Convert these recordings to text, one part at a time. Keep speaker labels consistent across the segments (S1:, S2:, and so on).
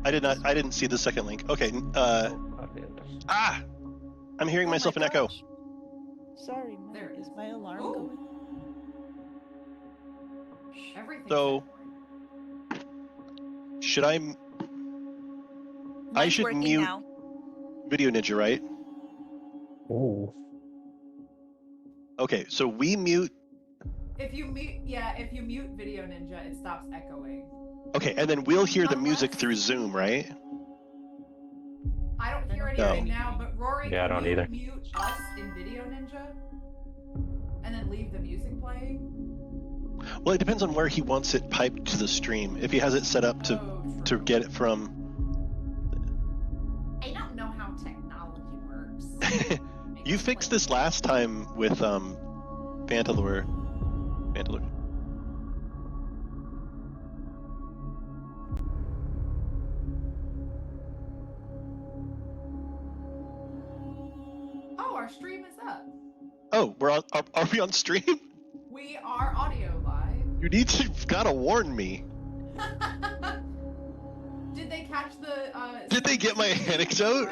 S1: I did not. I didn't see the second link. Okay. I'm hearing myself an echo.
S2: Sorry,
S3: There it
S2: is
S3: is.
S2: my alarm
S3: Ooh.
S2: going?
S3: Everything's
S1: So- Should I?
S4: Mine's
S1: should
S4: working
S1: mute-
S4: now.
S1: Video Ninja, right?
S5: Oh.
S1: Okay. So we mute.
S3: If you mute Video Ninja, it stops echoing.
S1: Okay, and then we'll hear the music
S3: Unless-
S1: through Zoom, right?
S3: I don't hear
S2: No.
S3: anything now, but Rory,
S5: Yeah, I
S3: can
S5: don't
S3: you
S5: either.
S3: mute us in Video Ninja? And then leave the music playing?
S1: Well, it depends on where he wants it piped to the stream. If he has it set up to
S3: True.
S1: get it from.
S3: I don't know how technology works.
S1: You fixed this last time with Phantalore.
S3: Oh, our stream is up.
S1: Oh, we're on. Are we on stream?
S3: We are audio live.
S1: You've gotta warn me.
S3: Did they catch the?
S1: Did they get my anecdote?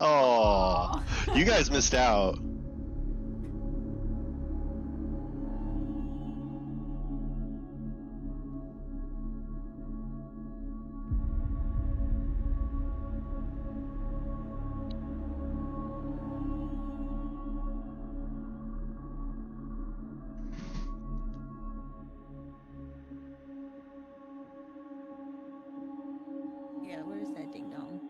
S1: Oh, you guys missed out.
S2: Yeah, where's that ding dong?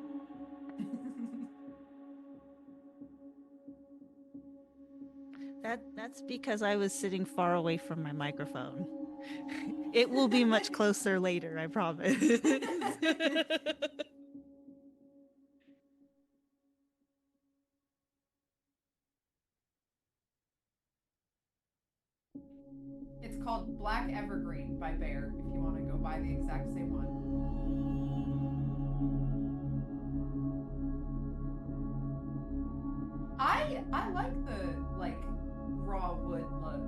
S2: That's because I was sitting far away from my microphone. It will be much closer later, I promise.
S3: It's called Black Evergreen by Bear. If you want to go buy the exact same one. I like the raw wood look.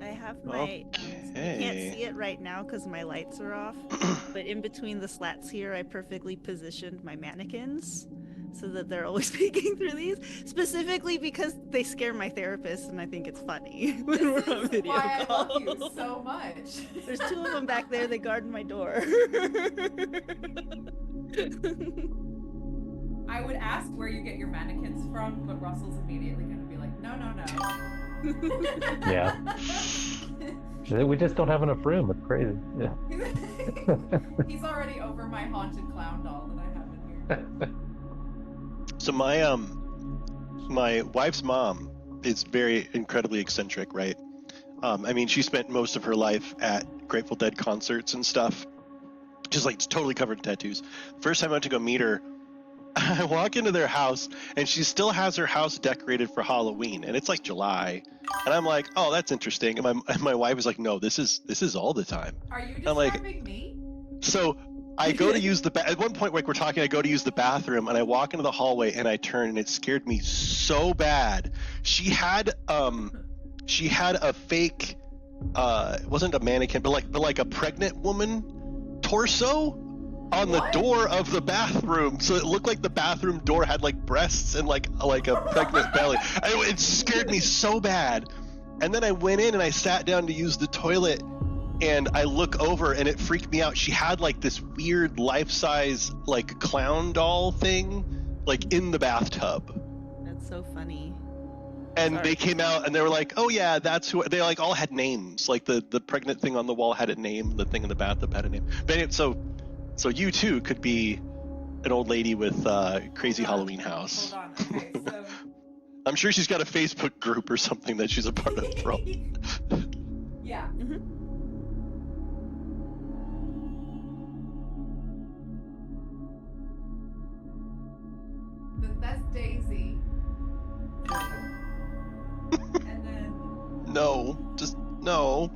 S2: I have my. You can't see it right now because my lights are off. But in between the slats here, I perfectly positioned my mannequins so that they're always peeking through these. Specifically because they scare my therapist, and I think it's funny when we're on video
S3: Why
S2: call.
S3: I love you so much.
S2: There's two of them back there. They guard my door.
S3: I would ask where you get your mannequins from, but Russell's immediately going to be like, no, no, no.
S5: Yeah. We just don't have enough room. It's crazy. Yeah.
S3: He's already over my haunted clown doll that I have in here.
S1: So my wife's mom is very incredibly eccentric, right? I mean, she spent most of her life at Grateful Dead concerts and stuff, just like totally covered in tattoos. First time I went to go meet her, I walk into their house and she still has her house decorated for Halloween, and it's like July, and I'm like, oh, that's interesting. And my wife is like, no, this is all the time.
S3: Are you
S1: I'm like,
S3: describing me?
S1: So I go to use at one point, like we're talking, I go to use the bathroom and I walk into the hallway and I turn and it scared me so bad. She had a fake, it wasn't a mannequin, but like a pregnant woman torso on the door of the bathroom, so it looked like the bathroom door had like breasts and like a pregnant belly. It scared me so bad. And then I went in and I sat down to use the toilet, and I look over and it freaked me out. She had like this weird life-size like clown doll thing like in the bathtub.
S2: That's so funny.
S1: And
S2: Sorry.
S1: they came out and they were like, oh yeah, that's who. They like all had names. Like the pregnant thing on the wall had a name, the thing in the bathtub had a name. But anyway, so you too could be an old lady with crazy Halloween house.
S3: Hold on. Okay, so
S1: I'm sure she's got a Facebook group or something that she's a part of.
S3: yeah. That's Daisy. And then
S1: No, just no.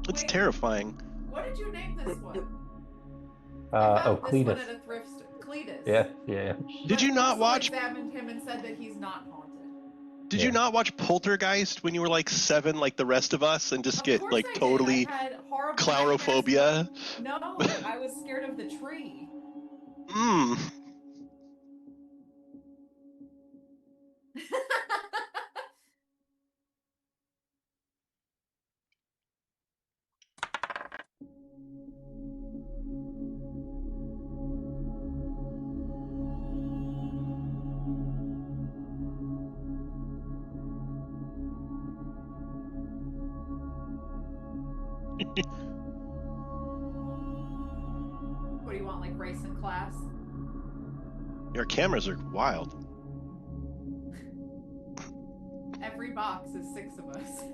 S1: It's
S3: Wait.
S1: terrifying.
S3: what did you name this one? I found this one
S5: Cletus.
S3: at a thrift store. Cletus.
S5: Yeah, yeah.
S1: Did you not
S3: Russell
S1: watch?
S3: examined him and said that he's not haunted.
S1: Did you not watch Poltergeist when you were like 7, like the rest of us, and just get like totally claustrophobia?
S3: No, I was scared of the tree. What do you want, like race and class?
S1: Your cameras are wild.
S3: Every box is 6 of us.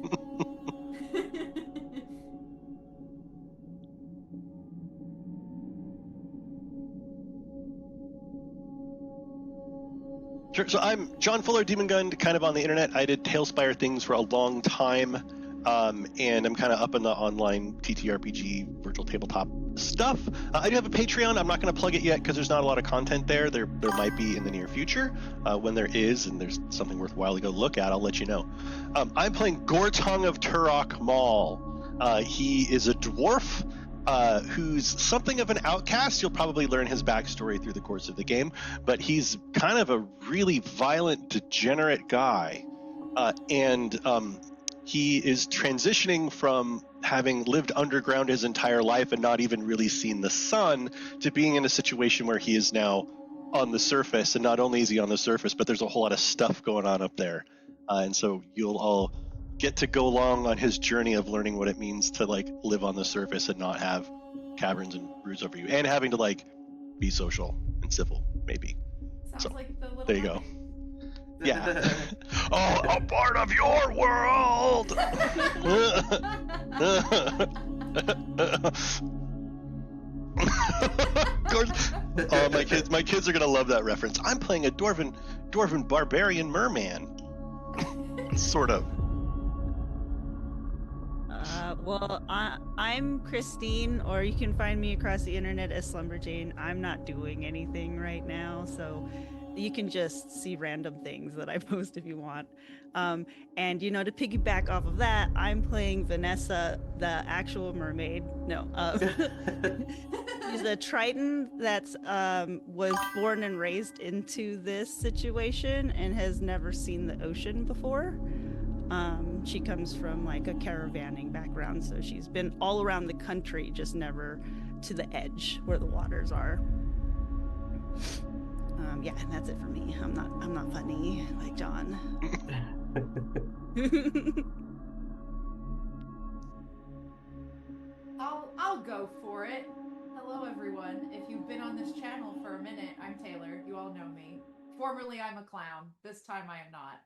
S1: Sure. So I'm John Fuller, Demon Gun, kind of on the internet. I did Tailspire things for a long time, and I'm kind of up in the online TTRPG virtual tabletop stuff. I do have a Patreon. I'm not going to plug it yet because there's not a lot of content there. There might be in the near future. When there is, and there's something worthwhile to go look at, I'll let you know. I'm playing Gortong of Turok Maul. He is a dwarf. Who's something of an outcast. You'll probably learn his backstory through the course of the game, but he's kind of a really violent, degenerate guy. And he is transitioning from having lived underground his entire life and not even really seen the sun to being in a situation where he is now on the surface. And not only is he on the surface, but there's a whole lot of stuff going on up there. And so you'll all get to go along on his journey of learning what it means to like live on the surface and not have caverns and roots over you, and having to like be social and civil, maybe.
S3: Sounds like the Little
S1: there you go. Yeah. Oh, a part of your world. Oh, my kids are gonna love that reference. I'm playing a dwarven barbarian merman. Sort of.
S2: Well, I'm Christine, or you can find me across the internet as Slumberjane. I'm not doing anything right now, so you can just see random things that I post if you want. And to piggyback off of that, I'm playing Vanessa, the actual mermaid. No, she's a Triton that's was born and raised into this situation and has never seen the ocean before. She comes from like a caravanning background, so she's been all around the country, just never to the edge where the waters are. Yeah, and that's it for me. I'm not funny like John.
S3: I'll go for it. Hello everyone. If you've been on this channel for a minute, I'm Taylor. You all know me. Formerly I'm a clown. This time I am not.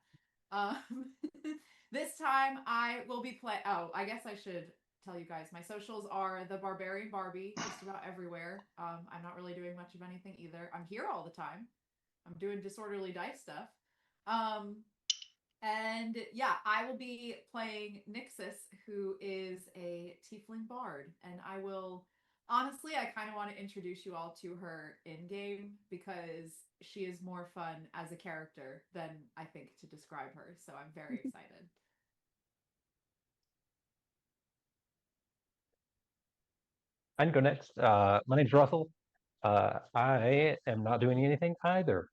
S3: This time I will be I guess I should tell you guys. My socials are the Barbarian Barbie, just about everywhere. I'm not really doing much of anything either. I'm here all the time. I'm doing disorderly dice stuff. And yeah, I will be playing Nixus, who is a tiefling bard. And honestly, I kind of want to introduce you all to her in-game because she is more fun as a character than I think to describe her. So I'm very excited.
S5: I can go next. My name's Russell. I am not doing anything either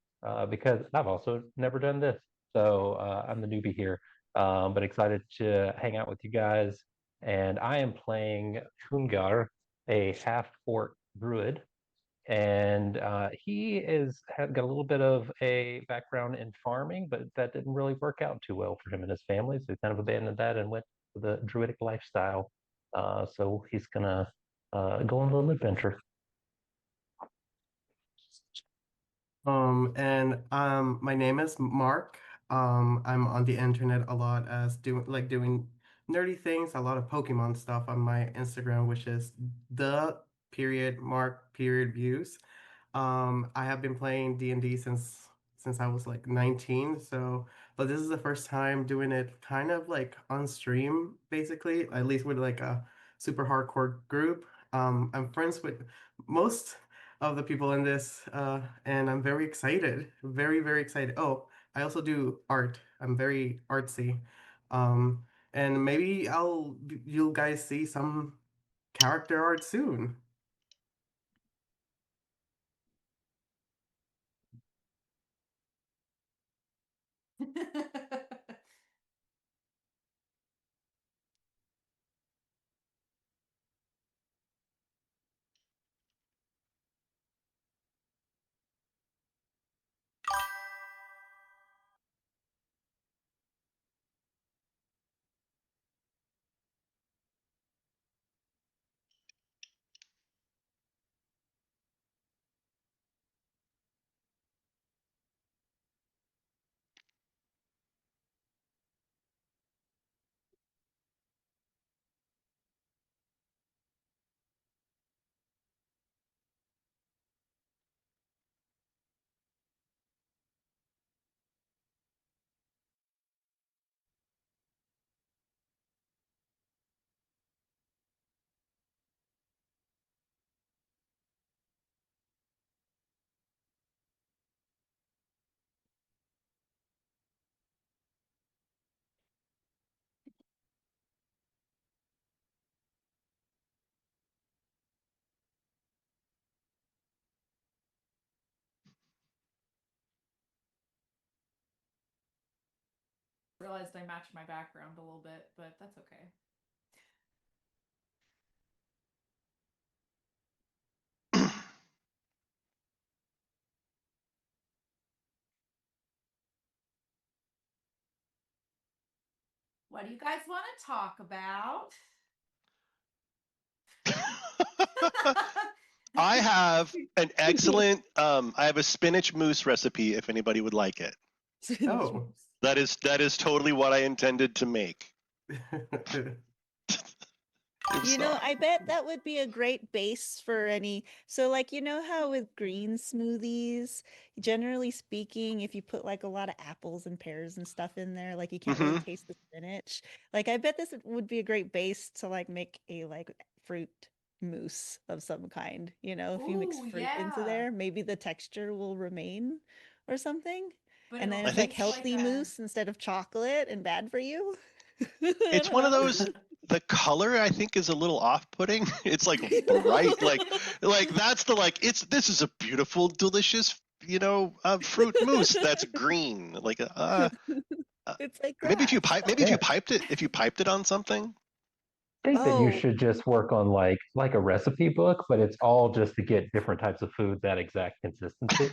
S5: because I've also never done this. So I'm the newbie here, but excited to hang out with you guys. And I am playing Hungar, a half-orc druid. And he has got a little bit of a background in farming, but that didn't really work out too well for him and his family. So he kind of abandoned that and went for the druidic lifestyle. So he's going to go on a little adventure.
S4: My name is Mark. I'm on the internet a lot as doing nerdy things, a lot of Pokemon stuff on my Instagram, which is _Mark_views. I have been playing D&D since I was like 19, but this is the first time doing it kind of like on stream, basically, at least with like a super hardcore group. I'm friends with most of the people in this, and I'm very excited, very, very excited. Oh, I also do art. I'm very artsy. Um, and maybe you'll guys see some character art soon.
S3: Realized I matched my background a little bit, but that's okay. What do you guys want to talk about?
S1: I have an excellent I have a spinach mousse recipe if anybody would like it.
S4: Oh.
S1: That is totally what I intended to make.
S2: You know, I bet that would be a great base for any. So, like, you know how with green smoothies, generally speaking, if you put like a lot of apples and pears and stuff in there, like you can't really taste the spinach. Like, I bet this would be a great base to like make a like fruit mousse of some kind. You know, if you mix
S3: Ooh,
S2: fruit into
S3: yeah.
S2: there, maybe the texture will remain or something.
S3: But
S2: And then
S3: it'll
S2: it's
S1: think-
S2: like
S3: taste like
S2: healthy
S3: a-
S2: mousse instead of chocolate and bad for you. I
S1: It's
S2: don't
S1: one of
S2: know.
S1: those. The color I think is a little off-putting. It's like bright, like that's the like. This is a beautiful, delicious, fruit mousse that's green. Like
S2: It's like
S1: maybe if you
S2: grass.
S1: piped it on something.
S5: I think that you
S2: Oh.
S5: should just work on like a recipe book, but it's all just to get different types of food that exact consistency.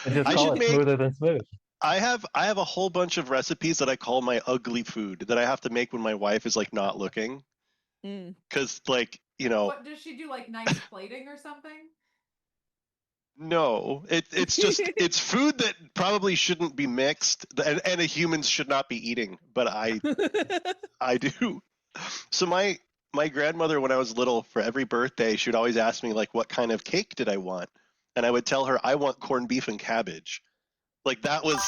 S5: And just
S1: I
S5: call
S1: should
S5: it
S1: make.
S5: smoother than smooth.
S1: I have a whole bunch of recipes that I call my ugly food that I have to make when my wife is like not looking.
S2: Mm.
S1: Because like
S3: What does she do? Like nice plating or something?
S1: no, it's just it's food that probably shouldn't be mixed and a humans should not be eating, but I do. So my grandmother when I was little, for every birthday, she would always ask me like what kind of cake did I want, and I would tell her I want corned beef and cabbage. Like that was,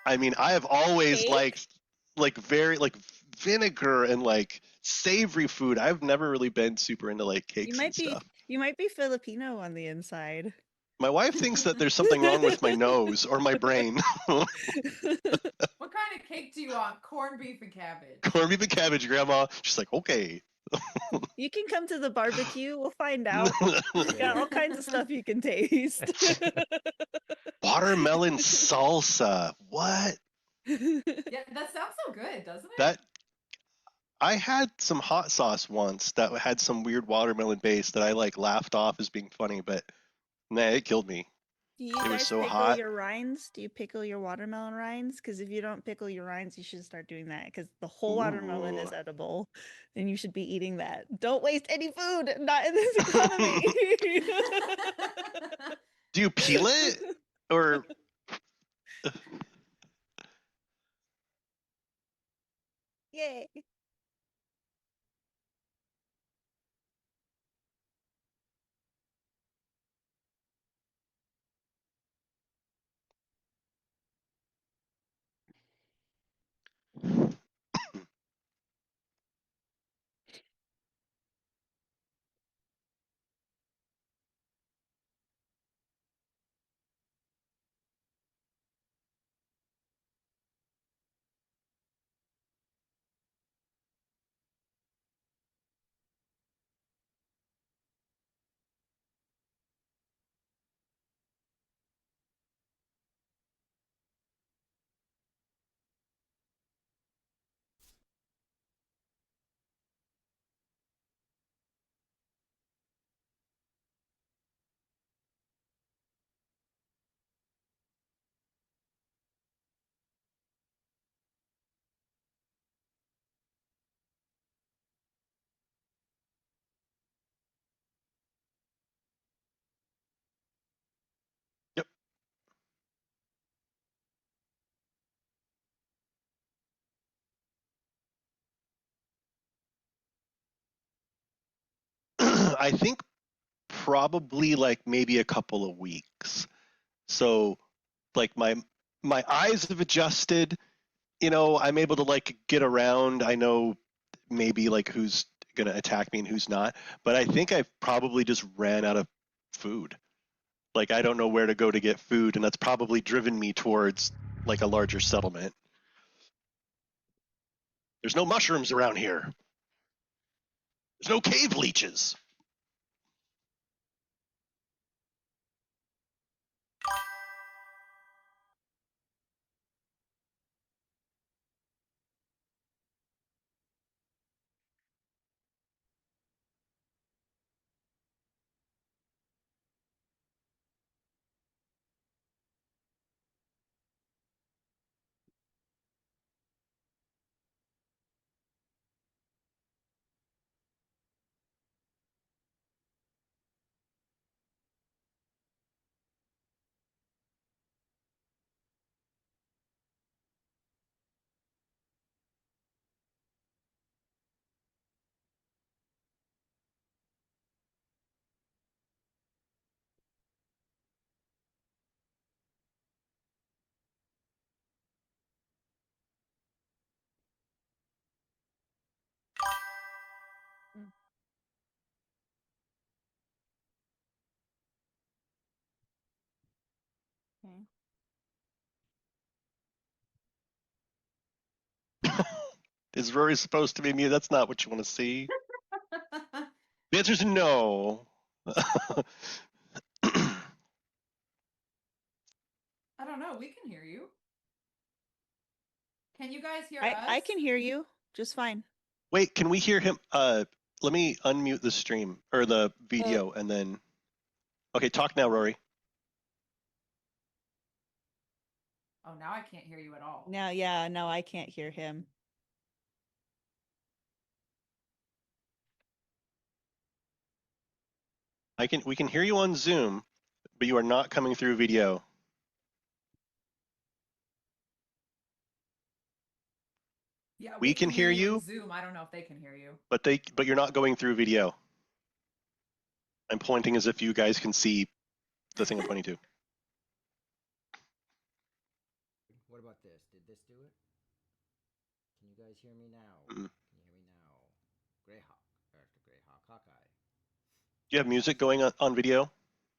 S1: I mean, I have always
S2: Cake?
S1: liked like very like vinegar and like savory food. I've never really been super into like cakes and stuff.
S2: You might be Filipino on the inside.
S1: My wife thinks that there's something wrong with my nose or my brain.
S3: What kind of cake do you want? Corned beef and cabbage.
S1: Corned beef and cabbage, Grandma. She's like, okay.
S2: You can come to the barbecue. We'll find out. Got all kinds of stuff you can taste.
S1: Watermelon salsa. What?
S3: Yeah, that sounds so good, doesn't it?
S1: That I had some hot sauce once that had some weird watermelon base that I like laughed off as being funny, but nah, it killed me.
S2: Do you
S1: It was
S2: guys
S1: so
S2: pickle
S1: hot.
S2: your rinds? Do you pickle your watermelon rinds? Because if you don't pickle your rinds, you should start doing that. Because the whole watermelon is
S1: Ooh.
S2: edible, and you should be eating that. Don't waste any food. Not in this economy.
S1: Do you peel it or?
S2: Yay.
S1: I think probably like maybe a couple of weeks. So like my eyes have adjusted, you know, I'm able to like get around. I know maybe like who's going to attack me and who's not, but I think I've probably just ran out of food. Like I don't know where to go to get food, and that's probably driven me towards like a larger settlement. There's no mushrooms around here. There's no cave leeches.
S2: Okay.
S1: Is Rory supposed to be me? That's not what you want to see. The answer is no.
S3: I don't know. We can hear you. Can you guys hear us?
S2: I can hear you just fine.
S1: Wait, can we hear him? Let me unmute the stream or the video and then. Okay, talk now, Rory.
S3: Oh, now I can't hear you at all.
S2: Now, yeah, no, I can't hear him.
S1: We can hear you on Zoom, but you are not coming through video.
S3: Yeah,
S1: we can hear you.
S3: on Zoom. I don't know if they can hear you.
S1: But you're not going through video. I'm pointing as if you guys can see the thing I'm pointing to.
S6: What about this? Did this do it? Can you guys hear me now?
S1: Mm-mm.
S6: Can you hear me now? Greyhawk. There's the Greyhawk Hawkeye.
S1: Do you have music going on video?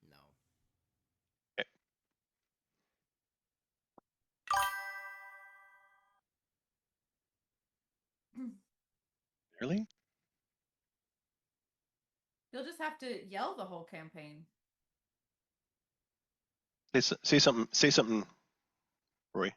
S6: No.
S1: Okay. Really?
S3: You'll just have to yell the whole campaign.
S1: Say something. Say something, Roy.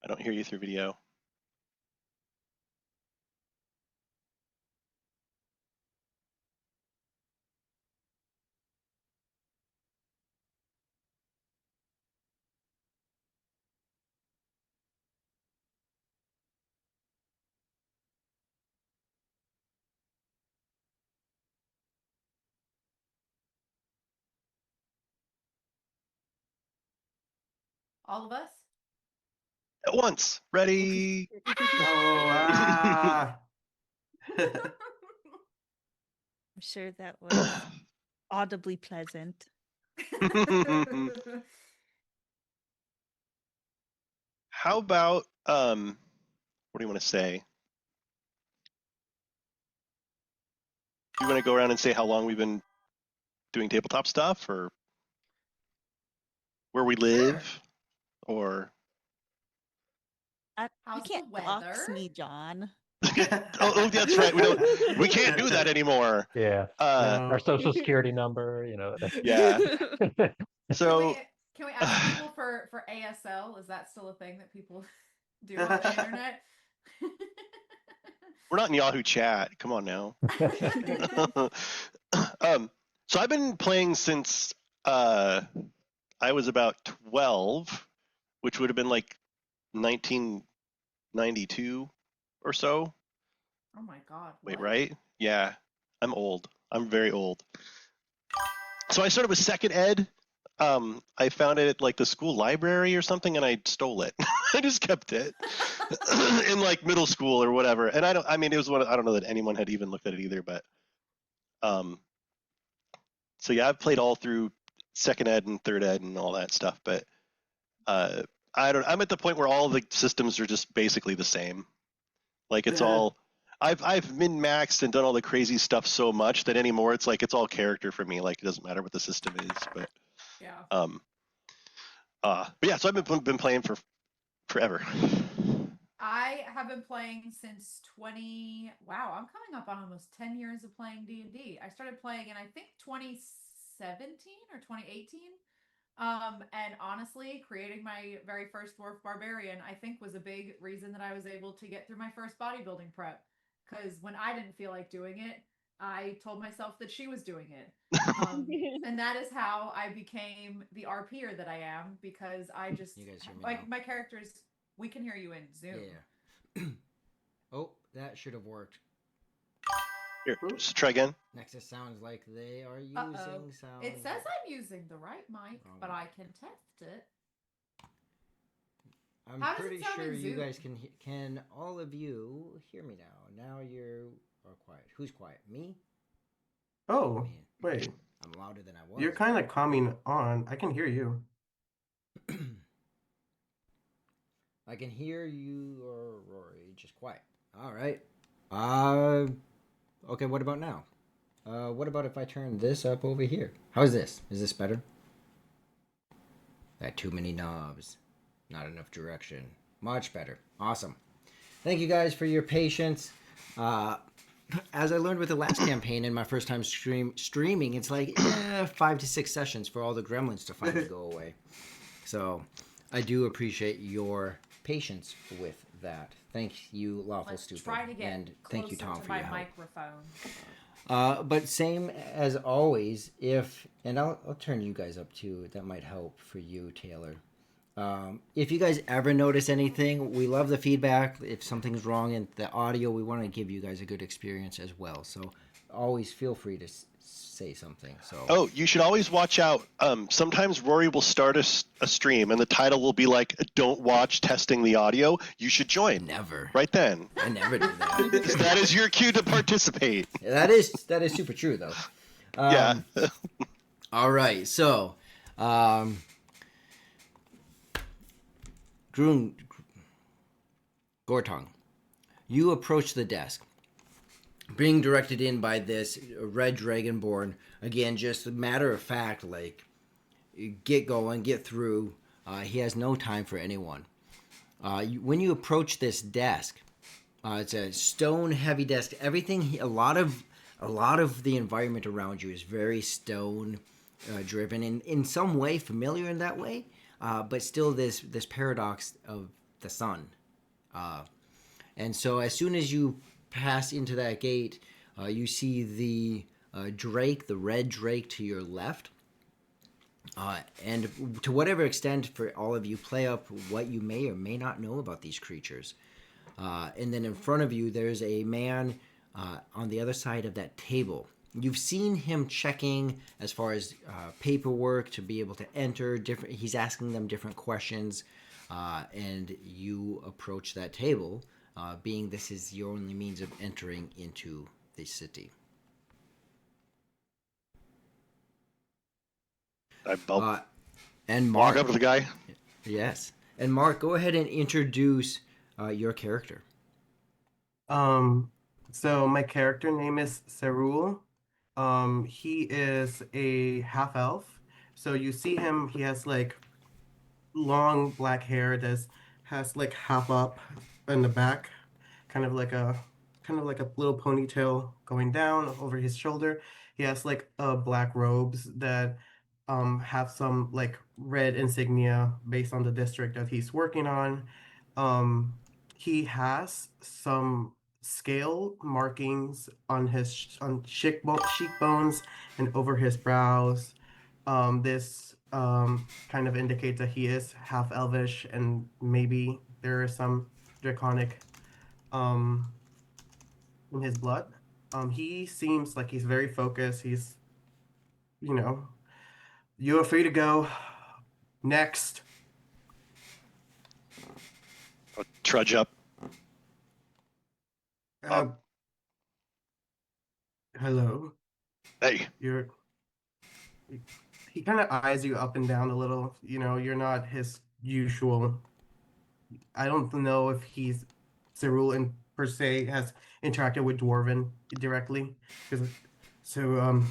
S1: I don't hear you through video.
S3: All of us?
S1: At once. Ready?
S4: Oh,
S2: I'm sure that was audibly pleasant.
S1: How about what do you want to say? You want to go around and say how long we've been doing tabletop stuff, or where we live, or
S2: You
S3: How's the
S2: can't dox
S3: weather?
S2: me, John.
S1: oh, that's right. We can't do that anymore.
S5: Yeah.
S4: No.
S5: Our social security number, you know.
S1: Yeah. So
S3: Can we ask people for ASL? Is that still a thing that people do on the internet?
S1: we're not in Yahoo Chat. Come on now. So I've been playing since I was about 12, which would have been like 1992 or so.
S3: Oh my god.
S1: Wait,
S3: what?
S1: right? Yeah, I'm old. I'm very old. So I started with second ed. I found it at like the school library or something, and I stole it. I just kept it in like middle school or whatever. And I don't. I mean, it was one. I don't know that anyone had even looked at it either. But um, so yeah, I've played all through second ed and third ed and all that stuff. But uh, I don't. I'm at the point where all the systems are just basically the same. Like it's
S4: Yeah.
S1: all. I've min maxed and done all the crazy stuff so much that anymore it's like it's all character for me. Like it doesn't matter what the system is. But
S3: Yeah.
S1: but yeah, so I've been playing for forever.
S3: I have been playing since 20. Wow, I'm coming up on almost 10 years of playing D&D. I started playing in I think 2017 or 2018. And honestly, creating my very first dwarf barbarian, I think was a big reason that I was able to get through my first bodybuilding prep. Because when I didn't feel like doing it, I told myself that she was doing it. And that is how I became the RPer that I am, because I just
S6: You guys hear me
S3: like
S6: now?
S3: my characters. We can hear you in Zoom.
S6: Yeah. Oh, that should have worked.
S1: Here, just try again.
S6: Nexus sounds like they are using
S3: Uh-oh.
S6: sound.
S3: It says I'm using the right mic, but I can test it.
S6: I'm
S3: How does it
S6: pretty
S3: sound
S6: sure
S3: in
S6: you
S3: Zoom?
S6: guys can all of you hear me now. Now you are quiet. Who's quiet? Me?
S4: Oh,
S6: Me.
S4: wait.
S6: I'm louder than I was.
S4: You're kind of coming on. I can hear you.
S6: I can hear you or Rory, just quiet. All right. Okay, what about now? What about if I turn this up over here? How's this? Is this better? That too many knobs. Not enough direction. Much better. Awesome. Thank you guys for your patience. As I learned with the last campaign and my first time streaming, it's like 5 to 6 sessions for all the gremlins to finally go away. So I do appreciate your patience with that. Thank you, Lawful
S3: Let's
S6: Stupid.
S3: try to get
S6: And thank you,
S3: closer
S6: Tom,
S3: to
S6: for your
S3: my
S6: help.
S3: microphone.
S6: But same as always, and I'll turn you guys up too. That might help for you, Taylor. If you guys ever notice anything, we love the feedback. If something's wrong in the audio, we want to give you guys a good experience as well. So always feel free to say something. So
S1: Oh, you should always watch out. Sometimes Rory will start a stream and the title will be like "Don't watch testing the audio." You should join
S6: never.
S1: right then.
S6: I never do that.
S1: That is your cue to participate.
S6: That is super true though.
S1: Yeah.
S6: All right, so Gortong, you approach the desk, being directed in by this red dragonborn. Again, just a matter of fact, like, get going, get through. He has no time for anyone. When you approach this desk, it's a stone-heavy desk. Everything, a lot of the environment around you is very stone driven, and in some way familiar in that way, but still this paradox of the sun. And so as soon as you pass into that gate, you see the drake, the red drake to your left. And to whatever extent, for all of you, play up what you may or may not know about these creatures. And then in front of you, there's a man on the other side of that table. You've seen him checking as far as paperwork to be able to enter different. He's asking them different questions, and you approach that table, being this is your only means of entering into the city. And Mark,
S1: walk up to the guy.
S6: Yes, and Mark, go ahead and introduce your character.
S4: So my character name is Serul. He is a half elf. So you see him, he has like long black hair that has like half up in the back, kind of like a little ponytail going down over his shoulder. He has like black robes that have some like red insignia based on the district that he's working on. He has some scale markings on his cheekbones and over his brows. This kind of indicates that he is half elvish, and maybe there are some draconic in his blood. He seems like he's very focused. He's, you know, you are free to go. Next.
S1: I'll trudge up.
S4: Hello.
S1: Hey.
S4: He kind of eyes you up and down a little. You're not his usual. I don't know if Cyril in per se has interacted with Dwarven directly. So,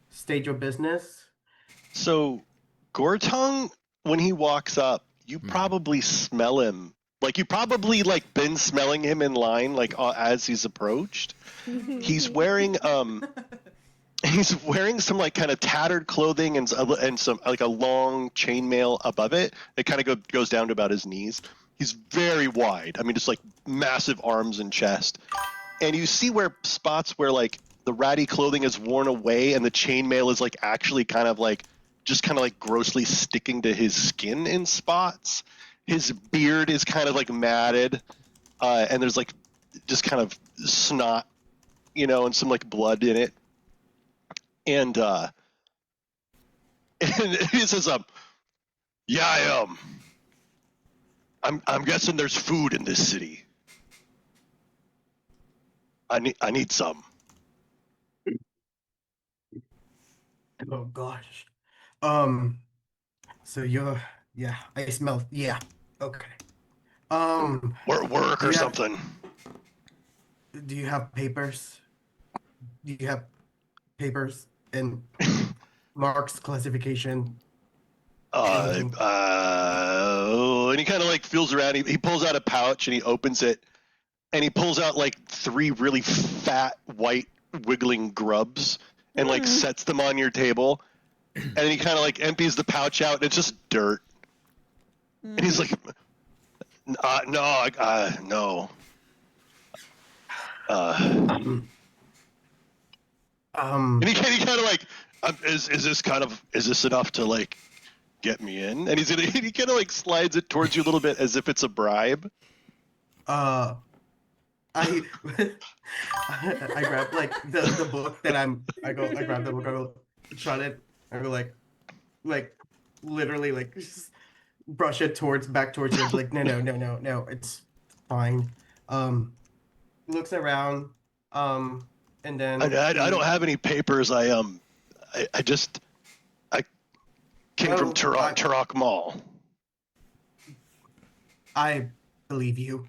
S4: state your business.
S1: So, Gortung, when he walks up, you probably smell him. Like, you probably, like, been smelling him in line, like, as he's approached. He's wearing, some, like, kind of tattered clothing and some, like, a long chainmail above it. It kind of goes down to about his knees. He's very wide. I mean, just, like, massive arms and chest. And you see spots where, like, the ratty clothing is worn away and the chainmail is, like, actually kind of, like, just kind of, like, grossly sticking to his skin in spots. His beard is kind of, like, matted. And there's, like, just kind of snot, and some, like, blood in it. And, and he says, yeah, I'm guessing there's food in this city. I need some.
S4: Oh gosh. So I smell. Yeah. Okay.
S1: Work or something.
S4: Do you have papers? Do you have papers and Mark's classification?
S1: And he kind of like feels around. He pulls out a pouch and he opens it, and he pulls out like 3 really fat white wiggling grubs and like sets them on your table. And then he kind of like empties the pouch out, and it's just dirt. And he's like, no. And he kind of like, is this enough to like get me in? And he kind of like slides it towards you a little bit as if it's a bribe.
S4: I grab like the book that I grab the book, I go shut it, I go like literally like just brush it back towards you, like no, it's fine. Looks around, and then
S1: I don't have any papers. I came from Turok Mall.
S4: I believe you.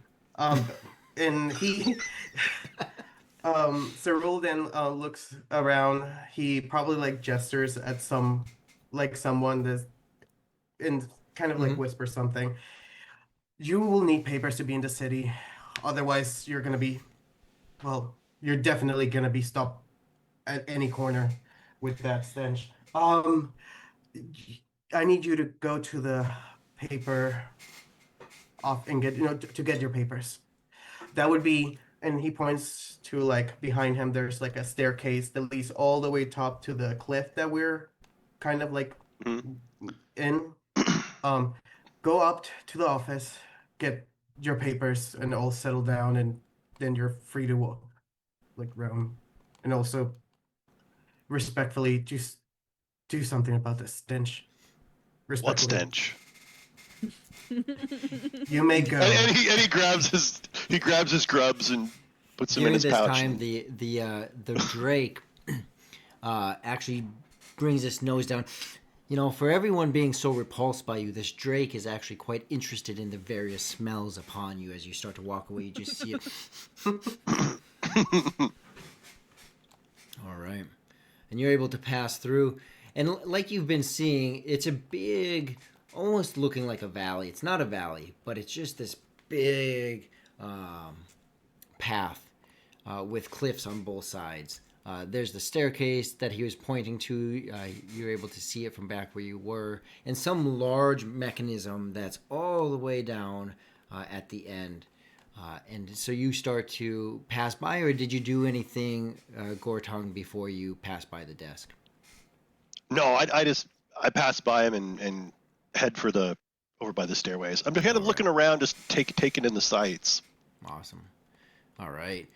S4: And he Cyril then looks around. He probably like gestures at someone that's and kind of like whispers something. You will need papers to be in the city, otherwise you're definitely gonna be stopped at any corner with that stench. I need you to go to the paper off and get to get your papers. That would be, and he points to like behind him. There's like a staircase that leads all the way top to the cliff that we're kind of like in. Go up to the office, get your papers, and all settle down, and then you're free to like roam. And also, respectfully, just do something about the stench.
S1: What stench?
S4: You may go.
S1: And he grabs his grubs and puts them in his pouch.
S6: During this time, the Drake actually brings his nose down. For everyone being so repulsed by you, this Drake is actually quite interested in the various smells upon you. As you start to walk away, you just see it. All right. And you're able to pass through. And like you've been seeing, it's a big, almost looking like a valley. It's not a valley, but it's just this big path with cliffs on both sides. There's the staircase that he was pointing to. You're able to see it from back where you were. And some large mechanism that's all the way down at the end. And so you start to pass by, or did you do anything, Gortung, before you passed by the desk?
S1: No, I passed by him and head for over by the stairways. I'm kind of looking around, just taking in the sights.
S6: Awesome. All right.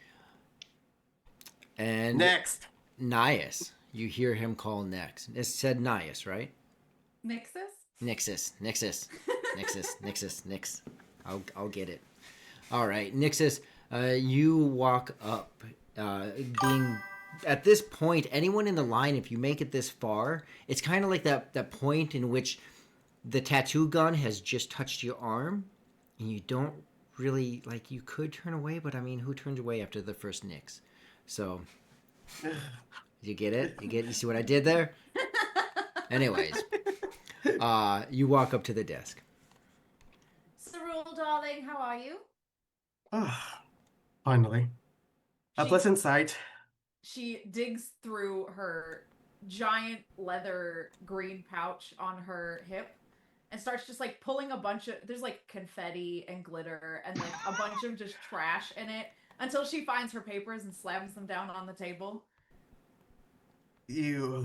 S6: And
S4: Next.
S6: Nias. You hear him call next. It said Nias, right?
S3: Nixus?
S6: Nix. I'll get it. All right, Nixus, you walk up, being at this point, anyone in the line, if you make it this far, it's kind of like that point in which the tattoo gun has just touched your arm, and you don't really, like, you could turn away, but I mean, who turns away after the first Nix? So, you get it? You see what I did there? Anyways, you walk up to the desk.
S3: Cyril, darling, how are you?
S4: Finally. A
S3: She-
S4: pleasant sight.
S3: She digs through her giant leather green pouch on her hip and starts just like pulling a bunch of, there's like confetti and glitter and like a bunch of just trash in it until she finds her papers and slams them down on the table.
S4: You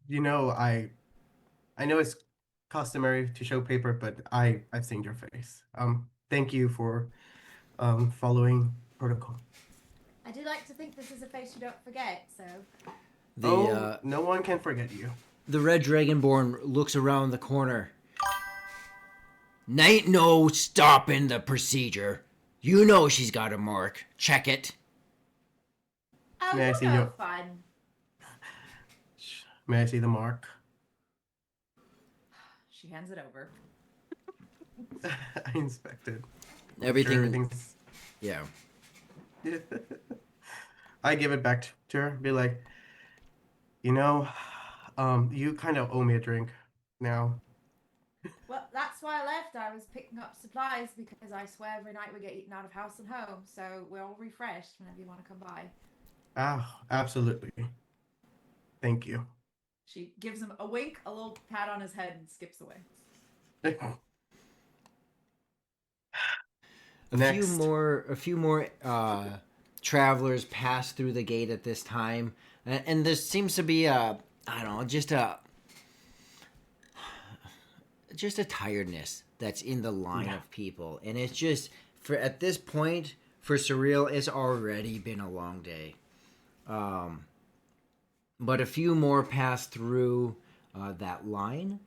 S4: know, I know it's customary to show paper, but I've seen your face. Thank you for following protocol.
S3: I do like to think this is a face you don't forget, so.
S4: No one can forget you.
S6: The Red Dragonborn looks around the corner. Ain't no stopping the procedure. You know she's got a mark. Check it.
S3: Oh,
S4: May I
S3: you're
S4: see
S3: no
S4: your-
S3: fun.
S4: May I see the mark?
S3: She hands it over.
S4: I inspected.
S6: Everything.
S4: Everything's...
S6: Yeah.
S4: I give it back to her. Be like, you know, you kind of owe me a drink now.
S3: Well, that's why I left. I was picking up supplies because I swear every night we get eaten out of house and home. So we're all refreshed whenever you want to come by.
S4: Ah, absolutely. Thank you.
S3: She gives him a wink, a little pat on his head, and skips away.
S6: A few more travelers pass through the gate at this time, and there seems to be just a tiredness that's in the line of people, and it's just for at this point for Surreal, it's already been a long day. But a few more pass through that line.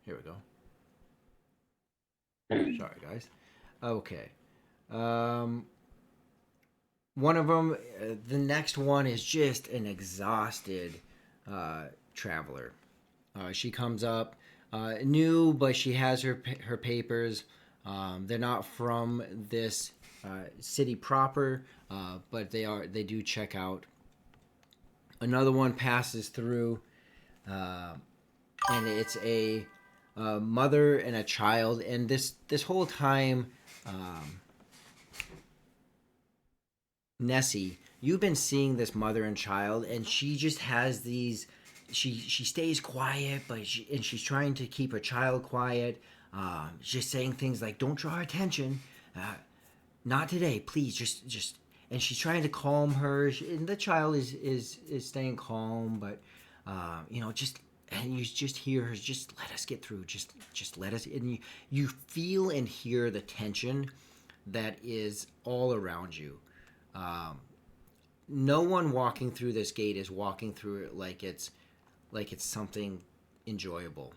S6: Here we go. Sorry, guys. Okay. One of them, the next one is just an exhausted traveler. She comes up, new, but she has her papers. They're not from this city proper, but they do check out. Another one passes through, and it's a mother and a child, and this whole time, Nessie, you've been seeing this mother and child, and she just has these. She stays quiet, but she's trying to keep her child quiet. Just saying things like, "Don't draw attention, not today, please." Just, and she's trying to calm her, and the child is staying calm, but and you just hear her, just let us get through, just let us, and you feel and hear the tension that is all around you. No one walking through this gate is walking through it like it's something enjoyable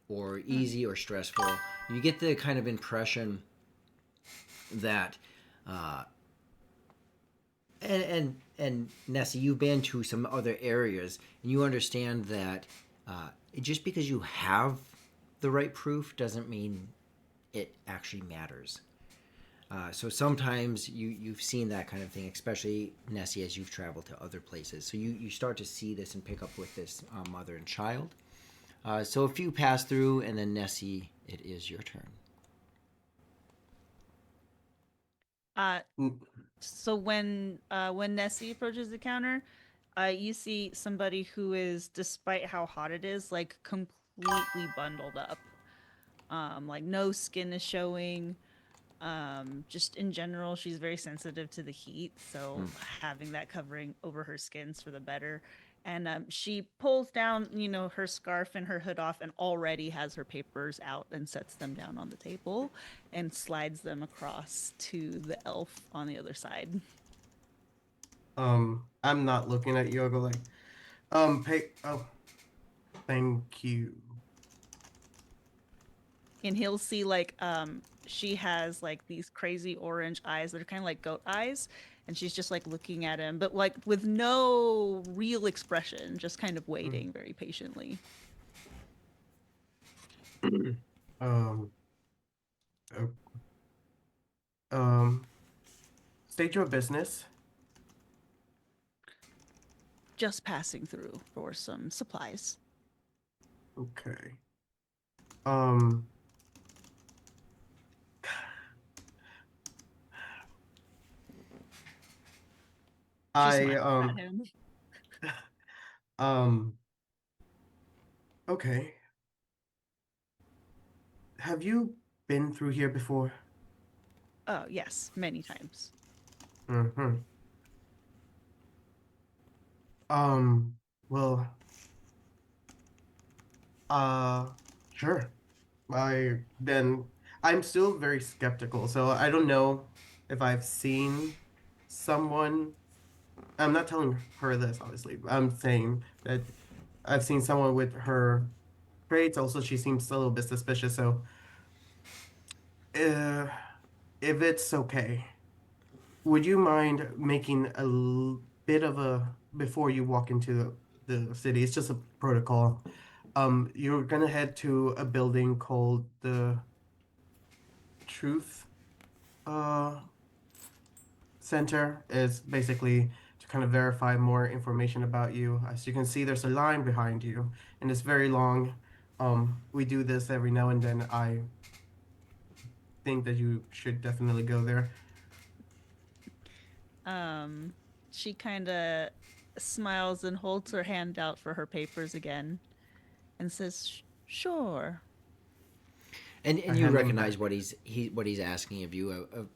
S6: or easy or stressful. You get the kind of impression that and Nessie, you've been to some other areas, and you understand that just because you have the right proof doesn't mean it actually matters. So sometimes you've seen that kind of thing, especially, Nessie, as you've traveled to other places. So you start to see this and pick up with this mother and child. So a few pass through, and then Nessie, it is your turn.
S2: So when Nessie approaches the counter, you see somebody who is, despite how hot it is, like completely bundled up. Like no skin is showing. Just in general, she's very sensitive to the heat, so having that covering over her skin's for the better. And she pulls down, her scarf and her hood off, and already has her papers out and sets them down on the table and slides them across to the elf on the other side.
S4: I'm not looking at you. I go like, thank you.
S2: And he'll see like she has like these crazy orange eyes that are kind of like goat eyes, and she's just like looking at him, but like with no real expression, just kind of waiting very patiently.
S4: State your business.
S2: Just passing through for some supplies.
S4: Okay.
S2: At him.
S4: Okay. Have you been through here before?
S2: Oh, yes, many times.
S4: Mm-hmm. Well, sure. I'm still very skeptical, so I don't know if I've seen someone. I'm not telling her this, obviously. I'm saying that I've seen someone with her traits. Also, she seems a little bit suspicious, so if it's okay, would you mind making a bit of a before you walk into the city? It's just a protocol. You're gonna head to a building called the Truth Center. It's basically to kind of verify more information about you. As you can see, there's a line behind you, and it's very long. We do this every now and then. I think that you should definitely go there.
S2: She kind of smiles and holds her hand out for her papers again and says, "Sure."
S6: And you recognize what he's asking of you,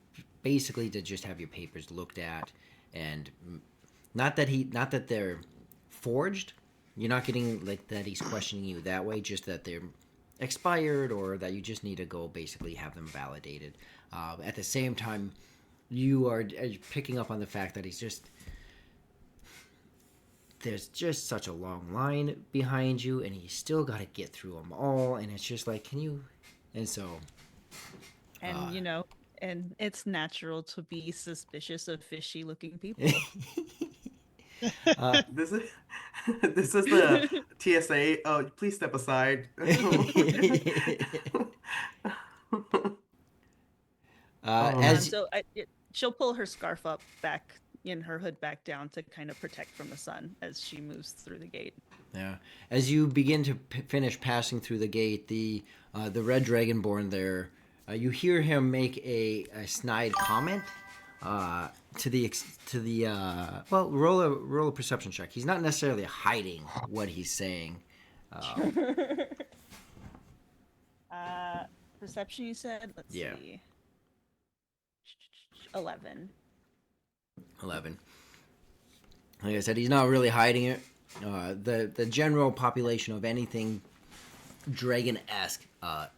S6: basically to just have your papers looked at, and not that they're forged. You're not getting like that he's questioning you that way, just that they're expired or that you just need to go basically have them validated. At the same time, you are picking up on the fact that there's just such a long line behind you, and he's still got to get through them all, and it's just like, can you? And so,
S2: and and it's natural to be suspicious of fishy-looking people.
S4: This is the TSA. Oh, please step aside.
S2: She'll pull her scarf up back in her hood back down to kind of protect from the sun as she moves through the gate.
S6: Yeah, as you begin to finish passing through the gate, the red dragonborn there, you hear him make a snide comment. Well, roll a perception check. He's not necessarily hiding what he's saying.
S2: Perception, you said? Let's see. 11. Like
S6: I said, he's not really hiding it. The general population of anything dragon-esque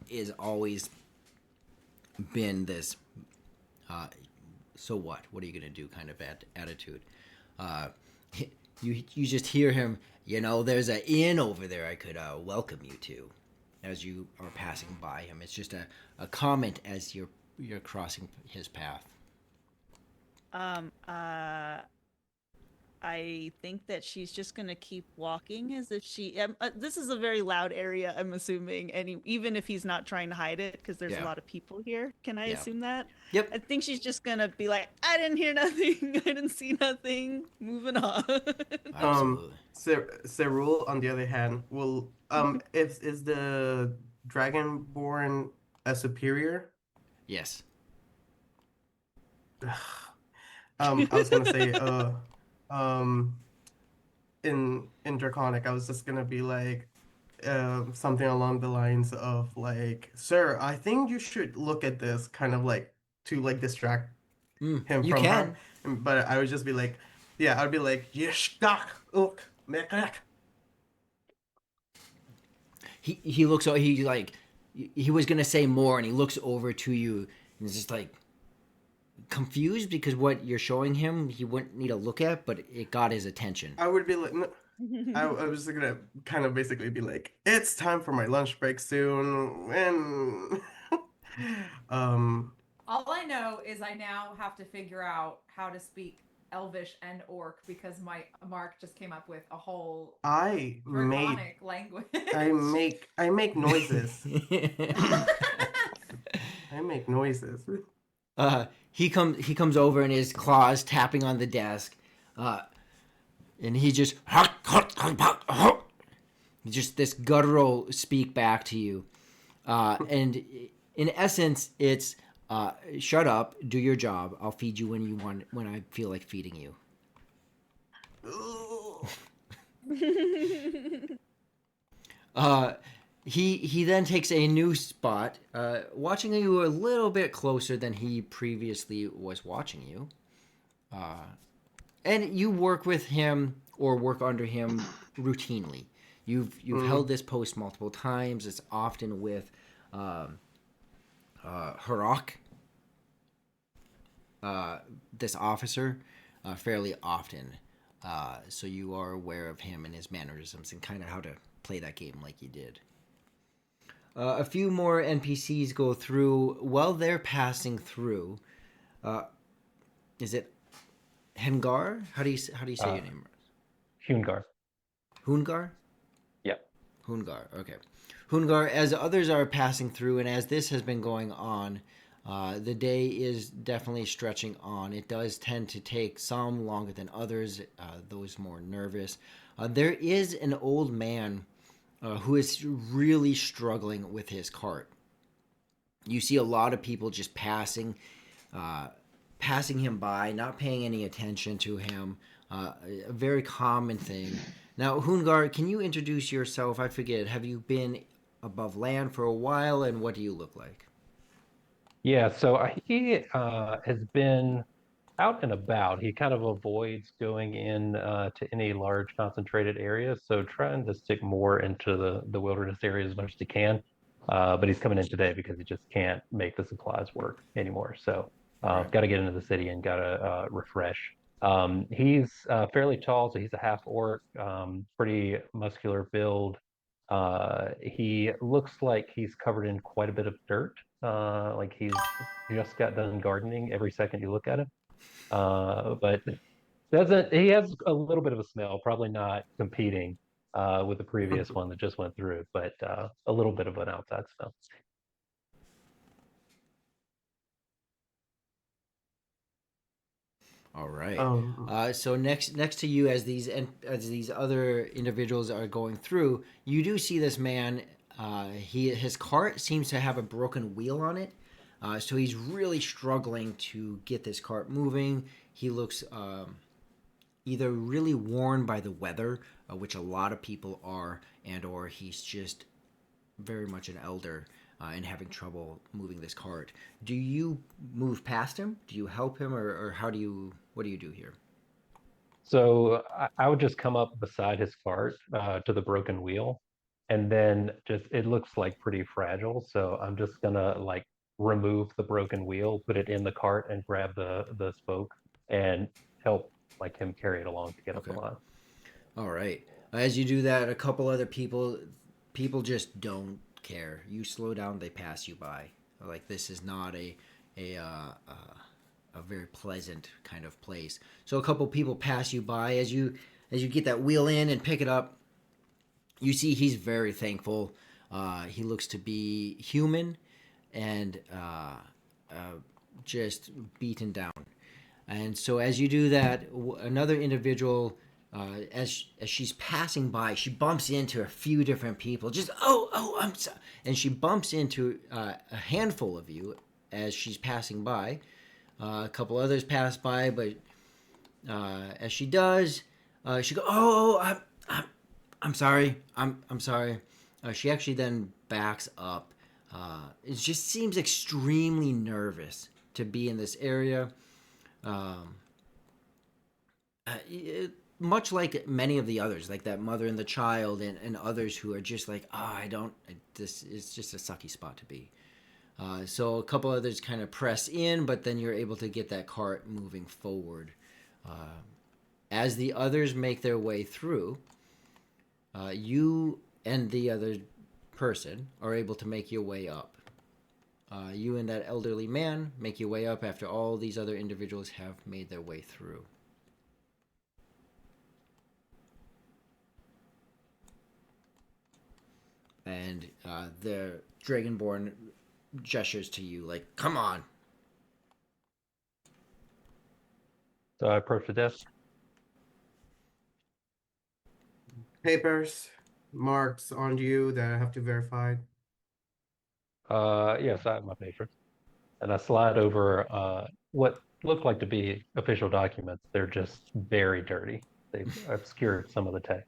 S6: is always been this so what are you gonna do kind of attitude. You just hear him, there's an inn over there I could welcome you to, as you are passing by him. It's just a comment as you're crossing his path.
S2: I think that she's just gonna keep walking as if she. This is a very loud area, I'm assuming, and even if he's not trying to hide it, because there's a lot of people here. Can I assume that?
S6: Yep.
S2: I think she's just gonna be like, "I didn't hear nothing. I didn't see nothing. Moving on."
S6: Absolutely.
S4: Cerule, on the other hand, will is the Dragonborn a superior?
S6: Yes.
S4: I was gonna say in Draconic, I was just gonna be like something along the lines of like, "Sir, I think you should look at this," kind of like to like distract him
S6: you
S4: from
S6: can.
S4: her. But I would just be like, I'd be like, "Yeshtak, look."
S6: He looks, he like, he was gonna say more, and he looks over to you and is just like confused because what you're showing him he wouldn't need to look at, but it got his attention.
S4: I would be like, no, I was gonna kind of basically be like, it's time for my lunch break soon, and
S3: All I know is I now have to figure out how to speak Elvish and Orc because my Mark just came up with a whole
S4: I
S3: draconic language.
S4: I make noises. I make noises.
S6: He comes over and his claws tapping on the desk, and he just this guttural speak back to you, and in essence, it's shut up, do your job. I'll feed you when I feel like feeding you. He then takes a new spot, watching you a little bit closer than he previously was watching you. And you work with him or work under him routinely. You've held this post multiple times. It's often with Harok, this officer, fairly often. So you are aware of him and his mannerisms and kind of how to play that game like you did. A few more NPCs go through. While they're passing through, is it Hengar? How do you say your name?
S5: Hungar.
S6: Hungar?
S5: Yeah.
S6: Hungar. Okay. Hungar. As others are passing through, and as this has been going on, the day is definitely stretching on. It does tend to take some longer than others. Those more nervous. There is an old man who is really struggling with his cart. You see a lot of people just passing him by, not paying any attention to him. A very common thing. Now, Hungar, can you introduce yourself? I forget. Have you been above land for a while, and what do you look like?
S5: Yeah, so he has been out and about. He kind of avoids going in to any large concentrated areas, so trying to stick more into the wilderness areas as much as he can. But he's coming in today because he just can't make the supplies work anymore. So got to get into the city and got to refresh. He's fairly tall, so he's a half orc, pretty muscular build. He looks like he's covered in quite a bit of dirt, like he's just got done gardening every second you look at him. But he has a little bit of a smell, probably not competing with the previous one that just went through, but a little bit of an outside smell.
S6: All right. So next to you, as these other individuals are going through, you do see this man. His cart seems to have a broken wheel on it, so he's really struggling to get this cart moving. He looks either really worn by the weather, which a lot of people are, or he's just very much an elder and having trouble moving this cart. Do you move past him? Do you help him, or what do you do here?
S5: So I would just come up beside his cart to the broken wheel, and then it looks like pretty fragile. So I'm just gonna like remove the broken wheel, put it in the cart, and grab the spoke and help like him carry it along to get up alive.
S6: All right. As you do that, a couple other people just don't care. You slow down, they pass you by. Like, this is not a very pleasant kind of place. So a couple people pass you by. As you get that wheel in and pick it up, you see he's very thankful. He looks to be human and just beaten down. And so as you do that, another individual, as she's passing by, she bumps into a few different people. Just, I'm sorry. And she bumps into a handful of you as she's passing by. A couple others pass by, but as she does, she goes, I'm sorry. I'm sorry. She actually then backs up. It just seems extremely nervous to be in this area. much like many of the others, like that mother and the child, and others who are just like, this is just a sucky spot to be. So a couple others kind of press in, but then you're able to get that cart moving forward. As the others make their way through, you and the other person are able to make your way up. You and that elderly man make your way up after all these other individuals have made their way through. And the Dragonborn gestures to you like, come on.
S5: So I approach the desk.
S4: Papers, marks on you that I have to verify.
S5: Yes, I have my papers. And I slide over what look like to be official documents. They're just very dirty. They've obscured some of the text.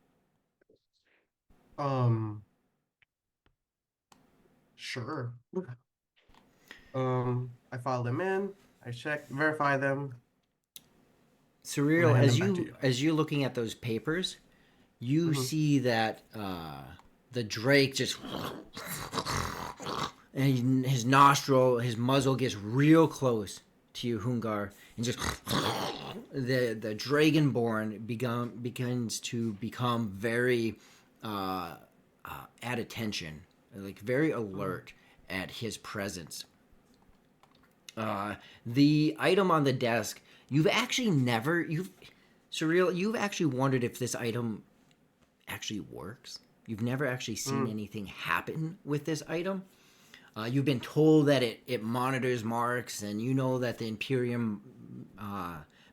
S4: Sure. I file them in, I check, verify them.
S6: Surreal,
S4: hand them back to you.
S6: as you're looking at those papers, you see that the Drake just, and his muzzle gets real close to you, Hungar, and just the Dragonborn begins to become very at attention, like very alert at his presence. The item on the desk, you've actually wondered if this item actually works. You've never actually seen anything happen with this item. You've been told that it monitors marks, and you know that the Imperium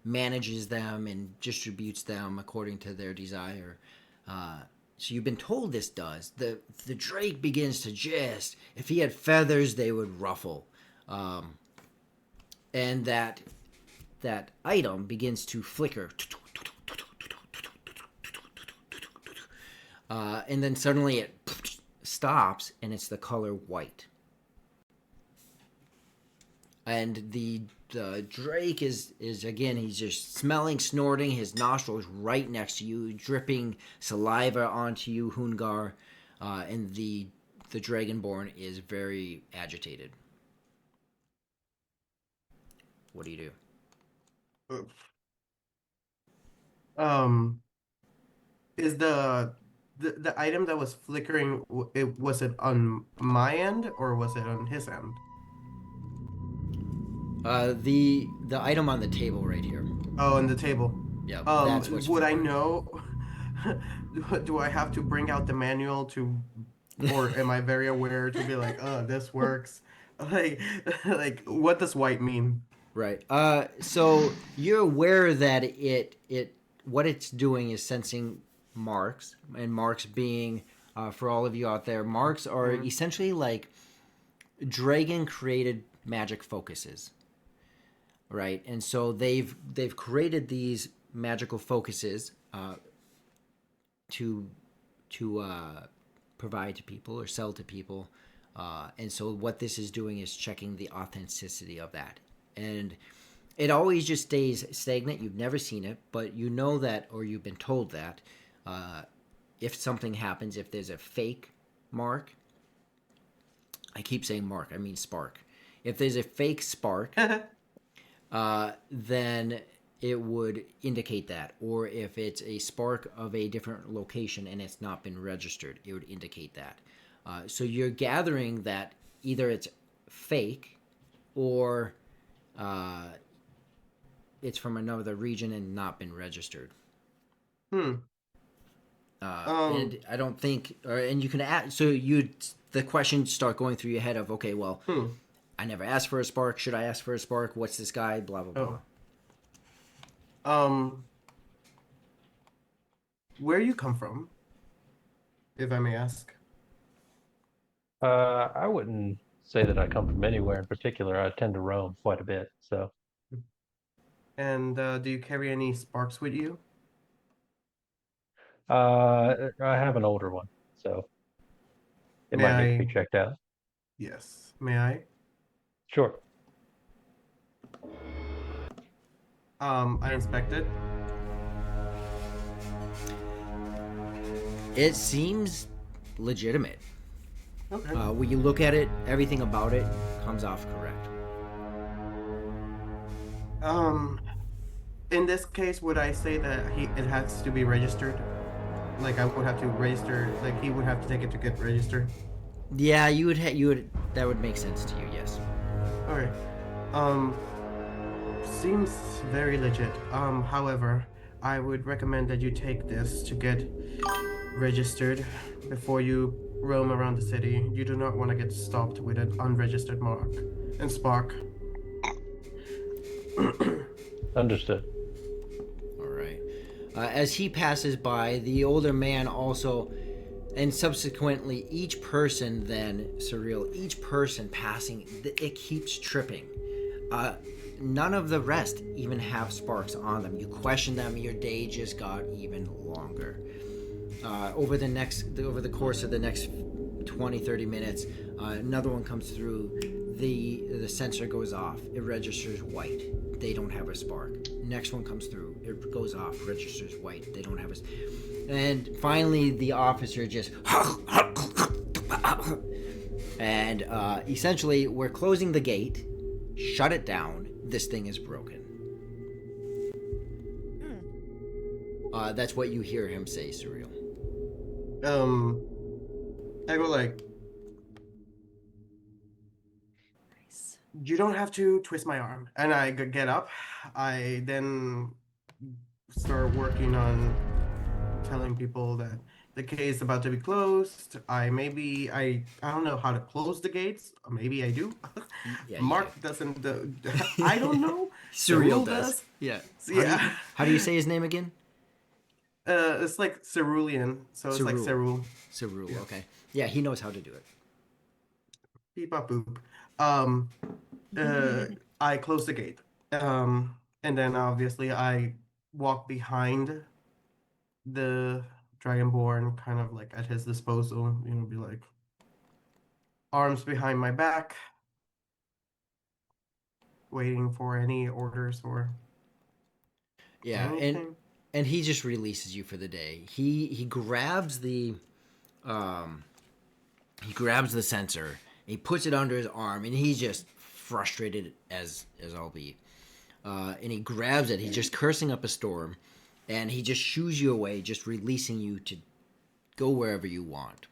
S6: manages them and distributes them according to their desire. So you've been told this does. The Drake begins to just, if he had feathers, they would ruffle. And that item begins to flicker. And then suddenly it stops, and it's the color white. And the Drake is again, he's just smelling, snorting, his nostrils right next to you, dripping saliva onto you, Hungar, and the Dragonborn is very agitated. What do you do?
S4: Is the item that was flickering, was it on my end or was it on his end?
S6: The item on the table right here.
S4: Oh, on the table.
S6: Yeah. That's what's
S4: would I know? Do I have to bring out the manual to, or am I very aware to be like, oh, this works? Like what does white mean?
S6: Right. So you're aware that what it's doing is sensing marks, and marks being, for all of you out there, marks are essentially like dragon created magic focuses. Right. And so they've created these magical focuses to provide to people or sell to people. And so what this is doing is checking the authenticity of that. And it always just stays stagnant. You've never seen it, but you know that, or you've been told that, if something happens, if there's a fake mark, I keep saying mark, I mean spark. If there's a fake spark, then it would indicate that. Or if it's a spark of a different location and it's not been registered, it would indicate that. So you're gathering that either it's fake or it's from another region and not been registered. And I don't think, and you can add, so the questions start going through your head of, okay, well, I never asked for a spark. Should I ask for a spark? What's this guy? Blah, blah, blah.
S4: Where you come from, if I may ask?
S5: I wouldn't say that I come from anywhere in particular. I tend to roam quite a bit, so.
S4: And do you carry any sparks with you?
S5: I have an older one, so it might need to be checked out.
S4: Yes. May I?
S5: Sure.
S4: I inspect it.
S6: It seems legitimate.
S4: Okay.
S6: When you look at it, everything about it comes off correct.
S4: In this case, would I say that it has to be registered? Like I would have to register. Like he would have to take it to get registered.
S6: Yeah, you would. That would make sense to you. Yes.
S4: All right. Um, seems very legit. However, I would recommend that you take this to get registered before you roam around the city. You do not want to get stopped with an unregistered mark and spark.
S5: Understood.
S6: All right. As he passes by, the older man also, and subsequently each person then, Surreal, each person passing, it keeps tripping. None of the rest even have sparks on them. You question them, your day just got even longer. Over the course of the next 20-30 minutes, another one comes through. The sensor goes off. It registers white. They don't have a spark. Next one comes through. It goes off. Registers white. They don't have a. And finally, the officer just. And essentially, we're closing the gate. Shut it down. This thing is broken. That's what you hear him say, Surreal.
S4: I go like,
S2: Nice.
S4: you don't have to twist my arm. And I get up. I then start working on telling people that the gate is about to be closed. I don't know how to close the gates. Or maybe I do.
S6: Yeah,
S4: Mark doesn't. I don't know.
S6: Surreal
S4: Cyril
S6: does. Yeah.
S4: Yeah.
S6: How do you say his name again?
S4: It's like cerulean, so it's like
S6: Cerule.
S4: cerule.
S6: Cerule.
S4: Yeah.
S6: Okay. Yeah, he knows how to do it.
S4: Beep up boop. I close the gate. And then obviously I walk behind the Dragonborn, kind of like at his disposal. Be like arms behind my back, waiting for any orders or
S6: Yeah,
S4: anything.
S6: and he just releases you for the day. He grabs the sensor, he puts it under his arm, and he's just frustrated as I'll be. And he grabs it. He's just cursing up a storm, and he just shoos you away, just releasing you to go wherever you want.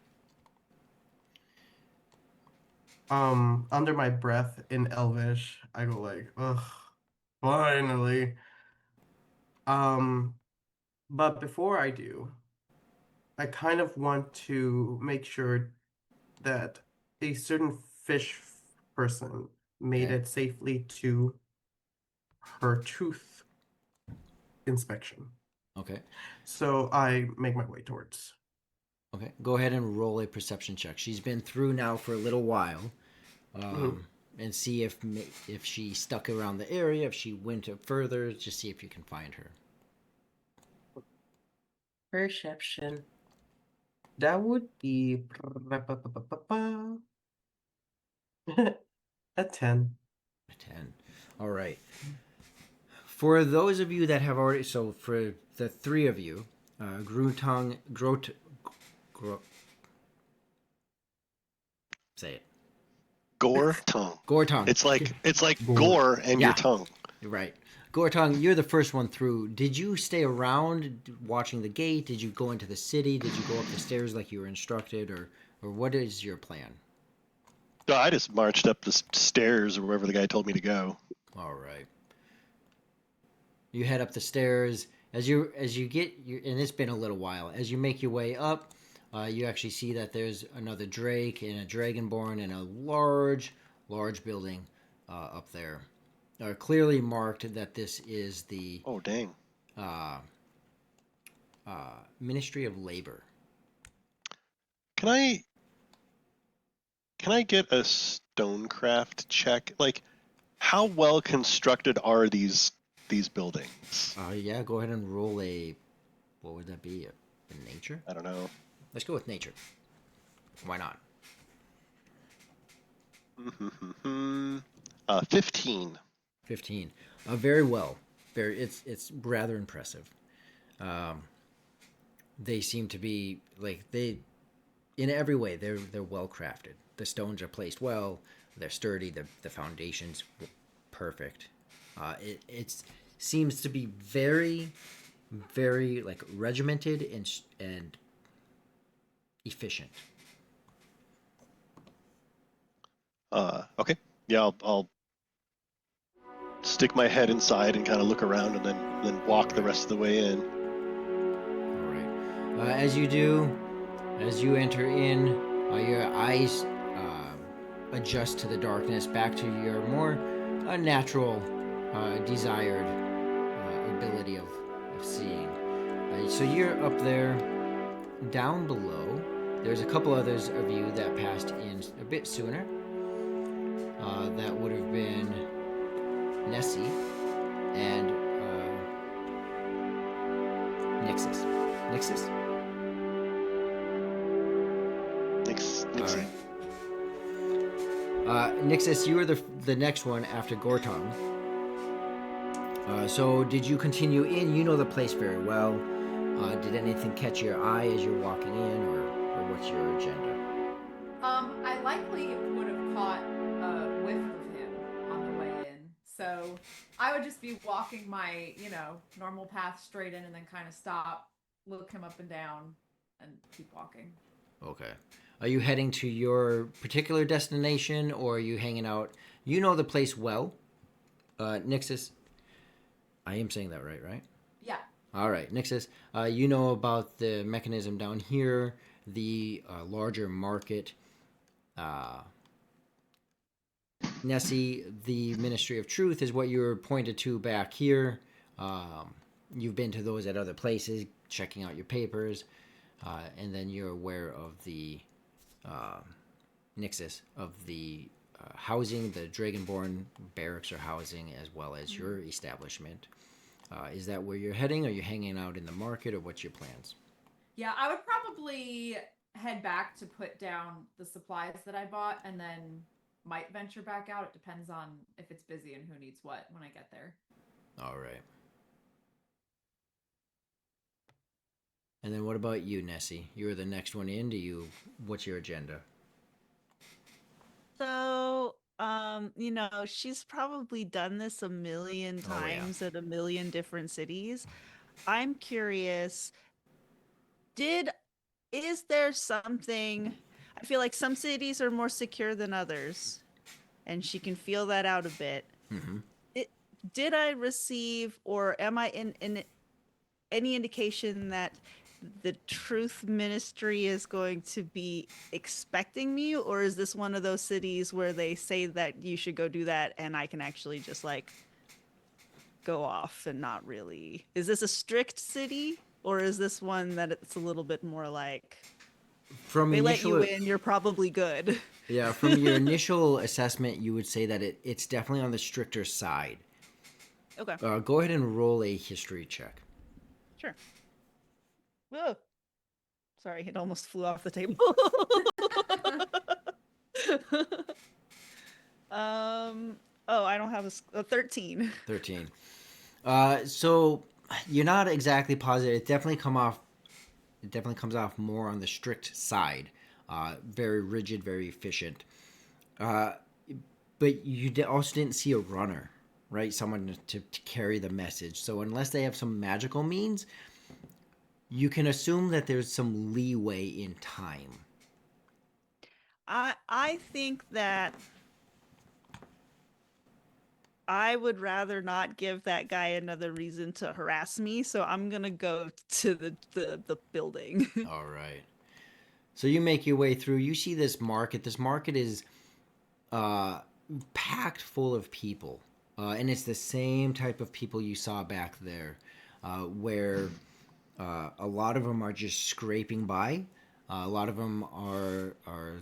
S4: Under my breath in Elvish, I go like, ugh, finally. But before I do, I kind of want to make sure that a certain fish person made
S6: Okay.
S4: it safely to her tooth inspection.
S6: Okay.
S4: So I make my way towards.
S6: Okay. Go ahead and roll a perception check. She's been through now for a little while, and see if she stuck around the area, if she went further. Just see if you can find her.
S4: Perception. That would be a 10.
S6: A 10. All right. For those of you that have already, so for the three of you, say it.
S1: Gore tongue.
S6: Gortong.
S1: It's like
S4: Gore.
S1: gore and
S6: Yeah.
S1: your tongue.
S6: Right. Gortong, you're the first one through. Did you stay around watching the gate? Did you go into the city? Did you go up the stairs like you were instructed? Or what is your plan?
S1: So I just marched up the stairs or wherever the guy told me to go.
S6: All right. You head up the stairs. As you get, and it's been a little while. As you make your way up, you actually see that there's another Drake and a Dragonborn and a large building up there. Clearly marked that this is the
S1: Oh dang!
S6: Ministry of Labor.
S1: Can I get a stonecraft check? Like, how well constructed are these buildings?
S6: Yeah, go ahead and roll a. What would that be? A nature?
S1: I don't know.
S6: Let's go with nature. Why not?
S1: 15.
S6: 15. Very well. It's rather impressive. they seem to be like in every way they're well crafted. The stones are placed well. They're sturdy. The foundation's perfect. It seems to be very, very like regimented and efficient.
S1: Okay. Yeah, I'll stick my head inside and kind of look around, and then walk the rest of the way in.
S6: All right. As you do, as you enter in, your eyes adjust to the darkness, back to your more natural, desired ability of seeing. So you're up there. Down below, there's a couple others of you that passed in a bit sooner. That would have been Nessie and Nixus. Nixus?
S1: Nixie.
S6: Nixus, you were the next one after Gortong. So did you continue in? You know the place very well. Did anything catch your eye as you're walking in, or what's your agenda?
S3: I likely would have caught a whiff of him on the way in. So I would just be walking my, normal path straight in and then kind of stop, look him up and down, and keep walking.
S6: Okay. Are you heading to your particular destination, or are you hanging out? You know the place well. Nixus. I am saying that right?
S3: Yeah.
S6: All right, Nixus. You know about the mechanism down here, the larger market. Nessie, the Ministry of Truth is what you were pointed to back here. You've been to those at other places, checking out your papers, and then you're aware of the Nixus, of the housing, the Dragonborn barracks or housing, as well as your establishment. Is that where you're heading? Are you hanging out in the market, or what's your plans?
S3: Yeah, I would probably head back to put down the supplies that I bought, and then might venture back out. It depends on if it's busy and who needs what when I get there.
S6: All right. And then what about you, Nessie? You're the next one in. What's your agenda?
S2: So, she's probably done this a million times at a million different cities. I'm curious, is there something? I feel like some cities are more secure than others, and she can feel that out a bit.
S6: Mm-hmm.
S2: Did I receive, or am I in any indication that the Truth Ministry is going to be expecting me, or is this one of those cities where they say that you should go do that and I can actually just go off and not really? Is this a strict city, or is this one that it's a little bit more like they let you in, you're probably good?
S6: Yeah, from your initial assessment, you would say that it's definitely on the stricter side.
S2: Okay.
S6: Go ahead and roll a history check.
S2: Sure. Whoa. Sorry, it almost flew off the table. I don't have a 13.
S6: 13. So you're not exactly positive. It definitely comes off more on the strict side. Very rigid, very efficient. But you also didn't see a runner, right? Someone to carry the message. So unless they have some magical means, you can assume that there's some leeway in time.
S2: I think that I would rather not give that guy another reason to harass me, so I'm gonna go to the building.
S6: All right. So you make your way through. You see this market. This market is packed full of people, and it's the same type of people you saw back there, where a lot of them are just scraping by. A lot of them are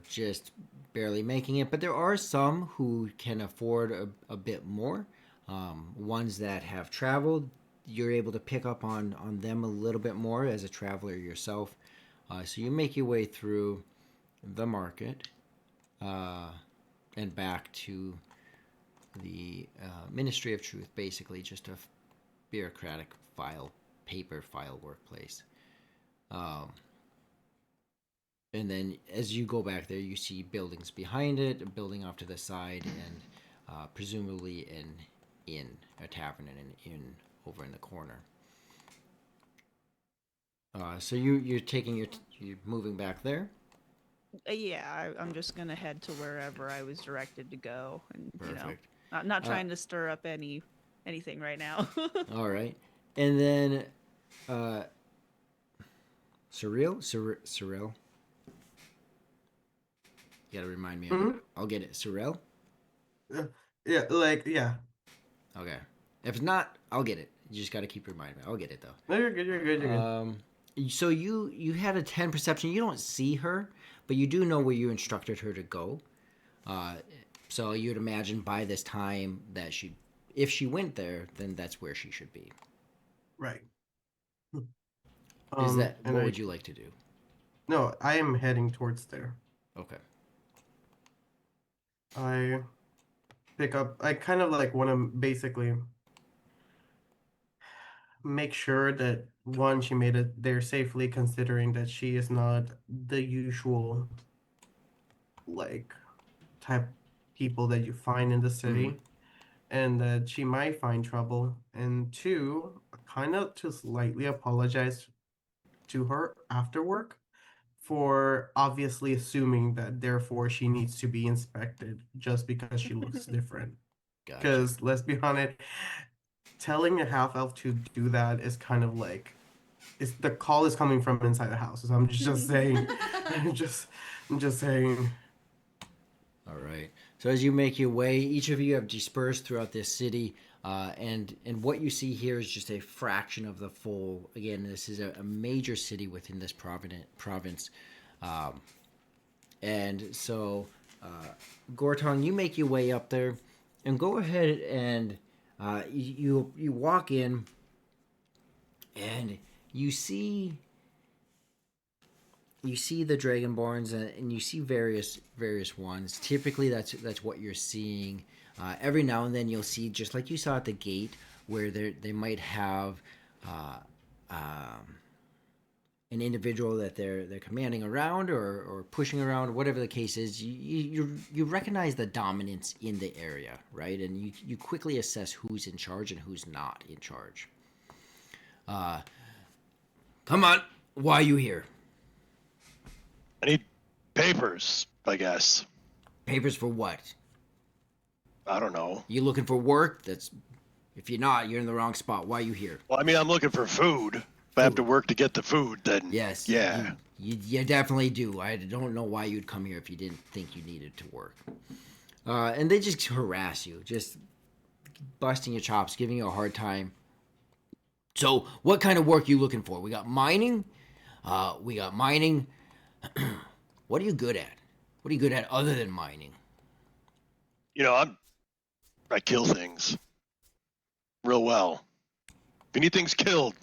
S6: just barely making it, but there are some who can afford a bit more. Ones that have traveled, you're able to pick up on them a little bit more as a traveler yourself. So you make your way through the market and back to the Ministry of Truth, basically just a bureaucratic paper file workplace. Um, and then as you go back there, you see buildings behind it, a building off to the side, and presumably an inn, a tavern, and an inn over in the corner. So you're moving back there.
S2: Yeah, I'm just gonna head to wherever I was directed to go, and
S6: Perfect.
S2: not trying to stir up anything right now.
S6: All right, and then Cyril. You gotta remind me of it. I'll get it. Cyril?
S4: Yeah, yeah.
S6: Okay. If it's not, I'll get it. You just gotta keep reminding me. I'll get it though.
S4: No, you're good. You're good.
S6: So you had a 10 perception. You don't see her, but you do know where you instructed her to go. So you'd imagine by this time that if she went there, then that's where she should be.
S4: Right.
S6: What would you like to do?
S4: No, I am heading towards there.
S6: Okay.
S4: I kind of like want to basically make sure that one, she made it there safely, considering that she is not the usual like type people that you find in the city, and that she might find trouble. And two, kind of to slightly apologize to her after work for obviously assuming that therefore she needs to be inspected just because she looks different. Because let's be honest, telling a half elf to do that is kind of like, the call is coming from inside the house. So I'm just saying, I'm just saying.
S6: All right. So as you make your way, each of you have dispersed throughout this city, and what you see here is just a fraction of the full. Again, this is a major city within this province, and so Gortong, you make your way up there, and go ahead and you walk in, and you see the Dragonborns, and you see various ones. Typically, that's what you're seeing. Every now and then, you'll see, just like you saw at the gate, where they might have an individual that they're commanding around or pushing around, whatever the case is. You recognize the dominance in the area, right? And you quickly assess who's in charge and who's not in charge. Come on, why are you here?
S1: I need papers, I guess.
S6: Papers for what?
S1: I don't know.
S6: You looking for work? If you're not, you're in the wrong spot. Why are you here?
S1: Well, I mean, I'm looking for food. If I have to work to get the food, then
S6: yes,
S1: yeah.
S6: You definitely do. I don't know why you'd come here if you didn't think you needed to work. And they just harass you, just busting your chops, giving you a hard time. So, what kind of work are you looking for? We got mining. What are you good at? What are you good at other than mining?
S1: You know, I kill things real well. If you need things killed,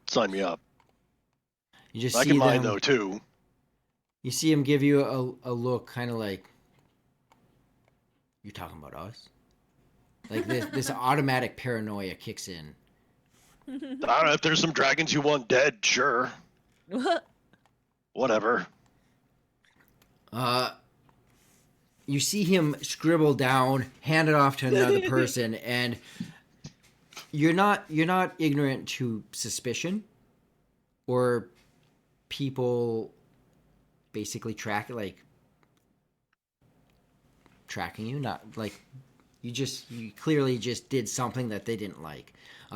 S1: sign me up.
S6: You just
S1: I
S6: see
S1: can mine
S6: them,
S1: though too.
S6: You see him give you a look, kind of like, you're talking about us? Like this automatic paranoia kicks in.
S1: I don't know, if there's some dragons you want dead, sure. Whatever.
S6: You see him scribble down, hand it off to another person, and you're not ignorant to suspicion or people basically tracking you. Not like you clearly just did something that they didn't like.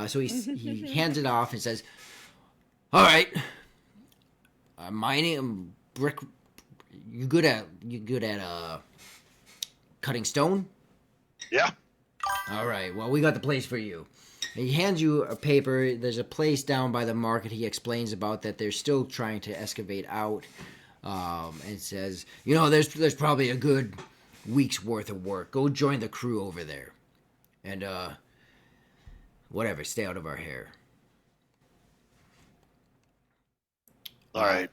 S6: So he hands it off and says, "All right, mining brick. You good at cutting stone?"
S1: Yeah.
S6: All right. Well, we got the place for you. He hands you a paper. There's a place down by the market he explains about that they're still trying to excavate out, and says, there's probably a good week's worth of work. Go join the crew over there, and whatever. Stay out of our hair.
S1: All right.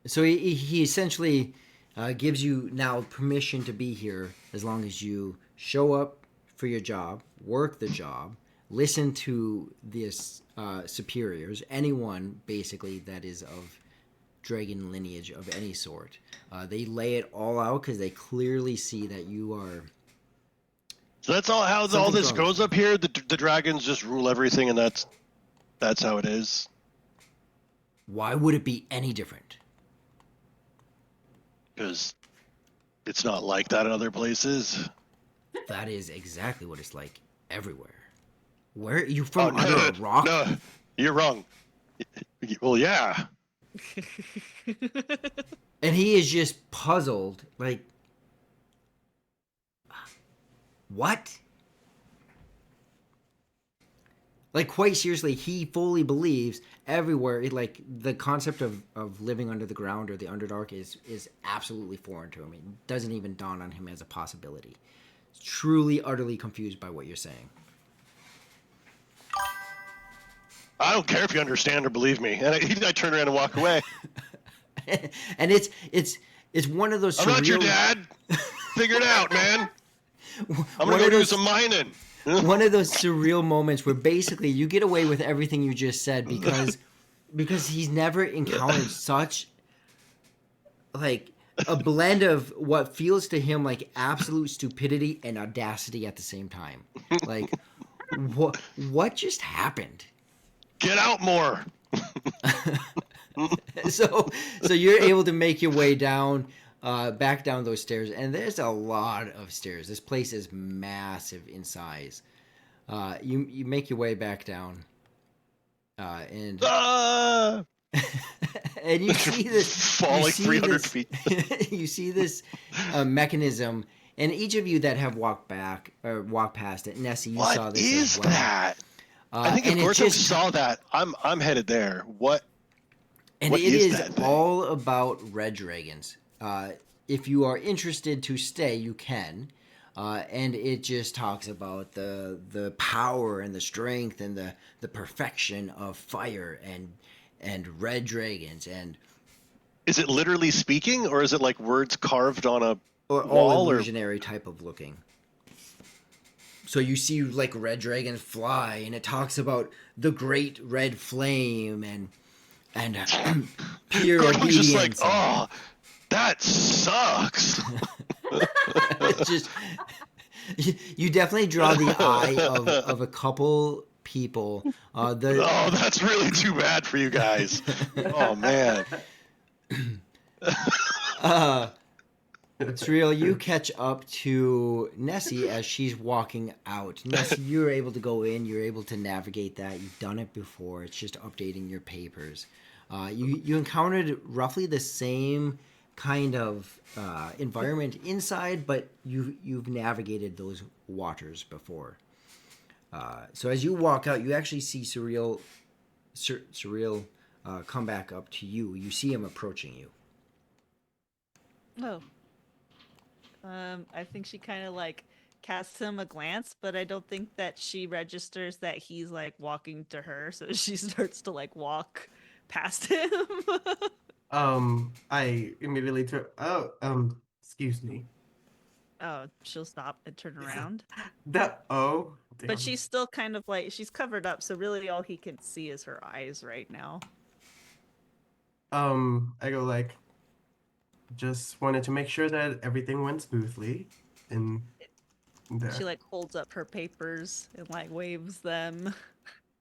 S6: So he essentially gives you now permission to be here as long as you show up for your job, work the job, listen to the superiors, anyone basically that is of dragon lineage of any sort. They lay it all out because they clearly see that you are.
S1: So that's all how all
S6: Something's
S1: this
S6: wrong
S1: goes
S6: with
S1: up here. The dragons just rule everything, and that's how it is.
S6: Why would it be any different?
S1: Because it's not like that in other places.
S6: That is exactly what it's like everywhere. Where are you from?
S1: Oh,
S6: Under a rock?
S1: No, you're wrong. Well, yeah.
S6: And he is just puzzled, like, what? Like, quite seriously, he fully believes everywhere, like, the concept of living under the ground or the Underdark is absolutely foreign to him. It doesn't even dawn on him as a possibility. He's truly, utterly confused by what you're saying.
S1: I don't care if you understand or believe me. And I turn around and walk away.
S6: And it's one of those surreal...
S1: I'm not your dad. Figure it out, man. I'm going to go do some mining.
S6: One of those surreal moments where basically you get away with everything you just said because he's never encountered such like a blend of what feels to him like absolute stupidity and audacity at the same time. Like what just happened?
S1: Get out more.
S6: So you're able to make your way down back down those stairs, and there's a lot of stairs. This place is massive in size. You make your way back down, and and you see this
S1: fall like 300 feet.
S6: You see this mechanism, and each of you that have walked past it, Nessie, you saw this as well.
S1: What is that? I think if Gortham saw that, I'm headed there. What?
S6: And
S1: what
S6: it is
S1: that thing?
S6: all about red dragons. If you are interested to stay, you can. And it just talks about the power and the strength and the perfection of fire and red dragons. And
S1: is it literally speaking, or is it like words carved on a
S6: or
S1: wall?
S6: All illusionary type of looking. So you see like red dragons fly, and it talks about the great red flame and pure obedience.
S1: Just like, oh, that sucks.
S6: It's just you definitely draw the eye of a couple people.
S1: Oh, that's really too bad for you guys. Oh man.
S6: Surreal, you catch up to Nessie as she's walking out. Nessie, you're able to go in. You're able to navigate that. You've done it before. It's just updating your papers. You encountered roughly the same kind of environment inside, but you've navigated those waters before. So as you walk out, you actually see Surreal come back up to you. You see him approaching you.
S2: Oh. I think she kind of like casts him a glance, but I don't think that she registers that he's like walking to her, so she starts to like walk past him.
S4: I immediately turn. Excuse me.
S2: Oh, she'll stop and turn around.
S4: Damn.
S2: But she's still kind of like she's covered up, so really all he can see is her eyes right now.
S4: I go like, just wanted to make sure that everything went smoothly, and
S2: she like holds up her papers and like waves them.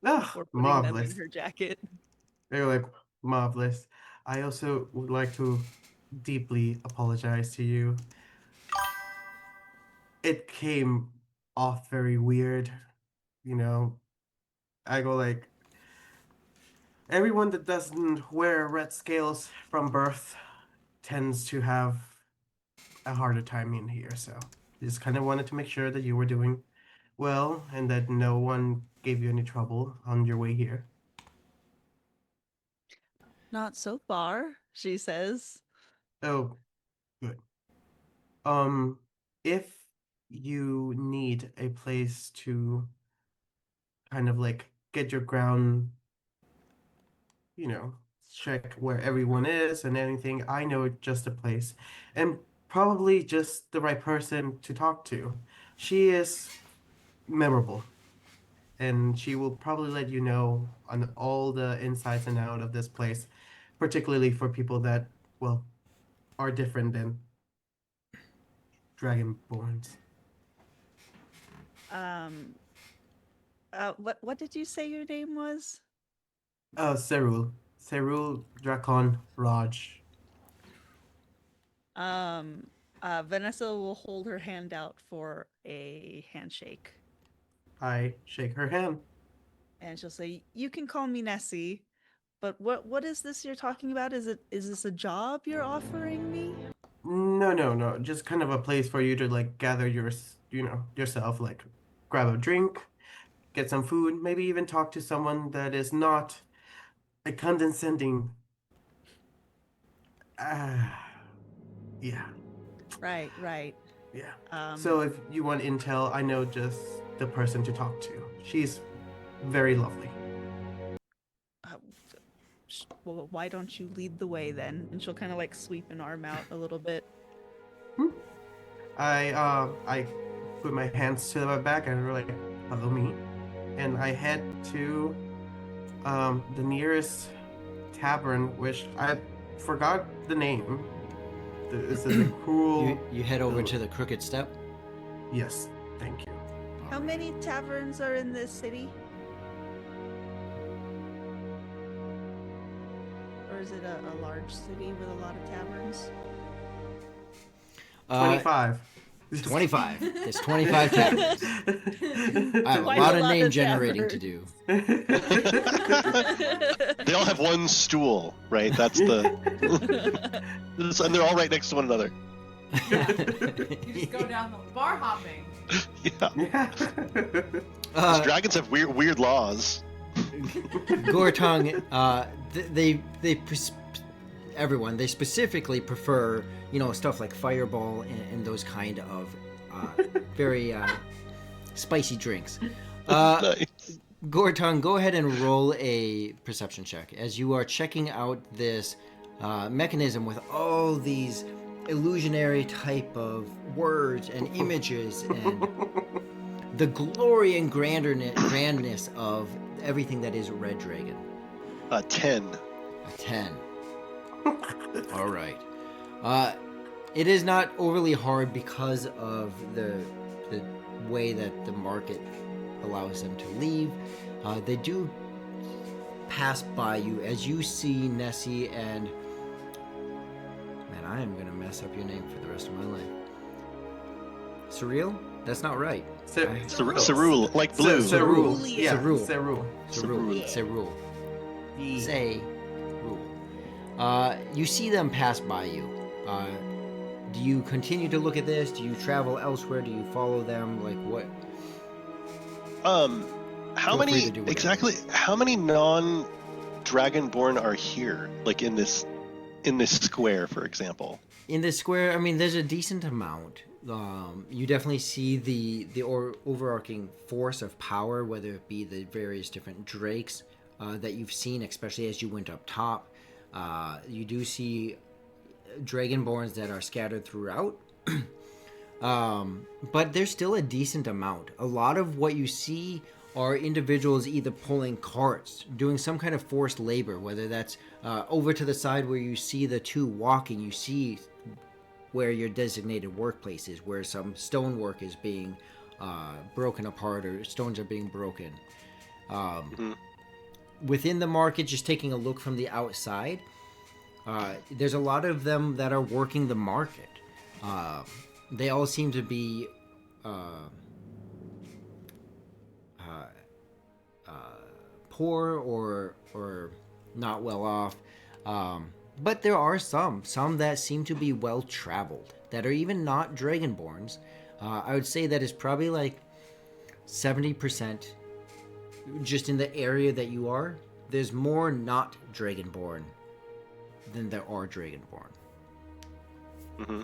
S4: Ah, marvelous.
S2: Them in her jacket.
S4: I go like, marvelous. I also would like to deeply apologize to you. It came off very weird, you know. I go like, everyone that doesn't wear red scales from birth tends to have a harder time in here, so just kind of wanted to make sure that you were doing well and that no one gave you any trouble on your way here.
S2: Not so far, she says.
S4: Oh, good. If you need a place to kind of like get your ground, check where everyone is and anything, I know just a place, and probably just the right person to talk to. She is memorable, and she will probably let you know on all the insides and out of this place, particularly for people that, well, are different than Dragonborns.
S2: What did you say your name was?
S4: Serul. Serul Drakon Raj.
S2: Vanessa will hold her hand out for a handshake.
S4: I shake her hand.
S2: And she'll say, "You can call me Nessie, but what is this you're talking about? Is this a job you're offering me?"
S4: No. Just kind of a place for you to like gather yourself, like grab a drink, get some food, maybe even talk to someone that is not a condescending. Yeah.
S2: Right.
S4: Yeah. So if you want intel, I know just the person to talk to. She's very lovely.
S2: Well, why don't you lead the way then? And she'll kind of like sweep an arm out a little bit.
S4: I put my hands to my back and we're like, follow me, and I head to the nearest tavern, which I forgot the name. This is a cool.
S6: You head over to the Crooked Step.
S4: Yes, thank you.
S2: How many taverns are in this city? Or is it a large city with a lot of taverns?
S4: 25.
S6: 25. There's 25 taverns. I have a lot of name generating to do.
S1: They all have one stool, right? That's the. And they're all right next to one another.
S3: Yeah. You just go down the bar hopping.
S1: Yeah. These dragons have weird laws.
S6: Gortung, everyone, they specifically prefer, stuff like Fireball and those kind of very spicy drinks.
S1: Nice.
S6: Gortung, go ahead and roll a perception check as you are checking out this mechanism with all these illusionary type of words and images and the glory and grandness of everything that is Red Dragon.
S1: 10.
S6: A 10. All right. It is not overly hard because of the way that the market allows them to leave. They do pass by you as you see Nessie and... Man, I am going to mess up your name for the rest of my life. Surreal? That's not right.
S1: Cerule, like blue.
S4: Cerule. Yeah,
S6: Cerule.
S4: Cerule.
S6: Cerule. Cerule. Say rule. You see them pass by you. Do you continue to look at this? Do you travel elsewhere? Do you follow them? Like what?
S1: How many exactly? How many non-Dragonborn are here? Like in this square, for example.
S6: In this square, I mean, there's a decent amount. You definitely see the overarching force of power, whether it be the various different drakes that you've seen, especially as you went up top. You do see Dragonborns that are scattered throughout. But there's still a decent amount. A lot of what you see are individuals either pulling carts, doing some kind of forced labor, whether that's over to the side where you see the two walking, you see where your designated workplace is, where some stonework is being broken apart or stones are being broken. Within the market, just taking a look from the outside, there's a lot of them that are working the market. They all seem to be poor or not well off. But there are some that seem to be well traveled, that are even not Dragonborns. I would say that is probably like 70% just in the area that you are. There's more not Dragonborn than there are Dragonborn.
S1: Mm-hmm.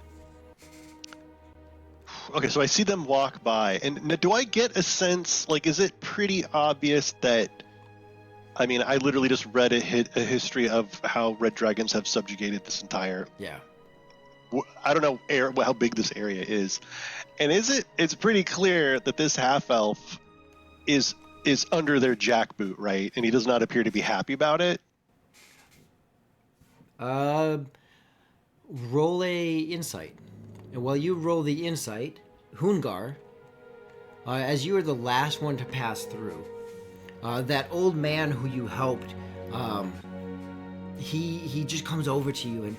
S1: Okay, so I see them walk by, and do I get a sense, like, is it pretty obvious that, I mean, I literally just read a history of how red dragons have subjugated this entire...
S6: Yeah.
S1: I don't know how big this area is. And it's pretty clear that this half-elf is is under their jackboot, right? And he does not appear to be happy about it.
S6: Roll a insight. And while you roll the insight, Hungar, as you are the last one to pass through, that old man who you helped, he just comes over to you and,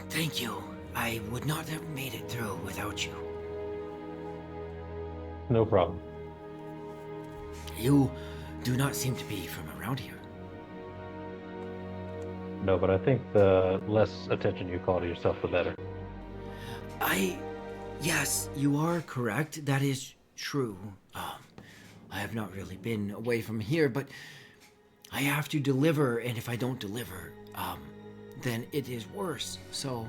S6: thank you. I would not have made it through without you.
S5: No problem.
S6: You do not seem to be from around here.
S5: No, but I think the less attention you call to yourself, the better.
S6: Yes, you are correct. That is true. I have not really been away from here, but I have to deliver, and if I don't deliver, then it is worse. So,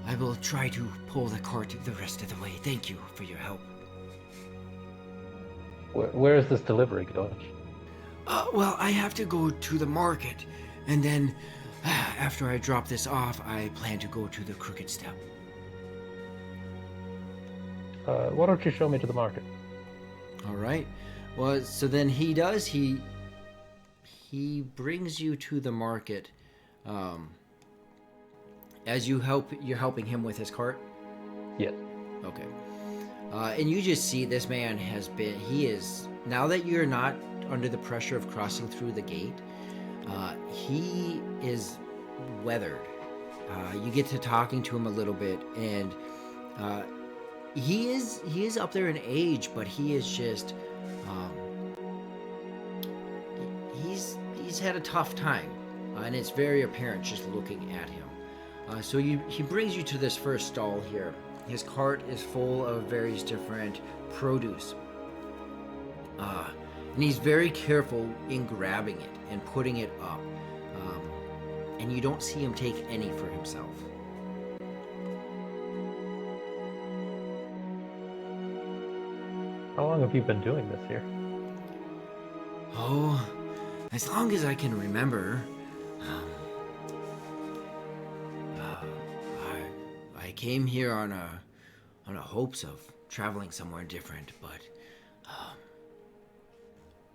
S6: I will try to pull the cart the rest of the way. Thank you for your help.
S5: Where is this delivery going?
S6: Well, I have to go to the market, and then after I drop this off, I plan to go to the Crooked Step.
S5: Why don't you show me to the market?
S6: All right. Well, so then he does. He brings you to the market. As you're helping him with his cart.
S5: Yes.
S6: Okay. And you just see this man he is, now that you're not under the pressure of crossing through the gate, he is weathered. You get to talking to him a little bit, and he is up there in age, but he is just, he's had a tough time, and it's very apparent just looking at him. So he brings you to this first stall here. His cart is full of various different produce. And he's very careful in grabbing it and putting it up. And you don't see him take any for himself.
S5: How long have you been doing this here?
S6: Oh, as long as I can remember. I came here on a hopes of traveling somewhere different, but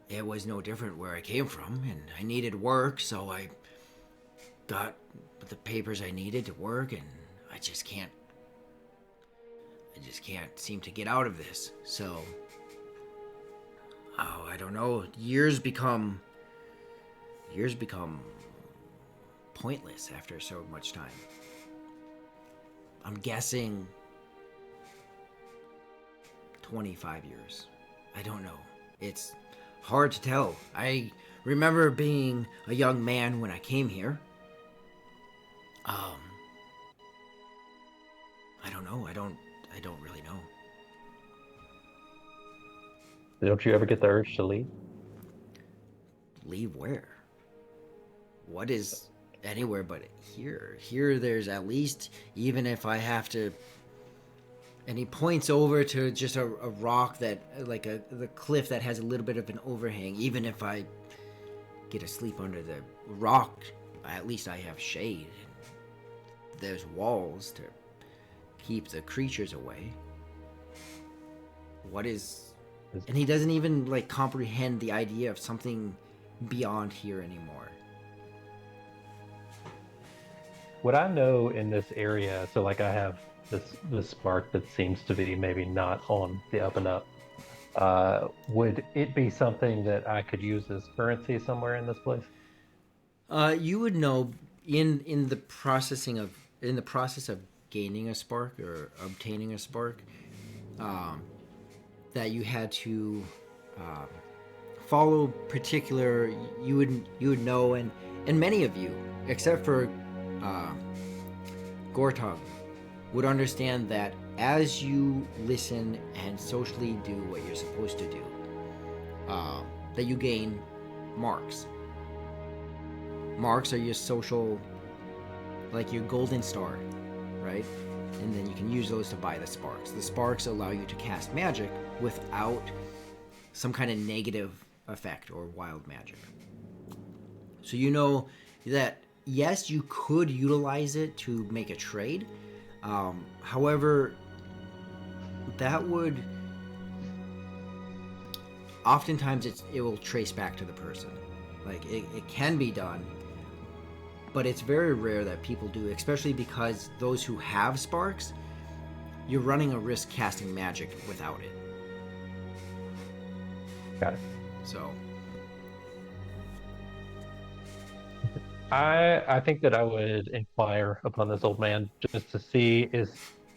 S6: it was no different where I came from, and I needed work, so I got the papers I needed to work, and I just can't seem to get out of this. So, I don't know. Years become pointless after so much time. I'm guessing 25 years. I don't know. It's hard to tell. I remember being a young man when I came here. I don't know. I don't really know.
S5: Don't you ever get the urge to leave?
S6: Leave where? What is anywhere but here? Here there's at least, even if I have to. And he points over to just a rock that, like the cliff that has a little bit of an overhang. Even if I get to sleep under the rock, at least I have shade. There's walls to keep the creatures away. What is... And he doesn't even, like, comprehend the idea of something beyond here anymore.
S5: What I know in this area, so like I have this spark that seems to be maybe not on the up and up. Would it be something that I could use as currency somewhere in this place?
S6: You would know in the process of gaining a spark or obtaining a spark, that you had to follow particular. You would know, and many of you, except for Gortog, would understand that as you listen and socially do what you're supposed to do, that you gain marks. Marks are your social, like your golden star, right? And then you can use those to buy the sparks. The sparks allow you to cast magic without some kind of negative effect or wild magic. So you know that, yes, you could utilize it to make a trade. However, that would oftentimes it will trace back to the person. Like it can be done, but it's very rare that people do, especially because those who have sparks, you're running a risk casting magic without it.
S5: Got it.
S6: So
S5: I think that I would inquire upon this old man just to see is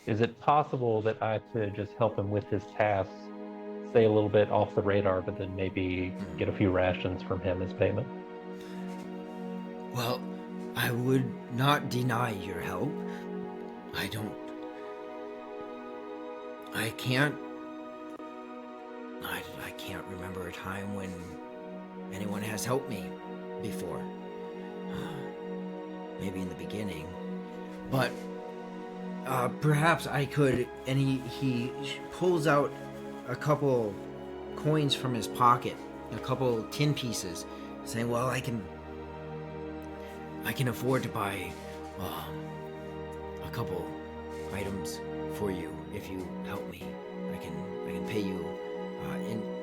S5: it possible that I could just help him with his tasks, stay a little bit off the radar, but then maybe get a few rations from him as payment.
S6: well, I would not deny your help. I can't remember a time when anyone has helped me before. Maybe in the beginning, but perhaps I could. And he pulls out a couple coins from his pocket, a couple tin pieces, saying, "Well, I can afford to buy a couple items for you if you help me. I can pay you."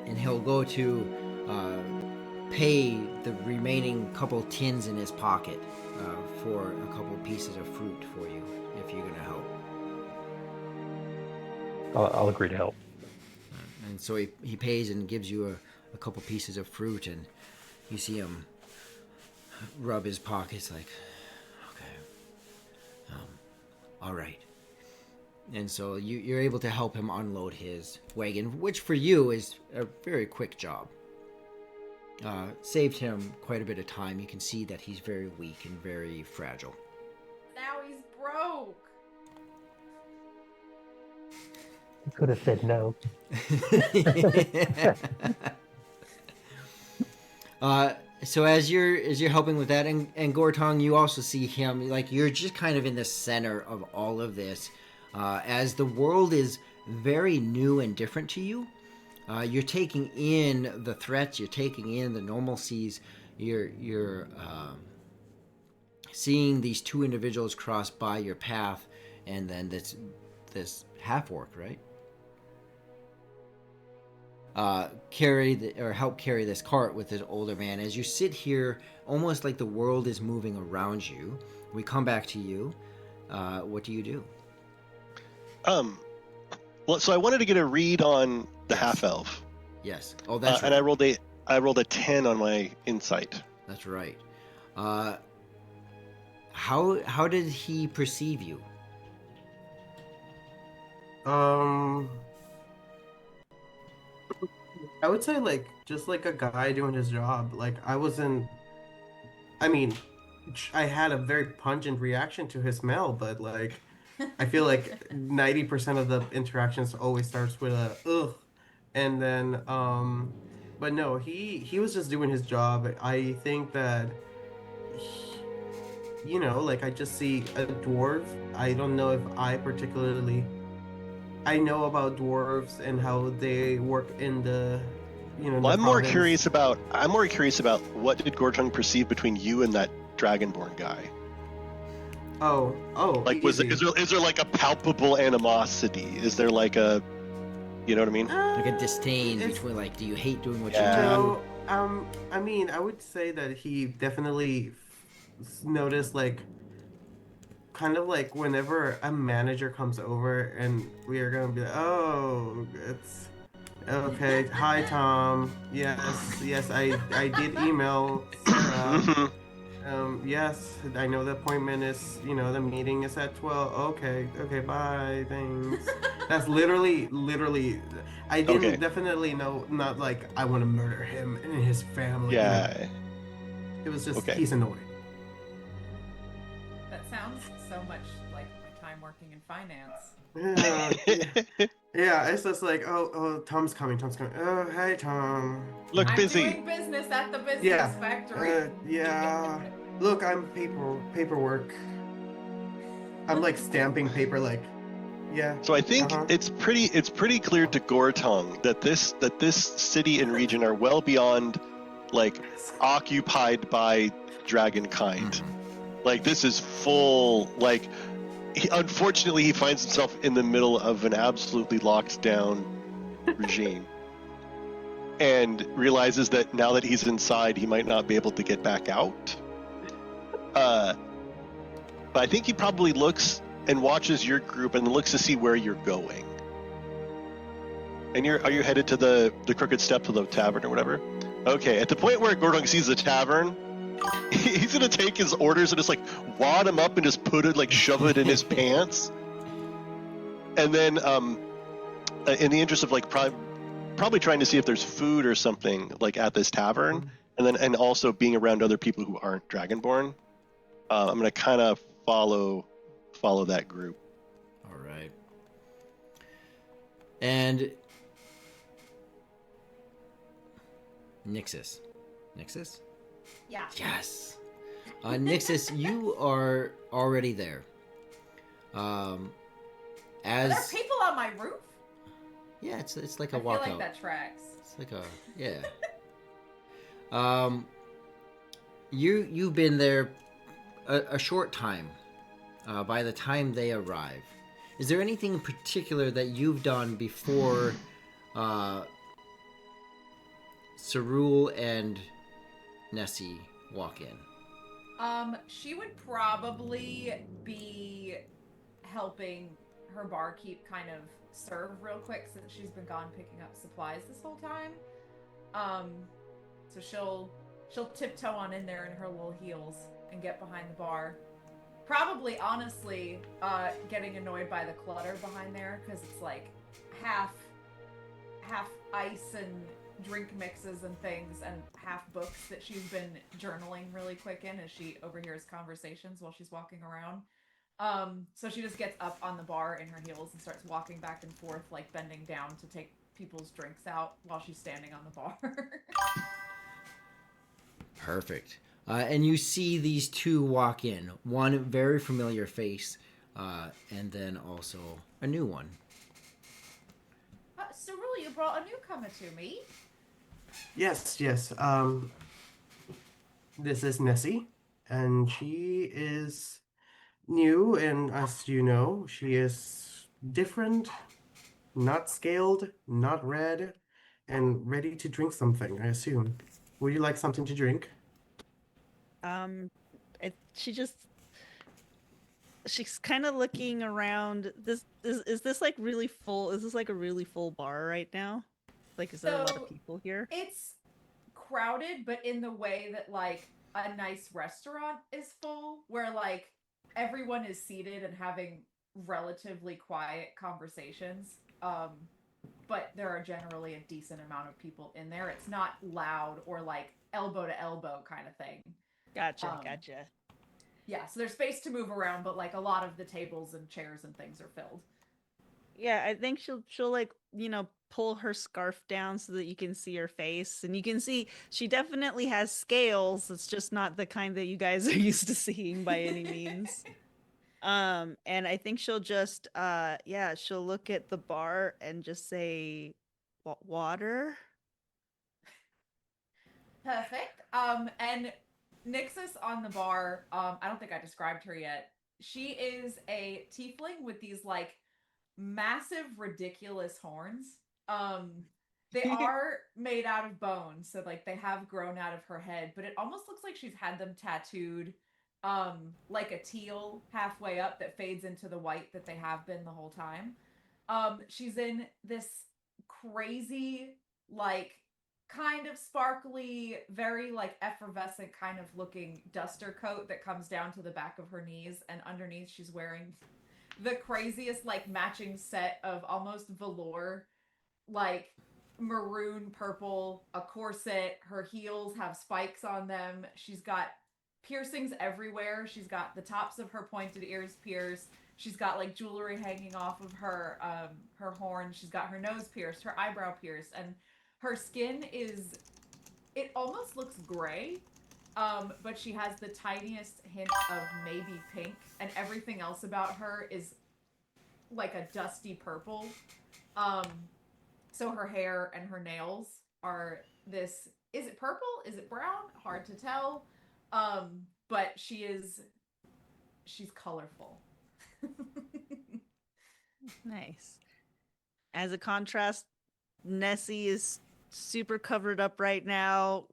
S6: And he'll go to pay the remaining couple tins in his pocket for a couple pieces of fruit for you if you're gonna help.
S5: I'll agree to help.
S6: And so he pays and gives you a couple pieces of fruit, and you see him rub his pockets like, okay, all right. And so you're able to help him unload his wagon, which for you is a very quick job. Saved him quite a bit of time. You can see that he's very weak and very fragile.
S3: Now he's broke.
S5: You could have said no.
S6: So as you're helping with that, and Gortong, you also see him, like, you're just kind of in the center of all of this, as the world is very new and different to you. You're taking in the threats, you're taking in the normalcies, you're seeing these two individuals cross by your path, and then this half-orc, right? Help carry this cart with this older man. As you sit here, almost like the world is moving around you. We come back to you. What do you do?
S1: Well, so I wanted to get a read on the half elf.
S6: Yes. Oh, that's right.
S1: And I rolled a 10 on my insight.
S6: That's right. How did he perceive you?
S4: I would say like just like a guy doing his job. Like I had a very pungent reaction to his smell, but like I feel like 90% of the interactions always starts with a ugh, and then but no, he was just doing his job. I think that like I just see a dwarf. I don't know if I know about dwarves and how they work in the
S1: Well, I'm more curious about what did Gortung perceive between you and that Dragonborn guy?
S4: Oh,
S1: like is there like a palpable animosity? Is there like a, you know what I mean?
S6: Like a disdain between, like, do you hate doing what you do?
S4: No, I mean, I would say that he definitely noticed, like, kind of like whenever a manager comes over and we are gonna be like, oh, it's okay. Hi, Tom. Yes, I did email Sarah. Yes, I know the appointment is, the meeting is at 12. Okay, bye, thanks. That's literally, I didn't definitely know, not like I want to murder him and his family.
S1: Yeah.
S4: It was just, he's annoyed.
S3: That sounds so much like my time working in finance.
S4: Yeah, it's just like, oh, Tom's coming. Oh, hey, Tom.
S1: Look busy.
S3: I'm doing business at the business factory.
S4: Yeah. Look, I'm paperwork. I'm like stamping paper, like, yeah.
S1: So I think it's pretty clear to Gortung that this city and region are well beyond, like, occupied by dragonkind. Like, this is full, like, unfortunately he finds himself in the middle of an absolutely locked down regime. and realizes that now that he's inside, he might not be able to get back out. But I think he probably looks and watches your group and looks to see where you're going. And are you headed to the crooked steps of the tavern or whatever? Okay, at the point where Gordon sees the tavern, he's gonna take his orders and just like wad him up and just put it, like shove it in his pants. And then, in the interest of like probably trying to see if there's food or something like at this tavern, and also being around other people who aren't Dragonborn, I'm gonna kind of follow that group.
S6: All right. And Nixus.
S3: Yeah.
S6: Yes. Nixus, you are already there.
S3: Are there people on my roof?
S6: Yeah, it's like a
S3: I feel
S6: walkout.
S3: like that tracks.
S6: It's like a you've been there a short time. By the time they arrive, is there anything in particular that you've done before Cerule and Nessie walk in?
S3: She would probably be helping her barkeep kind of serve real quick since she's been gone picking up supplies this whole time. So she'll tiptoe on in there in her little heels and get behind the bar. Probably, honestly, getting annoyed by the clutter behind there because it's like half ice and drink mixes and things, and half books that she's been journaling really quick in as she overhears conversations while she's walking around. So she just gets up on the bar in her heels and starts walking back and forth, like bending down to take people's drinks out while she's standing on the bar.
S6: Perfect. And you see these two walk in. One very familiar face, and then also a new one.
S3: Cerule, you brought a newcomer to me.
S4: Yes. This is Nessie, and she is new, and as you know, she is different, not scaled, not red, and ready to drink something, I assume. Would you like something to drink?
S2: She's kind of looking around. Is this like really full? Is this like a really full bar right now? Like, is there a lot of people here?
S3: It's crowded, but in the way that like a nice restaurant is full, where like everyone is seated and having relatively quiet conversations. But there are generally a decent amount of people in there. It's not loud or like elbow to elbow kind of thing.
S2: Gotcha.
S3: Yeah, so there's space to move around, but like a lot of the tables and chairs and things are filled.
S2: Yeah, I think she'll like, pull her scarf down so that you can see her face, and you can see she definitely has scales. It's just not the kind that you guys are used to seeing by any means. And I think she'll just she'll look at the bar and just say, water.
S3: Perfect. And Nixus on the bar, I don't think I described her yet. She is a tiefling with these like massive, ridiculous horns. They are made out of bone, so like they have grown out of her head, but it almost looks like she's had them tattooed like a teal halfway up that fades into the white that they have been the whole time. She's in this crazy, like kind of sparkly, very like effervescent kind of looking duster coat that comes down to the back of her knees, and underneath she's wearing the craziest like matching set of almost velour, like maroon purple, a corset. Her heels have spikes on them. She's got piercings everywhere. She's got the tops of her pointed ears pierced. She's got like jewelry hanging off of her horn. She's got her nose pierced, her eyebrow pierced, and her skin it almost looks gray, but she has the tiniest hint of maybe pink, and everything else about her is like a dusty purple. So her hair and her nails are this, is it purple? Is it brown? Hard to tell. But she's colorful.
S2: Nice. As a contrast, Nessie is super covered up right now.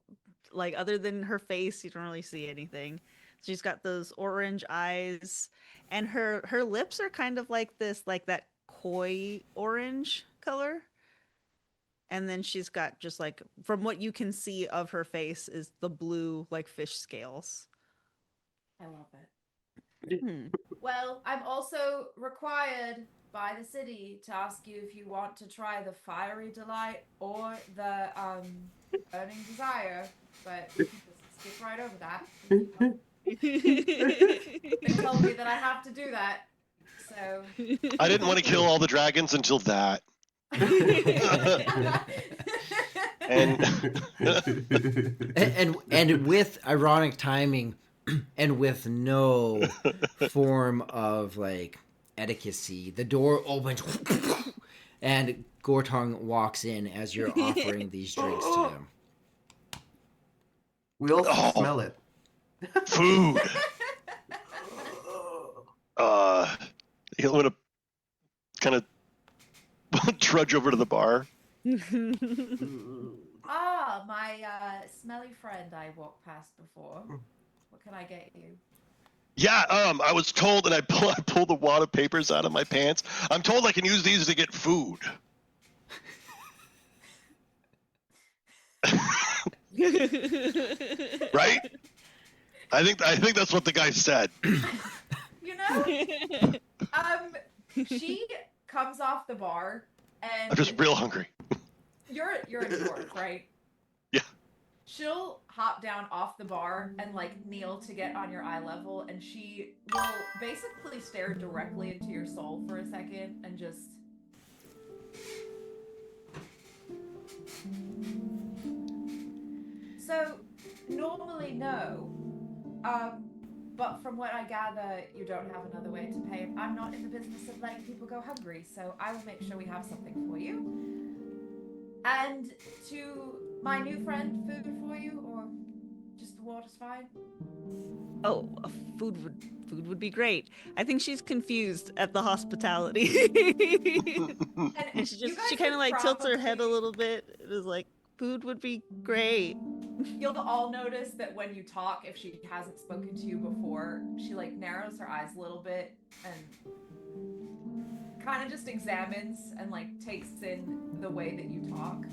S2: Like other than her face, you don't really see anything. She's got those orange eyes, and her lips are kind of like this, like that koi orange color. And then she's got just like, from what you can see of her face, is the blue like fish scales.
S3: I love it. Well, I'm also required by the city to ask you if you want to try the Fiery Delight or the Burning Desire, but we can just skip right over that. They told me that I have to do that, so.
S1: I didn't want to kill all the dragons until that.
S6: and with ironic timing and with no form of like etiquette, the door opens and Gortong walks in as you're offering these drinks to him.
S4: We also smell it.
S1: Food. He'll want to kind of trudge over to the bar.
S3: Ah, my smelly friend I walked past before. What can I get you?
S1: Yeah, I was told, and I pulled the wad of papers out of my pants. I'm told I can use these to get food. Right? I think that's what the guy said.
S3: You know, she comes off the bar, and
S1: I'm just real hungry.
S3: You're a dwarf, right?
S1: Yeah.
S3: She'll hop down off the bar and like kneel to get on your eye level, and she will basically stare directly into your soul for a second and just. So, normally no, but from what I gather, you don't have another way to pay. I'm not in the business of letting people go hungry, so I will make sure we have something for you. And to my new friend, food for you, or just the water's fine?
S2: Oh, food would be great. I think she's confused at the hospitality. And she kind of like tilts her head a little bit. It is like, food would be great.
S3: You'll all notice that when you talk, if she hasn't spoken to you before, she like narrows her eyes a little bit and kind of just examines and like takes in the way that you talk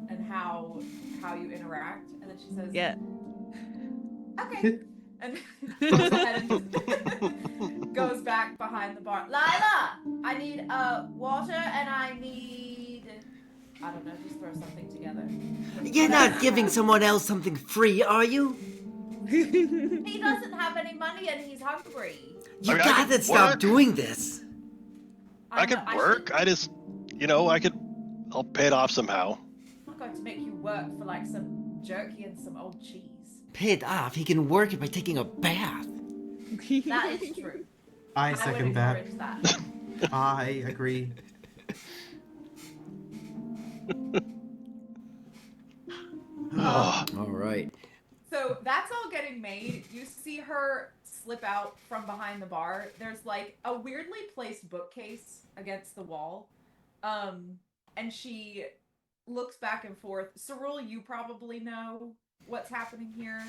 S3: and how you interact, and then she says,
S2: "Yeah,
S3: okay," and goes ahead and just goes back behind the bar. Lila, I need water and I need, I don't know, just throw something together.
S6: You're not giving someone else something free, are you?
S3: He doesn't have any money and he's hungry.
S6: You gotta stop doing this.
S1: I could work. I just, I'll pay it off somehow.
S3: I'm not going to make you work for like some jerky and some old cheese.
S6: Pay it off. He can work it by taking a bath.
S3: That is true.
S4: I second that.
S3: Would encourage that.
S4: I agree.
S6: All right.
S3: So that's all getting made. You see her slip out from behind the bar. There's like a weirdly placed bookcase against the wall. And she looks back and forth. Cerule, you probably know what's happening here.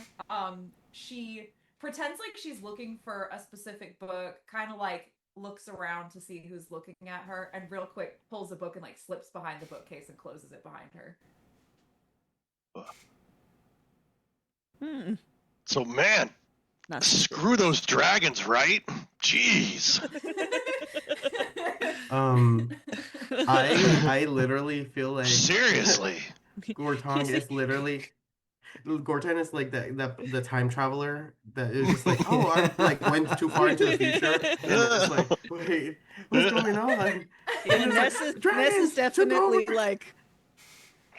S3: She pretends like she's looking for a specific book, kind of like looks around to see who's looking at her, and real quick pulls a book and like slips behind the bookcase and closes it behind her.
S1: So, man, screw those dragons, right? Jeez.
S4: I literally feel like
S1: seriously,
S4: Gortong is literally. Gorton is like the time traveler that is just like, oh, I like went too far into the future, and it's like, wait, what's going on?
S2: And Ness is definitely like.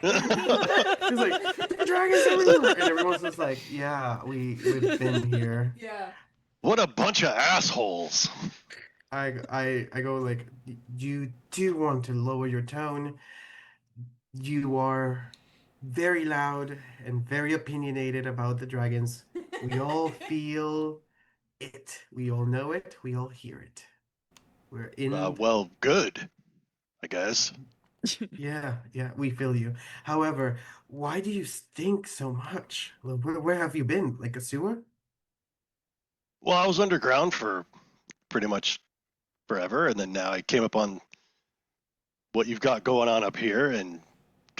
S4: He's like, the dragons everywhere, and everyone's just like, yeah, we've been here.
S3: Yeah.
S1: What a bunch of assholes.
S4: I go like, you do want to lower your tone. You are very loud and very opinionated about the dragons. We all feel it. We all know it. We all hear it. We're in.
S1: Well, good, I guess.
S4: Yeah, yeah, we feel you. However, why do you stink so much? Where have you been? Like a sewer?
S1: Well, I was underground for pretty much forever, and then now I came up on what you've got going on up here, and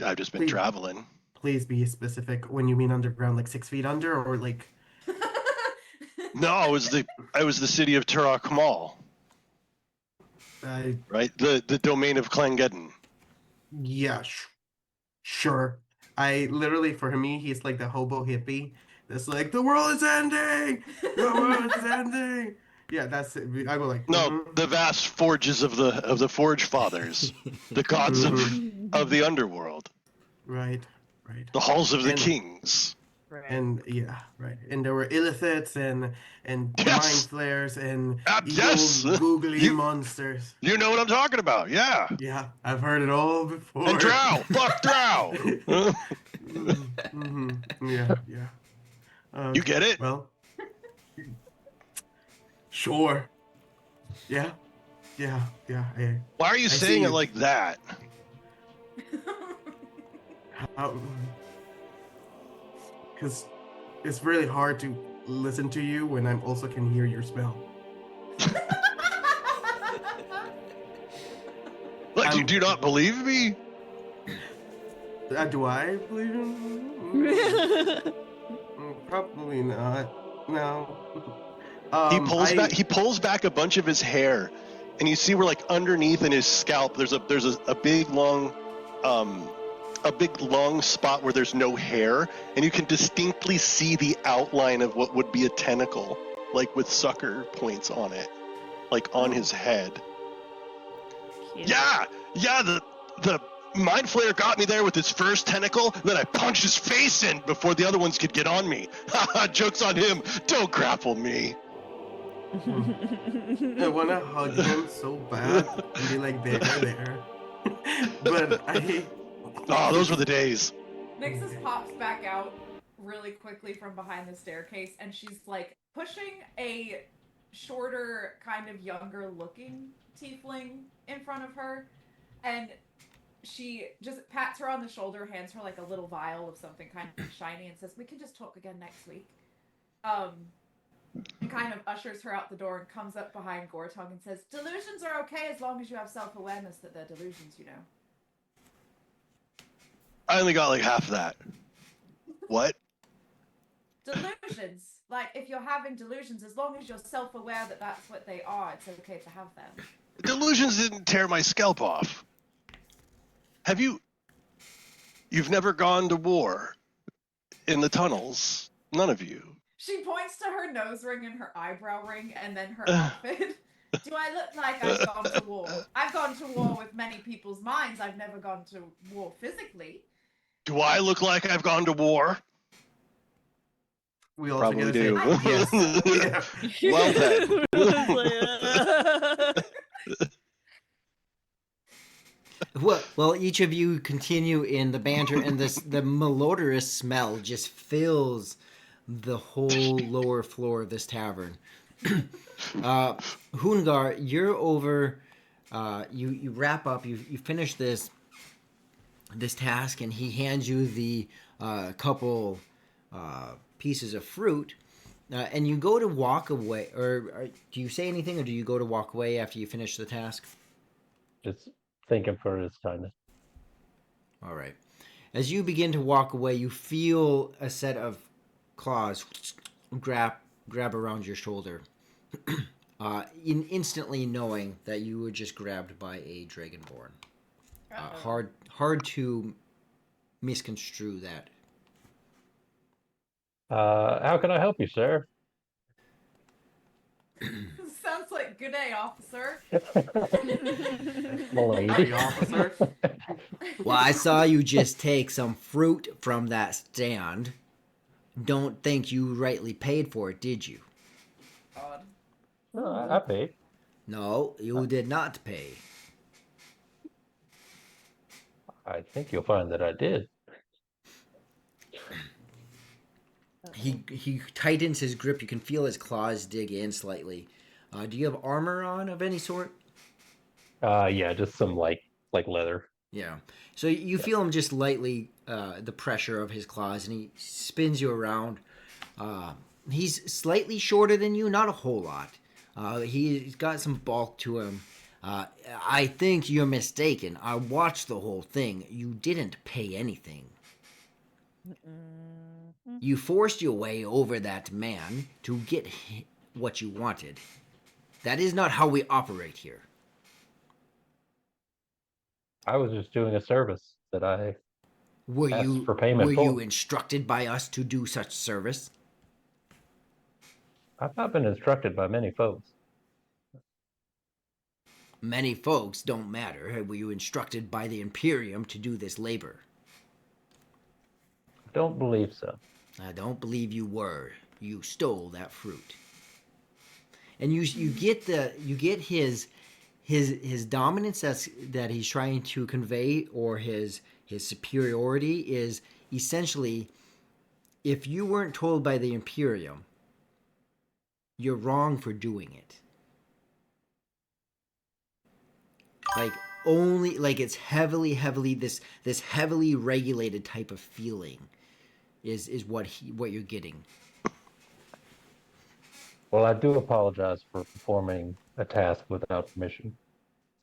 S1: I've just been
S4: Please,
S1: traveling.
S4: please be specific when you mean underground, like 6 feet under, or like
S1: No, I was the city of Turok Kamal,
S4: I
S1: right? The domain of Clangeddon.
S4: yeah, sure. I literally, for me, he's like the hobo hippie. That's like the world is ending. The world is ending. Yeah, that's it. I go like,
S1: No, the vast forges of the Forge Fathers, the gods of the underworld,
S4: right, right.
S1: the halls of the
S4: And
S1: kings.
S2: Right.
S4: and yeah, right. And there were illithids and mind
S1: Yes,
S4: flayers and evil
S1: yes.
S4: googly
S1: You
S4: monsters.
S1: you know what I'm talking about? Yeah.
S4: Yeah, I've heard it all before.
S1: And Drow, fuck Drow.
S4: Yeah, yeah.
S1: You get it?
S4: Well, sure. Yeah, yeah, yeah.
S1: Why are you
S4: see
S1: saying it
S4: you.
S1: like that?
S4: Because it's really hard to listen to you when I'm also can hear your spell.
S1: Like, you do not believe me?
S4: Do I believe him? Probably not. No.
S1: He pulls back a bunch of his hair, and you see where, like, underneath in his scalp, there's a big long spot where there's no hair, and you can distinctly see the outline of what would be a tentacle, like with sucker points on it, like on his head.
S2: Cute.
S1: Yeah, the Mind Flayer got me there with his first tentacle, then I punched his face in before the other ones could get on me. Haha, joke's on him. Don't grapple me.
S4: I want to hug him so bad and be like, there. But
S1: Oh, those were the days.
S3: Nixus pops back out really quickly from behind the staircase, and she's like pushing a shorter, kind of younger looking tiefling in front of her, and she just pats her on the shoulder, hands her like a little vial of something kind of shiny, and says, "We can just talk again next week." And kind of ushers her out the door and comes up behind Gortong and says, "Delusions are okay as long as you have self-awareness that they're delusions, you know."
S1: I only got like half of that. What?
S3: Delusions. Like, if you're having delusions, as long as you're self-aware that that's what they are, it's okay to have them.
S1: Delusions didn't tear my scalp off. Have you? You've never gone to war in the tunnels? None of you.
S3: She points to her nose ring and her eyebrow ring and then her outfit. Do I look like I've gone to war? I've gone to war with many people's minds. I've never gone to war physically.
S1: Do I look like I've gone to war?
S4: we also
S1: Probably
S4: get to
S1: do.
S4: say, yes.
S1: Well then.
S6: Well, each of you continue in the banter, and the malodorous smell just fills the whole lower floor of this tavern. Hungar, you're over. You wrap up. You finish this task, and he hands you the couple pieces of fruit, and you go to walk away. Or do you say anything, or do you go to walk away after you finish the task?
S5: Just thinking for his kindness.
S6: All right. As you begin to walk away, you feel a set of claws grab around your shoulder, instantly knowing that you were just grabbed by a dragonborn. Hard to misconstrue that.
S5: How can I help you, sir?
S3: Sounds like good day, officer.
S5: Milady.
S4: Officer.
S6: Well, I saw you just take some fruit from that stand. Don't think you rightly paid for it, did you?
S3: God.
S5: No, I paid.
S6: No, you did not pay.
S5: I think you'll find that I did.
S6: He tightens his grip. You can feel his claws dig in slightly. Do you have armor on of any sort?
S5: Yeah, just some like leather.
S6: Yeah. So you feel him just lightly, the pressure of his claws, and he spins you around. He's slightly shorter than you, not a whole lot. He's got some bulk to him. I think you're mistaken. I watched the whole thing. You didn't pay anything. You forced your way over that man to get what you wanted. That is not how we operate here.
S5: I was just doing a service that I asked for payment for.
S6: Were you instructed by us to do such service?
S5: I've not been instructed by many folks.
S6: Many folks don't matter. Were you instructed by the Imperium to do this labor?
S5: Don't believe so.
S6: I don't believe you were. You stole that fruit. And you get his dominance that he's trying to convey, or his superiority is essentially, if you weren't told by the Imperium, you're wrong for doing it. It's heavily this heavily regulated type of feeling is what you're getting.
S5: Well, I do apologize for performing a task without permission.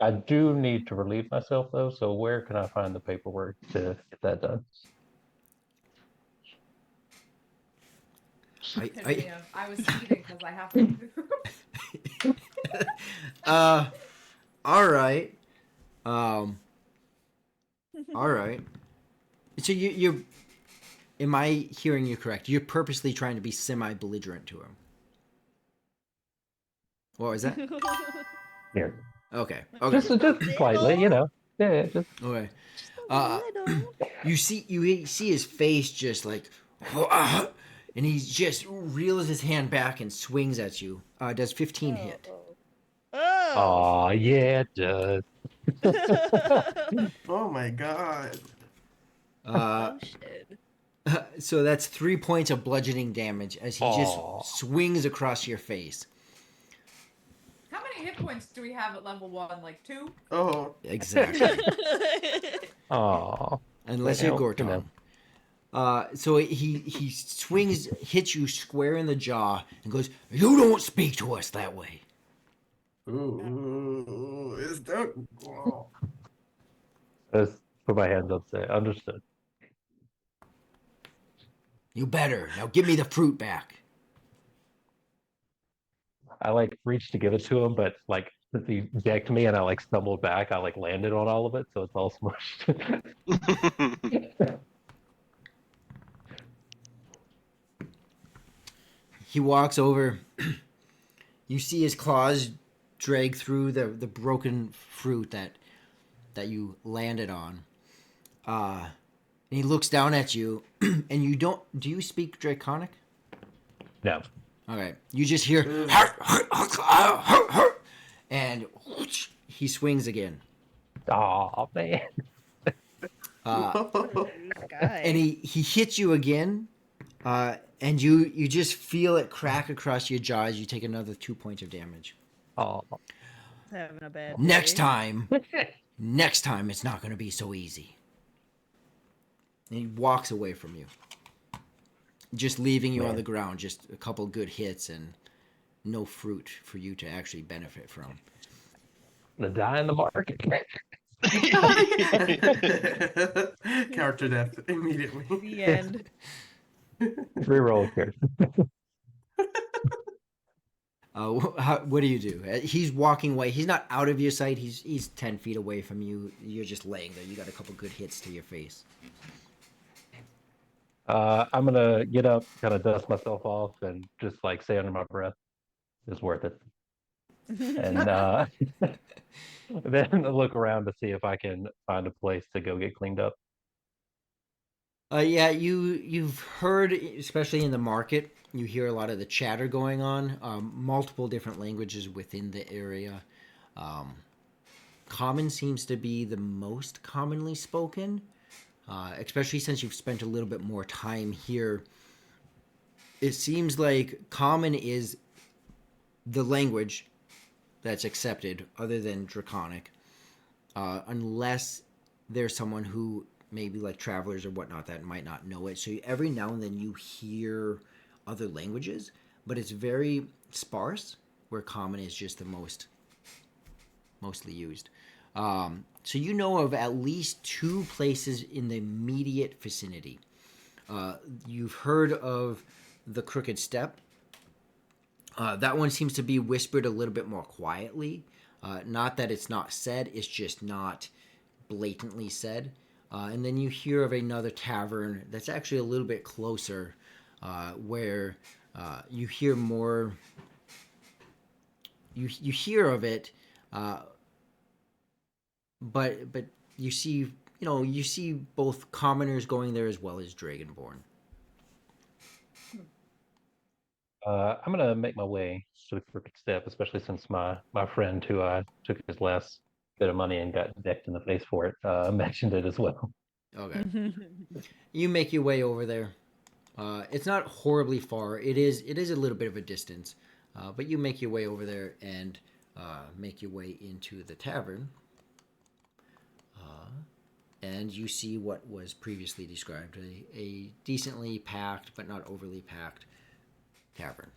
S5: I do need to relieve myself, though, so where can I find the paperwork to get that done?
S3: I was eating because I have to move.
S6: All right. All right. So you're, am I hearing you correct? You're purposely trying to be semi-belligerent to him. What was that?
S5: Here.
S6: Okay.
S5: Just slightly, you know. Yeah, just
S6: okay. You see his face just like, and he just reels his hand back and swings at you. Does 15 hit?
S5: Oh, yeah, it does.
S4: Oh my god.
S2: Oh shit.
S6: So that's 3 points of bludgeoning damage as he just swings across your face.
S3: How many hit points do we have at level 1? Like 2?
S4: Oh.
S6: Exactly.
S5: Oh.
S6: Unless you're Gorton. So he swings, hits you square in the jaw, and goes, "You don't speak to us that way."
S4: Ooh, is that? Oh.
S5: Just put my hands up, say, understood.
S6: You better. Now give me the fruit back.
S5: I reached to give it to him, but since he decked me and I stumbled back, I landed on all of it, so it's all smushed.
S6: He walks over. You see his claws drag through the broken fruit that you landed on. And he looks down at you, and you don't. Do you speak Draconic?
S5: No.
S6: Okay. You just hear, and he swings again.
S5: Oh man.
S6: And he hits you again, and you just feel it crack across your jaws. You take another 2 points of damage.
S5: Oh.
S2: Having a bad
S6: Next
S2: day.
S6: time it's not going to be so easy. And he walks away from you, just leaving you on the ground. Just a couple good hits and no fruit for you to actually benefit from.
S5: The die in the market.
S4: Character death immediately.
S2: The end.
S5: Reroll here.
S6: What do you do? He's walking away. He's not out of your sight. He's 10 feet away from you. You're just laying there. You got a couple good hits to your face.
S5: I'm gonna get up, kind of dust myself off, and just say under my breath, "It's worth it." And then look around to see if I can find a place to go get cleaned up.
S6: Yeah, you've heard, especially in the market, you hear a lot of the chatter going on. Multiple different languages within the area. Common seems to be the most commonly spoken, especially since you've spent a little bit more time here. It seems like Common is the language that's accepted, other than Draconic, unless there's someone who maybe like travelers or whatnot that might not know it. So every now and then you hear other languages, but it's very sparse, where common is just the mostly used. So you know of at least 2 places in the immediate vicinity. You've heard of the Crooked Step. That one seems to be whispered a little bit more quietly. Not that it's not said, it's just not blatantly said. And then you hear of another tavern that's actually a little bit closer, where you hear more. You hear of it, but you see you see both commoners going there as well as Dragonborn.
S5: I'm gonna make my way to the Crooked Step, especially since my friend who took his last bit of money and got decked in the face for it mentioned it as well.
S6: Okay. You make your way over there. It's not horribly far. It is a little bit of a distance, but you make your way over there and make your way into the tavern. And you see what was previously described, a decently packed but not overly packed tavern.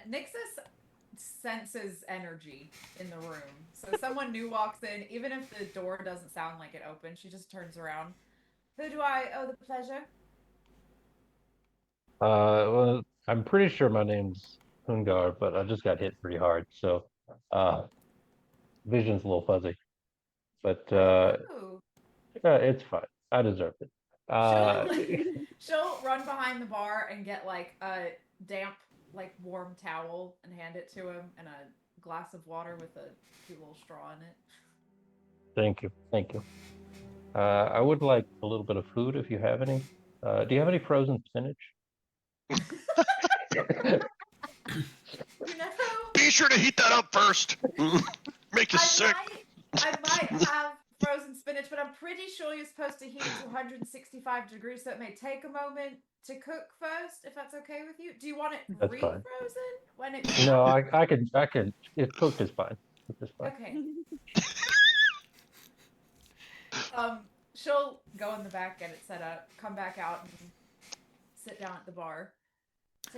S3: Nixus senses energy in the room. So someone new walks in, even if the door doesn't sound like it opens, she just turns around. Who do I owe the pleasure?
S5: Well, I'm pretty sure my name's Hungar, but I just got hit pretty hard, so vision's a little fuzzy. But
S3: Ooh.
S5: it's fine. I deserve it.
S3: She'll run behind the bar and get like a damp, like warm towel and hand it to him, and a glass of water with a cute little straw in it.
S5: Thank you. I would like a little bit of food if you have any. Do you have any frozen spinach?
S1: Be sure to heat that up first. Make you sick.
S3: I might have frozen spinach, but I'm pretty sure you're supposed to heat it to 165 degrees, so it may take a moment to cook first, if that's okay with you. Do you want it
S5: That's
S3: refrozen
S5: fine.
S3: when it's
S5: No, I could. If cooked is fine. Cooked is fine.
S3: Okay. She'll go in the back, get it set up, come back out, and sit down at the bar.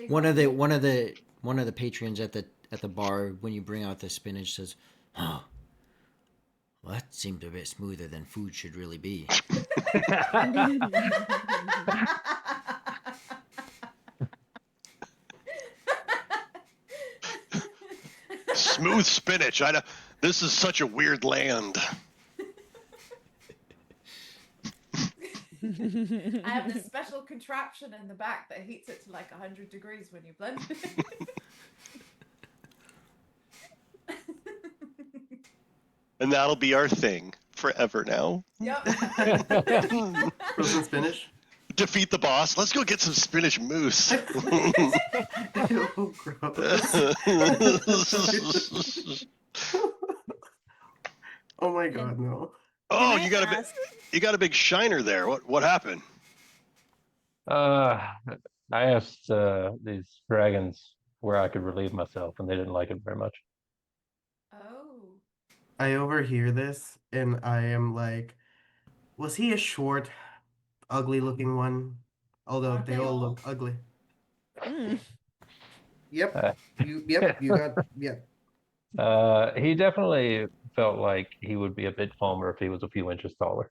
S6: One of the patrons at the bar, when you bring out the spinach, says, "Oh, well, that seemed a bit smoother than food should really be."
S1: Smooth spinach. This is such a weird land.
S3: I have this special contraption in the back that heats it to like 100 degrees when you blend it.
S1: And that'll be our thing forever now.
S3: Yep.
S4: Frozen spinach.
S1: Defeat the boss. Let's go get some spinach mousse.
S4: Oh, gross. Oh my god, no.
S1: Oh,
S2: Can
S1: you
S2: I
S1: got a big shiner there. What happened?
S5: I asked these dragons where I could relieve myself, and they didn't like it very much.
S3: Oh.
S4: I overhear this and I am like, was he a short, ugly looking one? Although
S3: Aren't
S4: they
S3: they
S4: all
S3: all?
S4: look ugly.
S2: Mm.
S4: Yep. Yep.
S5: He definitely felt like he would be a bit calmer if he was a few inches taller.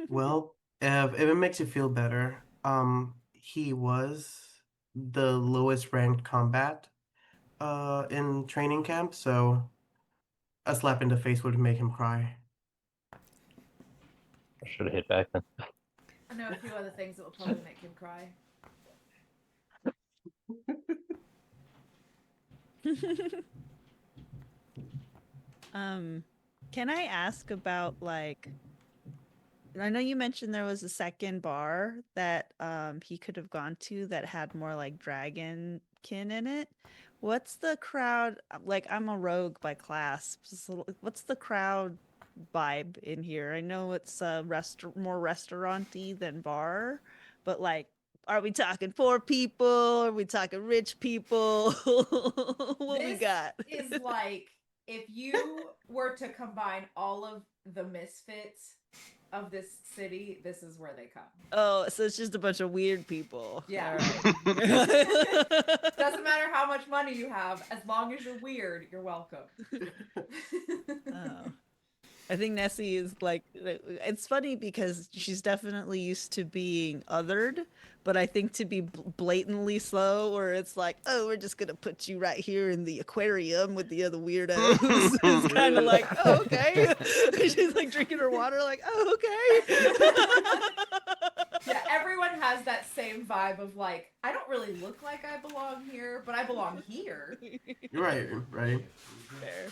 S4: Well, if it makes you feel better, he was the lowest ranked combat in training camp, so a slap in the face would make him cry.
S5: I should have hit back then.
S3: I know a few other things that will probably make him cry.
S2: Can I ask about like I know you mentioned there was a second bar that he could have gone to that had more like dragon kin in it. What's the crowd like? I'm a rogue by class. So what's the crowd vibe in here? I know it's more restaurant-y than bar, but like, are we talking poor people? Are we talking rich people? What we
S3: This
S2: got?
S3: is like if you were to combine all of the misfits of this city, this is where they come.
S2: Oh, so it's just a bunch of weird people.
S3: Yeah.
S2: All right.
S3: Doesn't matter how much money you have, as long as you're weird, you're welcome.
S2: Oh. I think Nessie is like, it's funny because she's definitely used to being othered, but I think to be blatantly slow, where it's like, oh, we're just gonna put you right here in the aquarium with the other weirdos, is kind of like, oh, okay. She's like drinking her water, like, oh, okay.
S3: Yeah, everyone has that same vibe of like, I don't really look like I belong here, but I belong here.
S4: Right.
S2: Fair.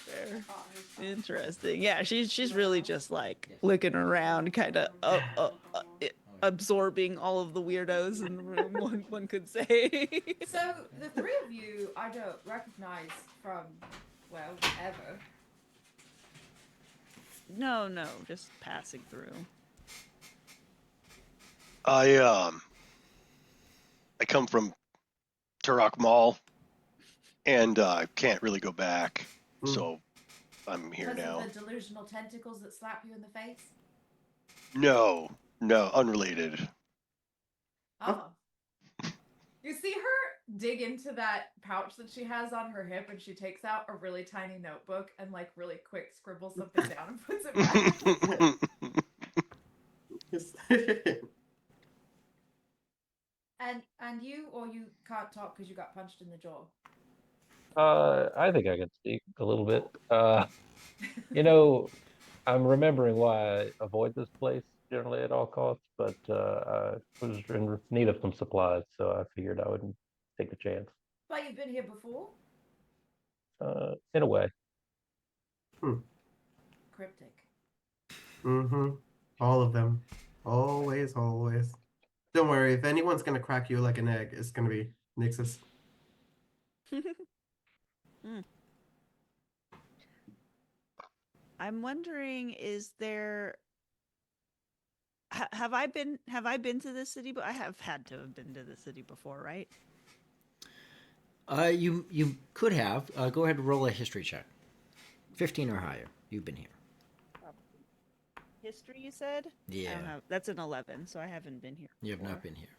S2: Interesting. Yeah, she's really just like looking around, kind of absorbing all of the weirdos in the room. One could say.
S3: So the three of you, I don't recognize from, well, ever.
S2: No, just passing through.
S1: I come from Turok Mall, and can't really go back, so I'm here
S3: Because
S1: now.
S3: of the delusional tentacles that slap you in the face?
S1: No, unrelated.
S3: Oh. You see her dig into that pouch that she has on her hip, and she takes out a really tiny notebook and like really quick scribbles something down and puts it back. And you, or you can't talk because you got punched in the jaw?
S5: I think I can speak a little bit. I'm remembering why I avoid this place generally at all costs, but I was in need of some supplies, so I figured I wouldn't take a chance.
S3: But you've been here before?
S5: In a way.
S3: Cryptic.
S4: All of them. Always. Don't worry, if anyone's gonna crack you like an egg, it's gonna be Nixus.
S2: I'm wondering, is there have I been to this city? But I have had to have been to the city before, right?
S6: You could have. Go ahead and roll a history check. 15 or higher. You've been here.
S2: History, you said?
S6: Yeah.
S2: I don't have, that's an 11, so I haven't been here.
S6: You have
S2: before.
S6: not been here.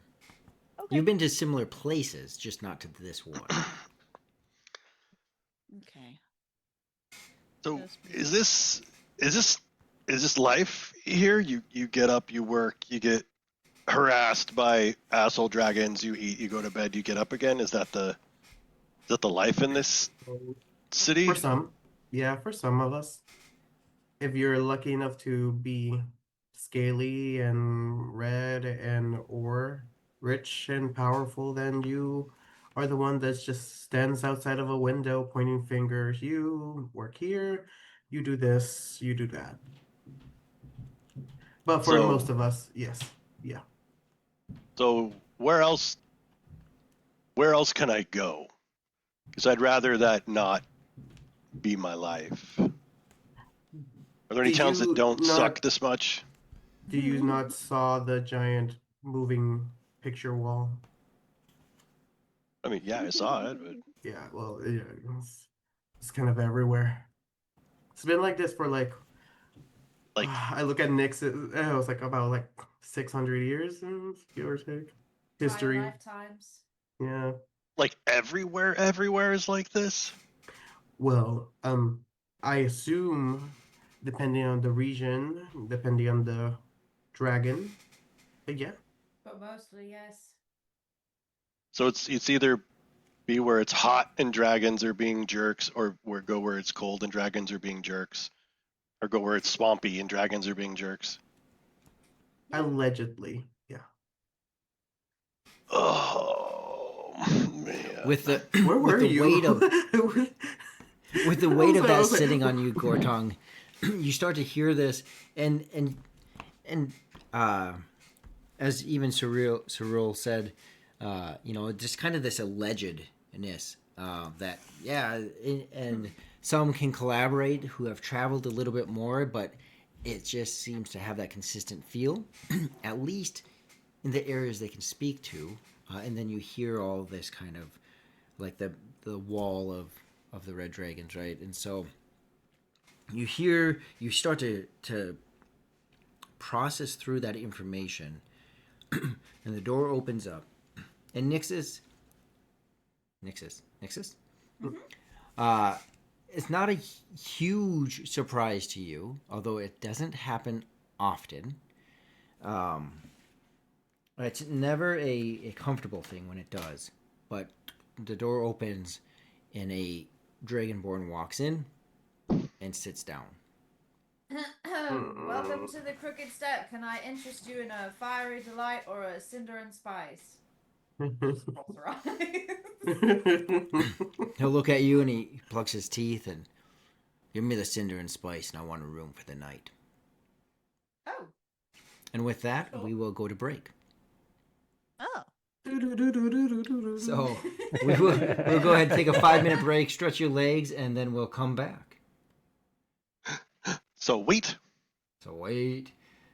S2: Okay.
S6: You've been to similar places, just not to this one.
S2: Okay.
S1: So is this life here? You get up, you work, you get harassed by asshole dragons, you eat, you go to bed, you get up again. Is that the life in this city?
S4: For some. Yeah, for some of us. If you're lucky enough to be scaly and red and or rich and powerful, then you are the one that just stands outside of a window pointing fingers. You work here, you do this, you do that. But for most of us, yes. Yeah.
S1: So where else can I go? Because I'd rather that not be my life. Are there any towns that don't suck this much?
S4: Do you not saw the giant moving picture wall?
S1: I mean, yeah, I saw it, but
S4: Yeah, well, it's kind of everywhere. It's been like this for like I look at Nick's. It was like about like 600 years, give or take. History.
S3: Lifetimes.
S4: Yeah.
S1: like everywhere is like this.
S4: Well, I assume, depending on the region, depending on the dragon, but yeah.
S3: But mostly, yes.
S1: So it's either be where it's hot and dragons are being jerks, or go where it's cold and dragons are being jerks, or go where it's swampy and dragons are being jerks.
S4: Allegedly, yeah.
S1: Oh man!
S6: With the
S4: Where were you?
S6: weight of with the weight of that
S4: like-
S6: sitting on you, Gortong, you start to hear this, and as even Cyril said, just kind of this allegedness that and some can collaborate who have traveled a little bit more, but it just seems to have that consistent feel, at least in the areas they can speak to, and then you hear all this kind of like the wall of the red dragons, right? And so you start to process through that information, and the door opens up, and Nixus, it's not a huge surprise to you, although it doesn't happen often. It's never a comfortable thing when it does, but the door opens and a Dragonborn walks in and sits down.
S3: Welcome to the Crooked Step. Can I interest you in a fiery delight or a cinder and spice? That's right.
S6: He'll look at you and he plucks his teeth and give me the cinder and spice, and I want a room for the night.
S3: Oh.
S6: And with that, we will go to break.
S2: Oh.
S6: So we'll go ahead and take a 5-minute break, stretch your legs, and then we'll come back.
S1: So wait.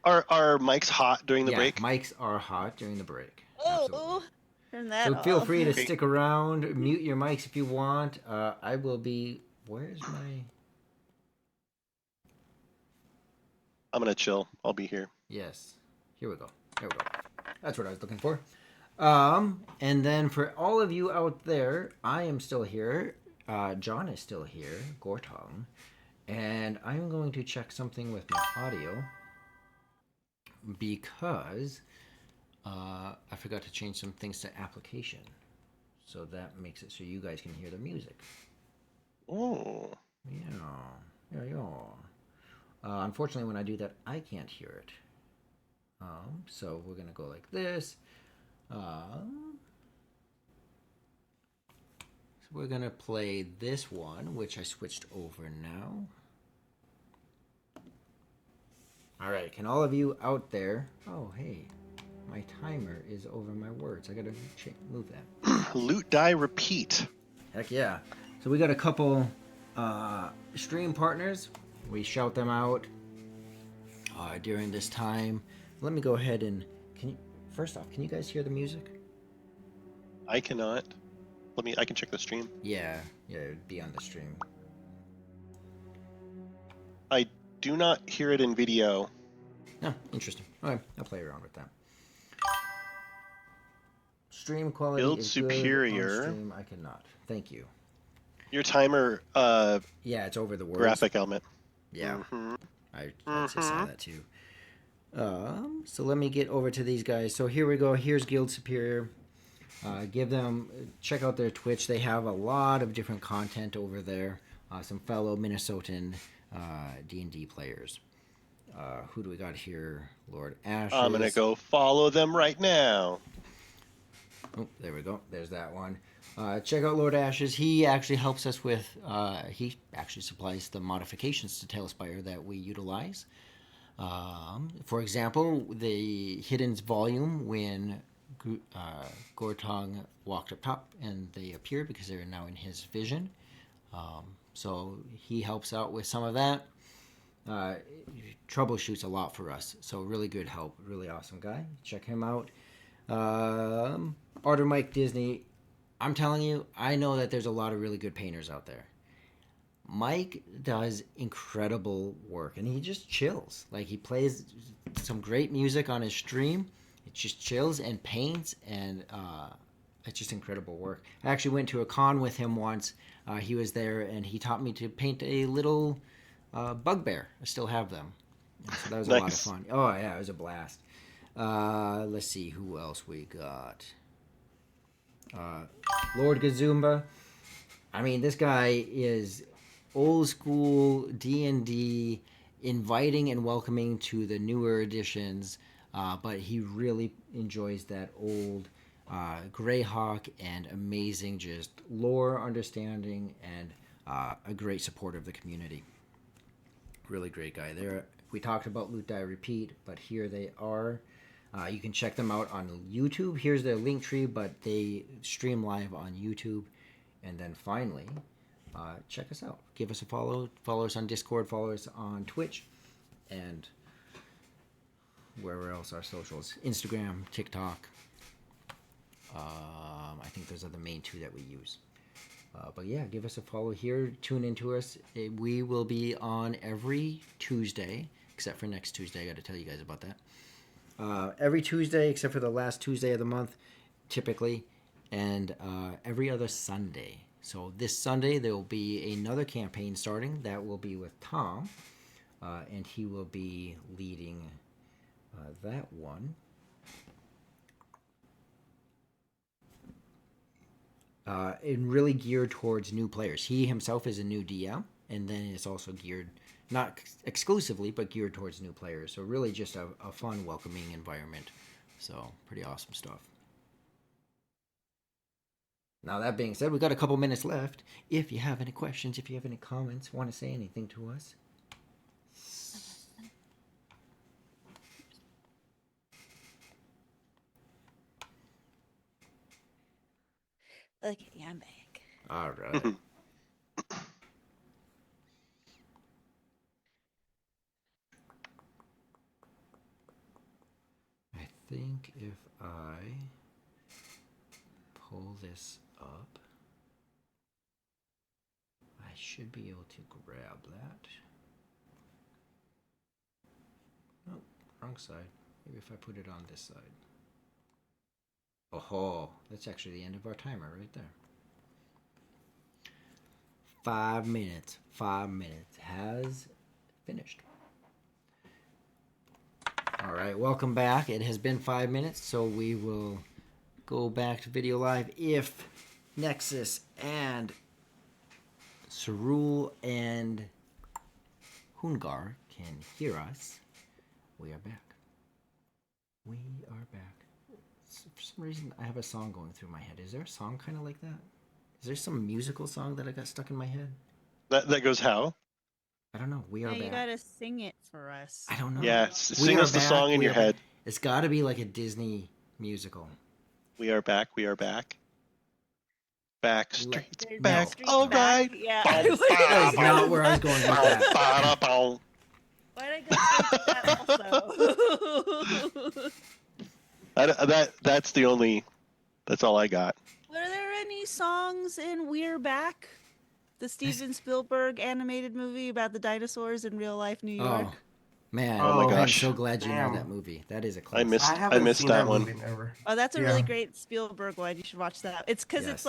S6: Are
S1: mics hot during the break?
S6: Mics are hot during the break.
S2: Oh.
S6: Absolutely.
S2: Turn that
S6: So
S2: off.
S6: feel free to stick around, mute your mics if you want. I will be. Where's my?
S1: I'm gonna chill. I'll be here.
S6: Yes. Here we go. There we go. That's what I was looking for. And then for all of you out there, I am still here. John is still here. Gortong. And I'm going to check something with my audio because I forgot to change some things to application. So that makes it so you guys can hear the music.
S1: Oh.
S6: Yeah. Unfortunately, when I do that, I can't hear it. So we're going to go like this. So we're going to play this one, which I switched over now. All right, can all of you out there... Oh, hey, my timer is over my words. I got to move that.
S1: Loot, die, repeat.
S6: Heck yeah. So we got a couple stream partners. We shout them out during this time. Let me go ahead and... First off, can you guys hear the music?
S1: I cannot. I can check the stream.
S6: Yeah, it'd be on the stream.
S1: I do not hear it in video.
S6: Oh, interesting. All right, I'll play around with that. Stream quality
S1: Build
S6: is
S1: superior.
S6: Good. On stream, I cannot. Thank you.
S1: Your timer.
S6: Yeah, it's over the words.
S1: Graphic element.
S6: Yeah, I just saw that too. So let me get over to these guys. So here we go. Here's Guild Superior. Check out their Twitch. They have a lot of different content over there. Some fellow Minnesotan D&D players. Who do we got here? Lord Ashes.
S1: I'm gonna go follow them right now.
S6: Oh, there we go. There's that one. Check out Lord Ashes. He actually helps us with. He actually supplies the modifications to Talespire that we utilize. For example, the Hidden's volume when Gortong walked up top and they appeared because they are now in his vision. So he helps out with some of that. Troubleshoots a lot for us. So really good help. Really awesome guy. Check him out. Arter Mike Disney. I'm telling you, I know that there's a lot of really good painters out there. Mike does incredible work and he just chills. Like he plays some great music on his stream. It just chills and paints and it's just incredible work. I actually went to a con with him once. He was there and he taught me to paint a little bugbear. I still have them. And so that was a lot of fun. Oh yeah, it was a blast. Let's see who else we got. Lord Gazumba. I mean, this guy is old school D&D, inviting and welcoming to the newer editions, but he really enjoys that old Greyhawk and amazing just lore understanding and a great supporter of the community. Really great guy there. We talked about Loot Die Repeat, but here they are. You can check them out on YouTube. Here's their link tree, but they stream live on YouTube. And then finally, check us out. Give us a follow. Follow us on Discord. Follow us on Twitch. And wherever else our socials. Instagram, TikTok. I think those are the main two that we use. But yeah, give us a follow here. Tune into us. We will be on every Tuesday, except for next Tuesday. I got to tell you guys about that. Every Tuesday, except for the last Tuesday of the month, typically, and every other Sunday. So this Sunday, there will be another campaign starting. That will be with Tom, and he will be leading that one. And really geared towards new players. He himself is a new DM, and then it's also geared, not exclusively, but geared towards new players. So really just a fun, welcoming environment. So pretty awesome stuff. Now that being said, we've got a couple minutes left. If you have any questions, if you have any comments, want to say anything to us.
S2: Okay, I'm back.
S6: All right. I think if I pull this up, I should be able to grab that. Nope, wrong side. Maybe if I put it on this side. Oh, that's actually the end of our timer right there. 5 minutes. 5 minutes has finished. All right, welcome back. It has been 5 minutes, so we will go back to video live. If Nexus and Cerule and Hungar can hear us, we are back. We are back. For some reason, I have a song going through my head. Is there a song kind of like that? Is there some musical song that I got stuck in my head?
S1: That goes how?
S6: I don't know. We are
S2: Yeah, you
S6: back.
S2: gotta sing it for us.
S6: I don't know.
S1: Yeah,
S6: We
S1: sing
S6: are
S1: us the
S6: back.
S1: song in
S6: We
S1: your
S6: are back.
S1: head.
S6: It's got to be like a Disney musical.
S1: We are back. We are back. Back streets
S2: There's
S1: back.
S2: streets
S1: All
S2: back.
S1: right.
S2: Yeah.
S1: Bow,
S6: That is
S1: bow,
S6: not where I was going with that.
S1: bow, bow.
S2: Why did I go straight to that also?
S1: That's the only. That's all I got.
S2: Were there any songs in We're Back? The Steven Spielberg animated movie about the dinosaurs in real life New York?
S6: Oh, man.
S1: Oh my
S6: I'm
S1: gosh.
S6: so glad you know
S4: Damn.
S6: that movie. That is a
S1: I
S6: classic.
S1: missed.
S4: I
S1: I
S4: haven't
S1: missed
S4: seen
S1: that
S4: that
S1: one.
S4: movie ever.
S2: Oh, that's a
S4: Yeah.
S2: really great Spielberg one. You should watch that. It's because
S6: Yes.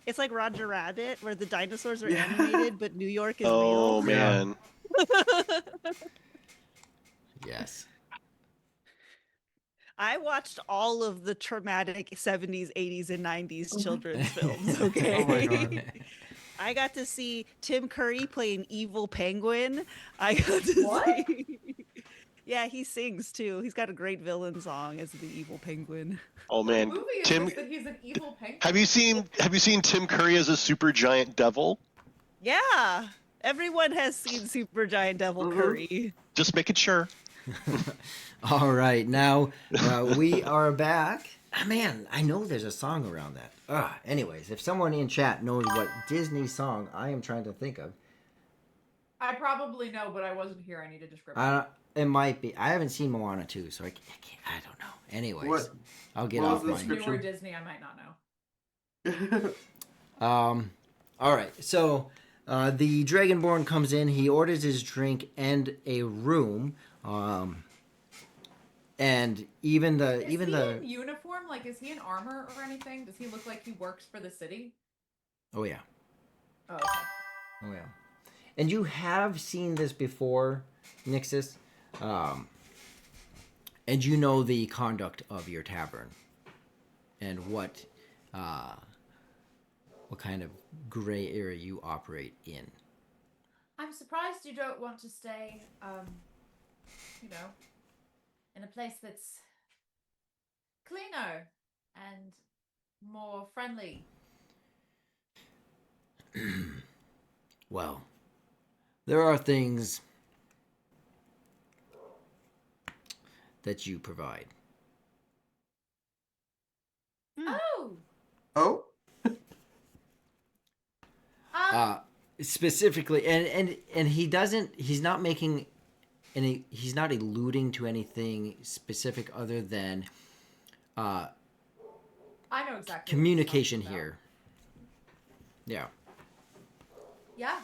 S2: it's like Roger Rabbit, where the dinosaurs are
S4: Yeah.
S2: animated, but New York is
S1: Oh
S2: real.
S1: man.
S6: Yes.
S2: I watched all of the traumatic 70s, 80s, and 90s children's films, okay?
S4: Oh my God.
S2: I got to see Tim Curry play an evil penguin. I got to
S3: What?
S2: see... Yeah, he sings too. He's got a great villain song as the evil penguin.
S1: Oh man.
S3: What movie is
S1: Tim,
S3: this that he's an evil penguin?
S1: have you seen Tim Curry as a super giant devil?
S2: Yeah, everyone has seen Supergiant Devil
S4: Mhm.
S2: Curry.
S1: Just making sure.
S6: All right. Now we are back. Ah, man, I know there's a song around that. Anyways, if someone in chat knows what Disney song I am trying to think of,
S3: I probably know, but I wasn't here. I need a description.
S6: it might be. I haven't seen Moana 2, so I don't know. Anyways,
S4: What?
S6: I'll get
S4: what
S6: off
S4: was the
S6: my.
S3: If it's newer Disney, I might not know.
S6: All right. So the Dragonborn comes in. He orders his drink and a room. And even
S3: Is he
S6: the
S3: in uniform? Like, is he in armor or anything? Does he look like he works for the city?
S6: oh yeah.
S3: Oh, okay.
S6: Oh yeah. And you have seen this before, Nixus. And you know the conduct of your tavern and what kind of gray area you operate in.
S3: I'm surprised you don't want to stay, in a place that's cleaner and more friendly.
S6: Well, there are things that you provide.
S3: Oh!
S4: Oh?
S6: Specifically, and he's not making any, he's not alluding to anything specific other than
S3: I know exactly what
S6: communication
S3: he's talking
S6: here. Yeah.
S3: yeah.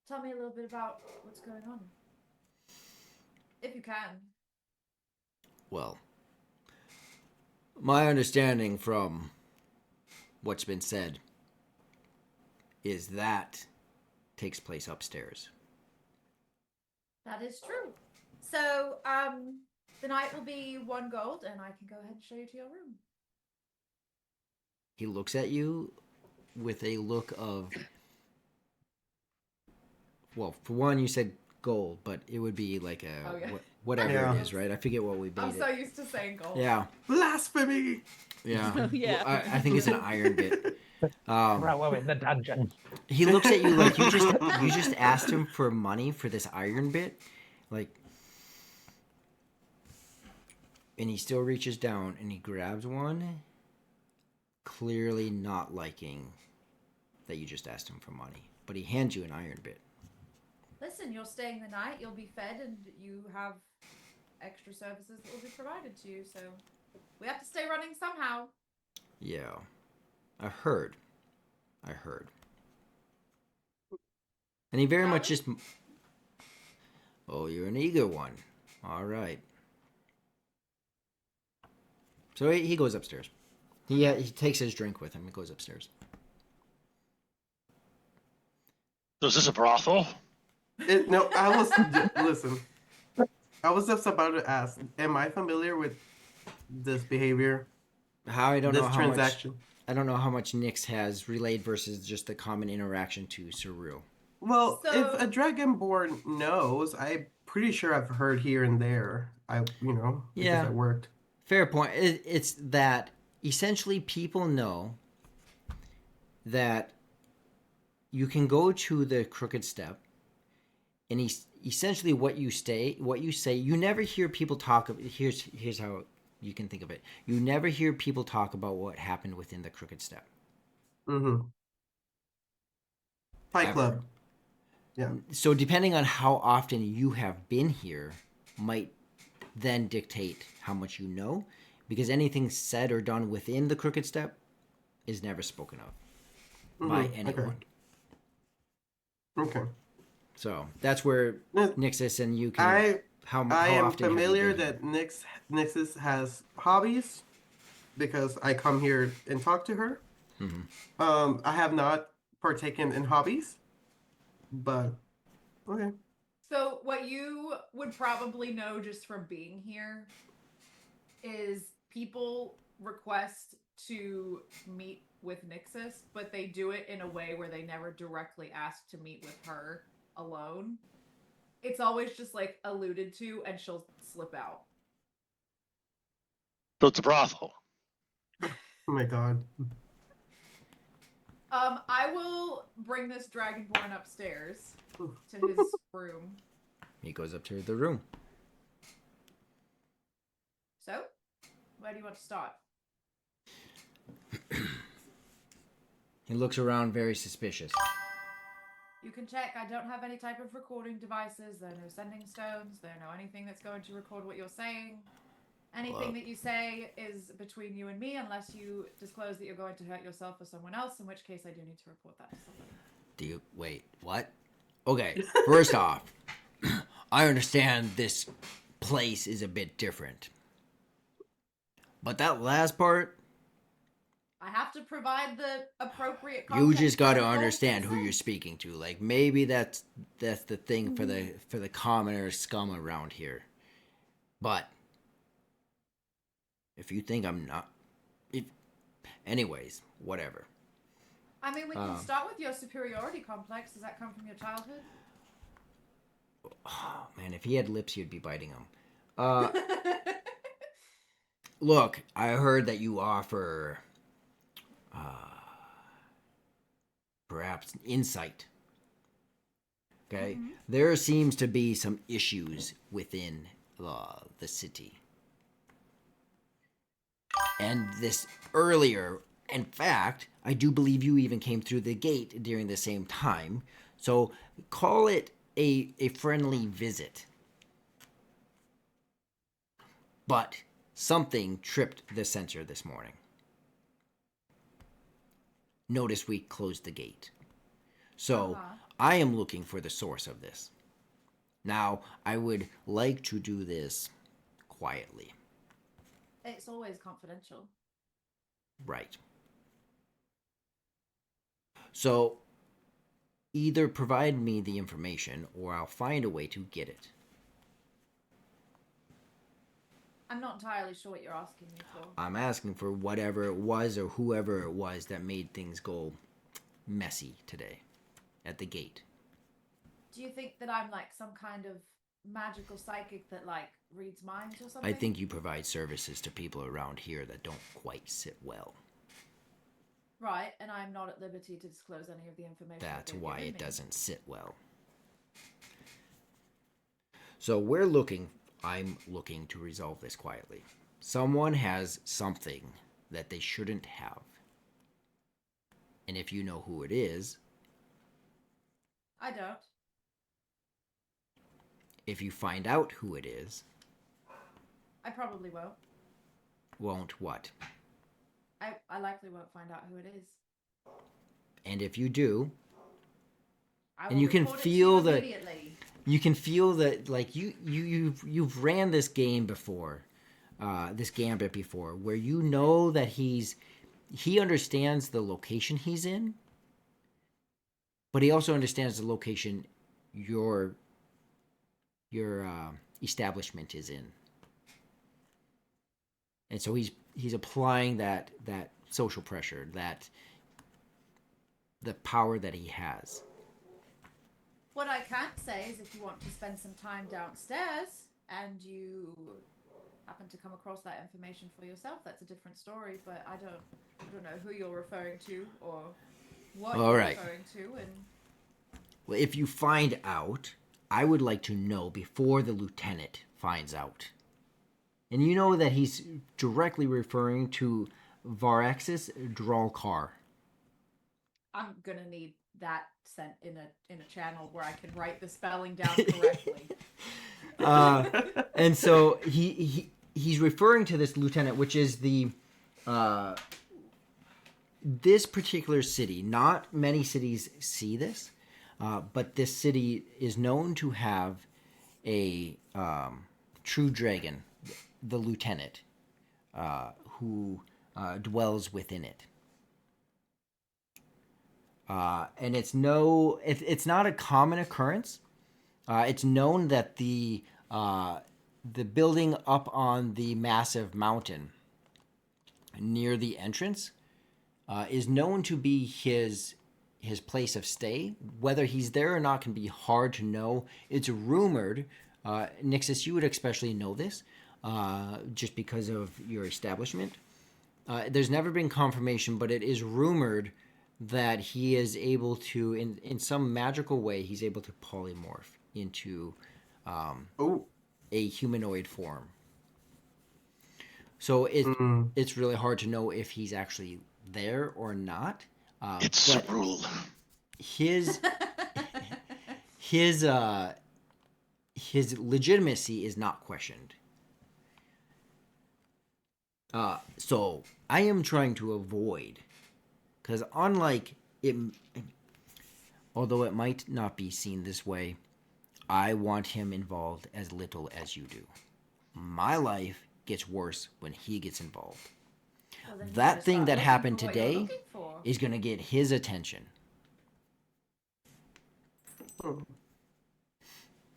S3: Tell me a little bit about what's going on. If you can.
S6: Well, my understanding from what's been said is that takes place upstairs.
S3: That is true. So, the night will be 1 gold, and I can go ahead and show you to your room.
S6: He looks at you with a look of, well, for one, you said gold, but it would be like a
S3: Oh, yeah.
S6: whatever
S4: Yeah.
S6: it is, right? I forget what we made
S3: I'm
S6: it.
S3: so used to saying gold.
S6: Yeah,
S4: Blasphemy!
S6: yeah.
S2: Oh, yeah.
S6: Well, I think it's an iron bit.
S5: Throw him in the dungeon.
S6: He looks at you like you just asked him for money for this iron bit, like, and he still reaches down and he grabs one, clearly not liking that you just asked him for money, but he hands you an iron bit.
S3: Listen, you're staying the night, you'll be fed, and you have extra services that will be provided to you, so we have to stay running somehow.
S6: Yeah, I heard. And he very much just. Oh, you're an eager one. All right. So he goes upstairs. He takes his drink with him and goes upstairs.
S1: So is this a brothel?
S4: No, listen. I was just about to ask, am I familiar with this behavior?
S6: How I don't
S4: this
S6: know how
S4: transaction?
S6: much. I don't know how much Nyx has relayed versus just the common interaction to Surreal.
S4: Well,
S3: So-
S4: if a Dragonborn knows, I'm pretty sure I've heard here and there. Because
S6: Yeah.
S4: I worked.
S6: Fair point. It's that essentially people know that you can go to the Crooked Step, and essentially what you say, you never hear people talk. Here's how you can think of it. You never hear people talk about what happened within the Crooked Step.
S4: Mm-hmm. Fight
S6: Ever.
S4: Club. Yeah.
S6: So depending on how often you have been here, might then dictate how much you know, because anything said or done within the Crooked Step is never spoken of by
S4: Mhm,
S6: anyone.
S4: Okay.
S6: So that's where
S4: No,
S6: Nixus and you can.
S4: I
S6: How
S4: am
S6: often have you
S4: familiar
S6: been here?
S4: that Nixus has hobbies because I come here and talk to her.
S6: Mhm.
S4: I have not partaken in hobbies, but okay.
S3: So what you would probably know just from being here is people request to meet with Nixus, but they do it in a way where they never directly ask to meet with her alone. It's always just like alluded to, and she'll slip out.
S1: So it's a brothel.
S4: Oh my god.
S3: I will bring this Dragonborn upstairs to his room.
S6: He goes up to the room.
S3: So, where do you want to start?
S6: He looks around very suspicious.
S3: You can check. I don't have any type of recording devices. There are no sending stones. There are no anything that's going to record what you're saying. Anything
S6: Well-
S3: that you say is between you and me, unless you disclose that you're going to hurt yourself or someone else, in which case I do need to report that to somebody.
S6: Do you wait? What? Okay. First off, I understand this place is a bit different, but that last part,
S3: I have to provide the appropriate
S6: you
S3: context
S6: just
S3: for
S6: got to
S3: the whole
S6: understand who
S3: thing.
S6: you're speaking to. Like maybe that's the thing for the commoner scum around here, but if you think I'm not, anyways, whatever.
S3: I mean, we can start with your superiority complex. Does that come from your childhood?
S6: Oh man, if he had lips, he'd be biting them. Look, I heard that you offer perhaps insight. Okay? There seems to be some issues within the city. And this earlier, in fact, I do believe you even came through the gate during the same time. So call it a friendly visit. But something tripped the sensor this morning. notice we closed the gate. So
S3: Uh-huh.
S6: I am looking for the source of this. Now, I would like to do this quietly.
S3: It's always confidential.
S6: Right. So either provide me the information or I'll find a way to get it.
S3: I'm not entirely sure what you're asking me for.
S6: I'm asking for whatever it was or whoever it was that made things go messy today at the gate.
S3: Do you think that I'm like some kind of magical psychic that like reads minds or something?
S6: I think you provide services to people around here that don't quite sit well.
S3: Right, and I'm not at liberty to disclose any of the information.
S6: That's
S3: they've
S6: why
S3: given
S6: it
S3: me.
S6: doesn't sit well. So I'm looking to resolve this quietly. Someone has something that they shouldn't have. And if you know who it is,
S3: I don't.
S6: if you find out who it is,
S3: I probably
S6: won't what?
S3: I likely won't find out who it is.
S6: And if you do,
S3: I
S6: And
S3: will
S6: you can
S3: report it to
S6: feel
S3: you
S6: the-
S3: immediately.
S6: you can feel that like you've ran this game before, this gambit before, where you know that he understands the location he's in, but he also understands the location your establishment is in, and so he's applying that social pressure, that the power that he has.
S3: What I can say is if you want to spend some time downstairs and you happen to come across that information for yourself, that's a different story, but I don't know who you're referring to or what
S6: All
S3: you're
S6: right.
S3: referring to, and
S6: Well, if you find out, I would like to know before the lieutenant finds out. And you know that he's directly referring to Varaxis Dralkar.
S3: I'm gonna need that sent in a channel where I can write the spelling down correctly.
S6: And so he's referring to this lieutenant, which is the this particular city. Not many cities see this, but this city is known to have a true dragon, the lieutenant, who dwells within it. And it's not a common occurrence. It's known that the building up on the massive mountain near the entrance is known to be his place of stay. Whether he's there or not can be hard to know. It's rumored, Nixus, you would especially know this, just because of your establishment. There's never been confirmation, but it is rumored that he is able to, in some magical way, he's able to polymorph into a humanoid form. So it's really hard to know if he's actually there or not.
S1: It's
S6: but
S1: rule.
S6: his legitimacy is not questioned. So I am trying to avoid, because unlike it, although it might not be seen this way, I want him involved as little as you do. My life gets worse when he gets involved.
S3: Well, then you
S6: That
S3: better
S6: thing
S3: start
S6: that
S3: looking
S6: happened
S3: for what you're
S6: today
S3: looking for.
S6: is going to get his attention.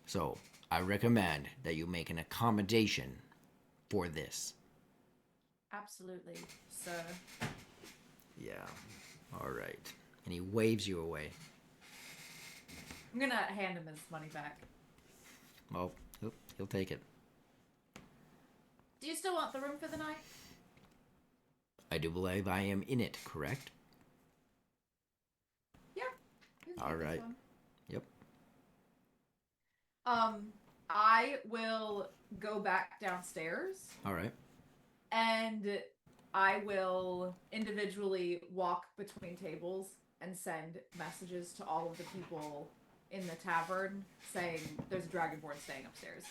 S6: So I recommend that you make an accommodation for this.
S3: Absolutely, sir.
S6: Yeah. All right. And he waves you away.
S3: I'm gonna hand him his money back.
S6: Well, he'll take it.
S3: Do you still want the room for the night?
S6: I do believe I am in it, correct?
S3: Yeah. You can
S6: All
S3: take this
S6: right.
S3: one.
S6: Yep.
S3: I will go back downstairs
S6: All right.
S3: and I will individually walk between tables and send messages to all of the people in the tavern saying there's a dragonborn staying upstairs.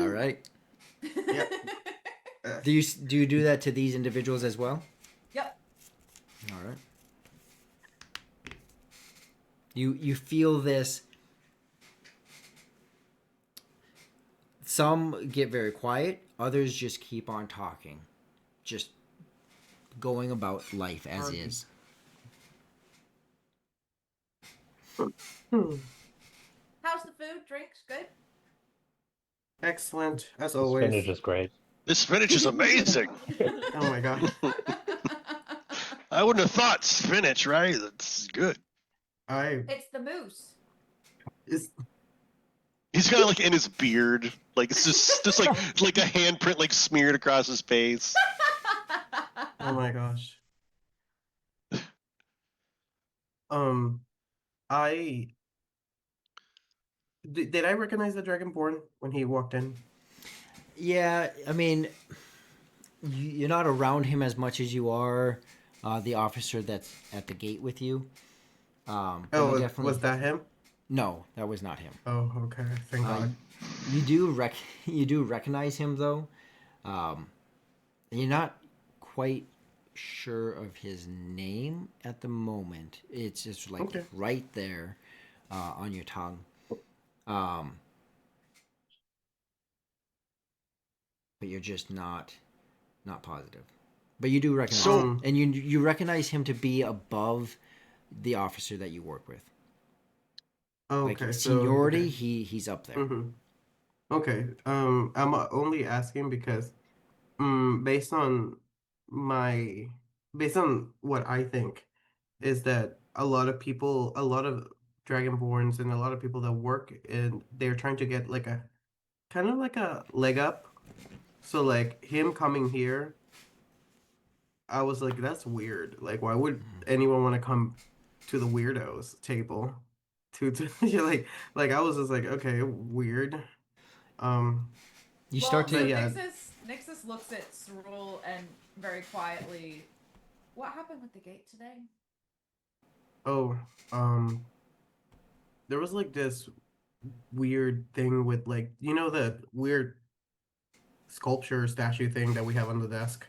S6: All right.
S4: Yep.
S6: Do you do that to these individuals as well?
S3: Yep.
S6: All right. You feel this. Some get very quiet. Others just keep on talking, just going about life as is.
S3: How's the food? Drinks? Good?
S4: Excellent, as
S5: The spinach
S4: always.
S5: is great.
S1: This spinach is amazing.
S4: Oh my god.
S1: I wouldn't have thought spinach, right? That's good.
S3: It's the moose.
S4: Is
S1: He's got it like in his beard, like it's just like a handprint like smeared across his face.
S4: oh my gosh. I did I recognize the Dragonborn when he walked in?
S6: Yeah, I mean, you're not around him as much as you are the officer that's at the gate with you. But
S4: Oh,
S6: you definitely...
S4: was that him?
S6: No, that was not him.
S4: Oh, okay. Thank God.
S6: You do recognize him though. You're not quite sure of his name at the moment. It's just like
S4: Okay.
S6: right there on your tongue. But you're just not positive. But you do recognize him, and you recognize him to be above the officer that you work with.
S4: Okay,
S6: like
S4: so
S6: seniority,
S4: okay.
S6: he's up there.
S4: Mm-hmm. Okay. I'm only asking because, based on my, based on what I think, is that a lot of people, a lot of Dragonborns, and a lot of people that work and they're trying to get like a kind of like a leg up. So like him coming here, I was like, that's weird. Like, why would anyone want to come to the weirdos table? You're like I was just like, okay, weird.
S6: You start to
S3: so
S4: yeah.
S3: Nixus looks at Cerule and very quietly, what happened with the gate today?
S4: Oh, there was like this weird thing with like, you know, the weird sculpture statue thing that we have on the desk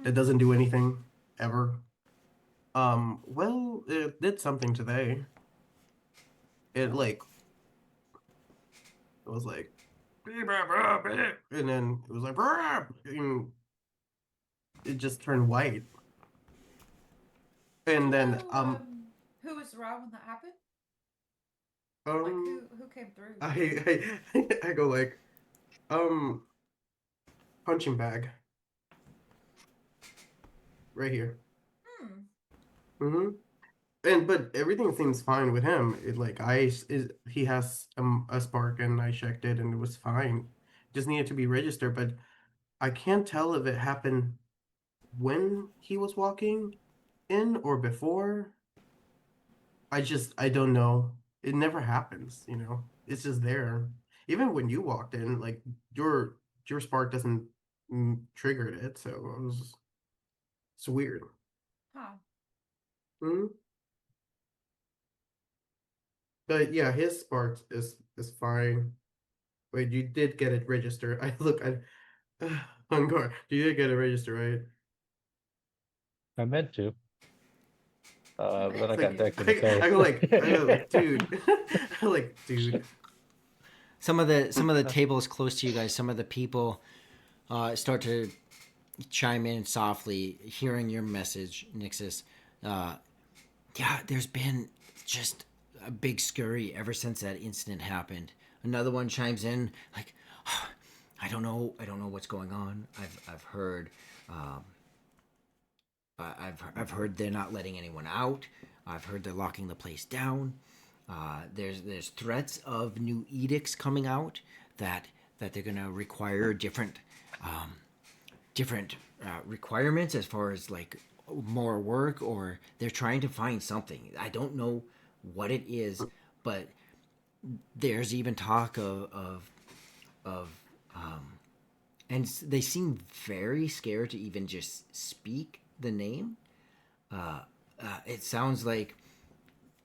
S4: that doesn't do anything ever. Well, it did something today. It was like, and then it was like, and it just turned white. And then
S3: who was around when that happened?
S4: who
S3: came through?
S4: I go like, punching bag right here. Mm-hmm. But everything seems fine with him. He has a spark, and I checked it, and it was fine. Just needed to be registered, but I can't tell if it happened when he was walking in or before. I don't know. It never happens, you know. It's just there. Even when you walked in, like your spark doesn't triggered it, so it's weird.
S3: Huh.
S4: Hmm. But yeah, his spark is fine. Wait, you did get it registered. Ungar, you did get it registered, right?
S5: I meant to. But then I
S4: It's
S5: got decked in the face.
S4: I go like, dude. Like, dude.
S6: Some of the tables close to you guys, some of the people start to chime in softly, hearing your message, Nixus. Yeah, there's been just a big scurry ever since that incident happened. Another one chimes in like, oh, I don't know what's going on. I've heard I've heard they're not letting anyone out. I've heard they're locking the place down. There's threats of new edicts coming out that they're gonna require different requirements as far as like more work, or they're trying to find something. I don't know what it is, but there's even talk of and they seem very scared to even just speak the name. It sounds like,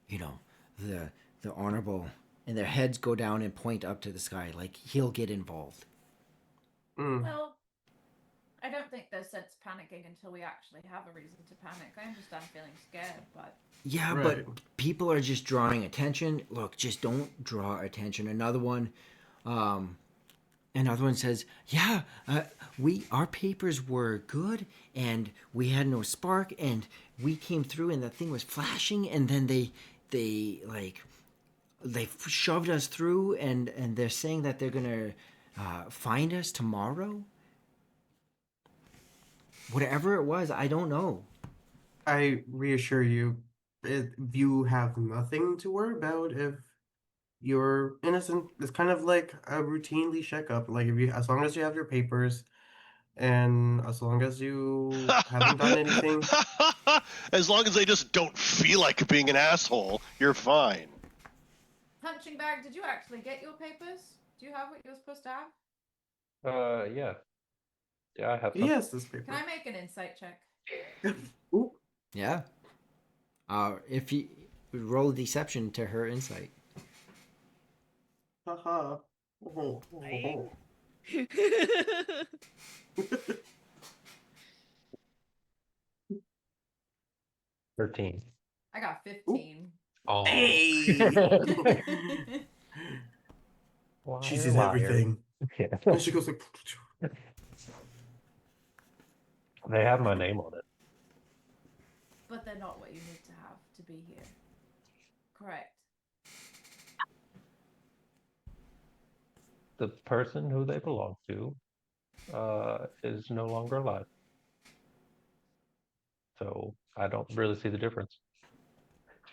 S6: you know, the honorable, and their heads go down and point up to the sky like he'll get involved.
S3: Well, I don't think there's sense panicking until we actually have a reason to panic. I understand feeling scared, but
S6: Yeah,
S4: Right.
S6: but people are just drawing attention. Look, just don't draw attention. Um, another one says, "Yeah, our papers were good, and we had no spark, and we came through, and the thing was flashing, and then they shoved us through, and they're saying that they're gonna find us tomorrow. Whatever it was, I don't know."
S4: I reassure you, you have nothing to worry about if you're innocent. It's kind of like a routinely checkup. Like if you, as long as you have your papers, and as long as you haven't done anything.
S1: As long as they just don't feel like being an asshole, you're fine.
S3: Punching bag, did you actually get your papers? Do you have what you're supposed to have?
S5: Yeah. Yeah, I have some.
S4: Yes, this paper.
S3: Can I make an insight check?
S4: Ooh.
S6: Yeah. If you roll deception to her insight.
S4: Haha. Oh, oh,
S2: Lying.
S4: oh.
S5: 13.
S3: I got 15.
S5: Oh.
S4: Hey!
S5: Liar,
S4: She sees
S5: liar.
S4: everything.
S5: Yeah.
S4: And she goes like,
S5: They have my name on it.
S3: But they're not what you need to have to be here. Correct.
S5: The person who they belong to is no longer alive. So I don't really see the difference.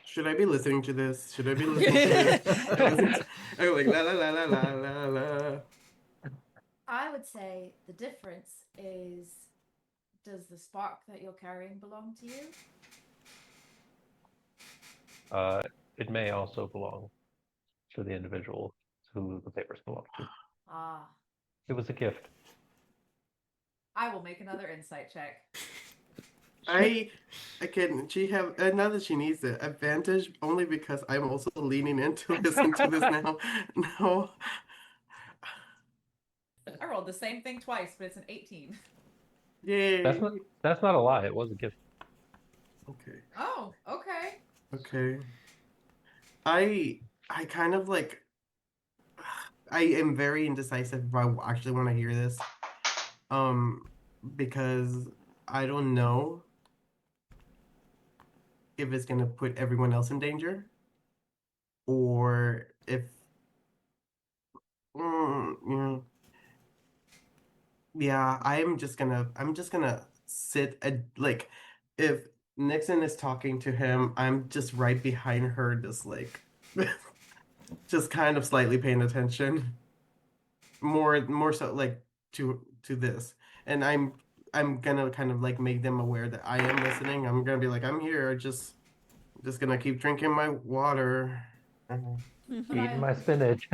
S4: should I be listening to this? Should I be listening to this? I'm like, la la la la la la la.
S3: I would say the difference is, does the spark that you're carrying belong to you?
S5: It may also belong to the individual who the papers belong to.
S3: Ah,
S5: It was a gift.
S3: I will make another insight check.
S4: I can. She have now that she needs the advantage only because I'm also leaning into listen to this now. No.
S3: I rolled the same thing twice, but it's an 18.
S4: Yay.
S5: That's not a lie. It was a gift.
S4: Okay.
S3: Oh, okay.
S4: Okay. I kind of like I am very indecisive if I actually want to hear this. Because I don't know if it's gonna put everyone else in danger, or if you know, yeah, I'm just gonna sit at, like, if Nixon is talking to him, I'm just right behind her, just like just kind of slightly paying attention. More so like to this. And I'm gonna kind of like make them aware that I am listening. I'm gonna be like, I'm here, just gonna keep drinking my water.
S5: Eating my spinach.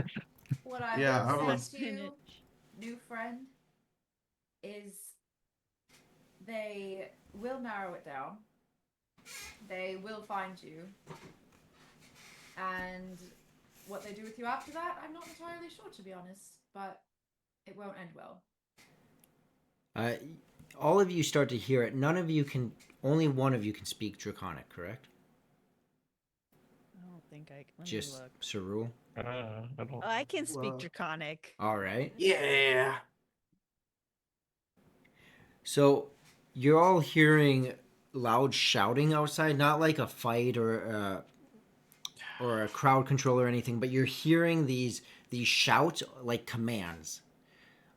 S3: What I
S4: Yeah,
S3: will
S4: I'm
S3: say to you, new friend, is they will narrow it down. They will find you. And what they do with you after that, I'm not entirely sure, to be honest. But it won't end well.
S6: All of you start to hear it. None of you can. Only one of you can speak Draconic, correct?
S2: I don't think I can.
S6: Just
S2: Look.
S6: Cerule.
S5: I don't.
S2: Oh, I can speak
S4: Well.
S2: Draconic.
S6: All right.
S4: Yeah.
S6: So you're all hearing loud shouting outside, not like a fight or a crowd control or anything, but you're hearing these shouts like commands,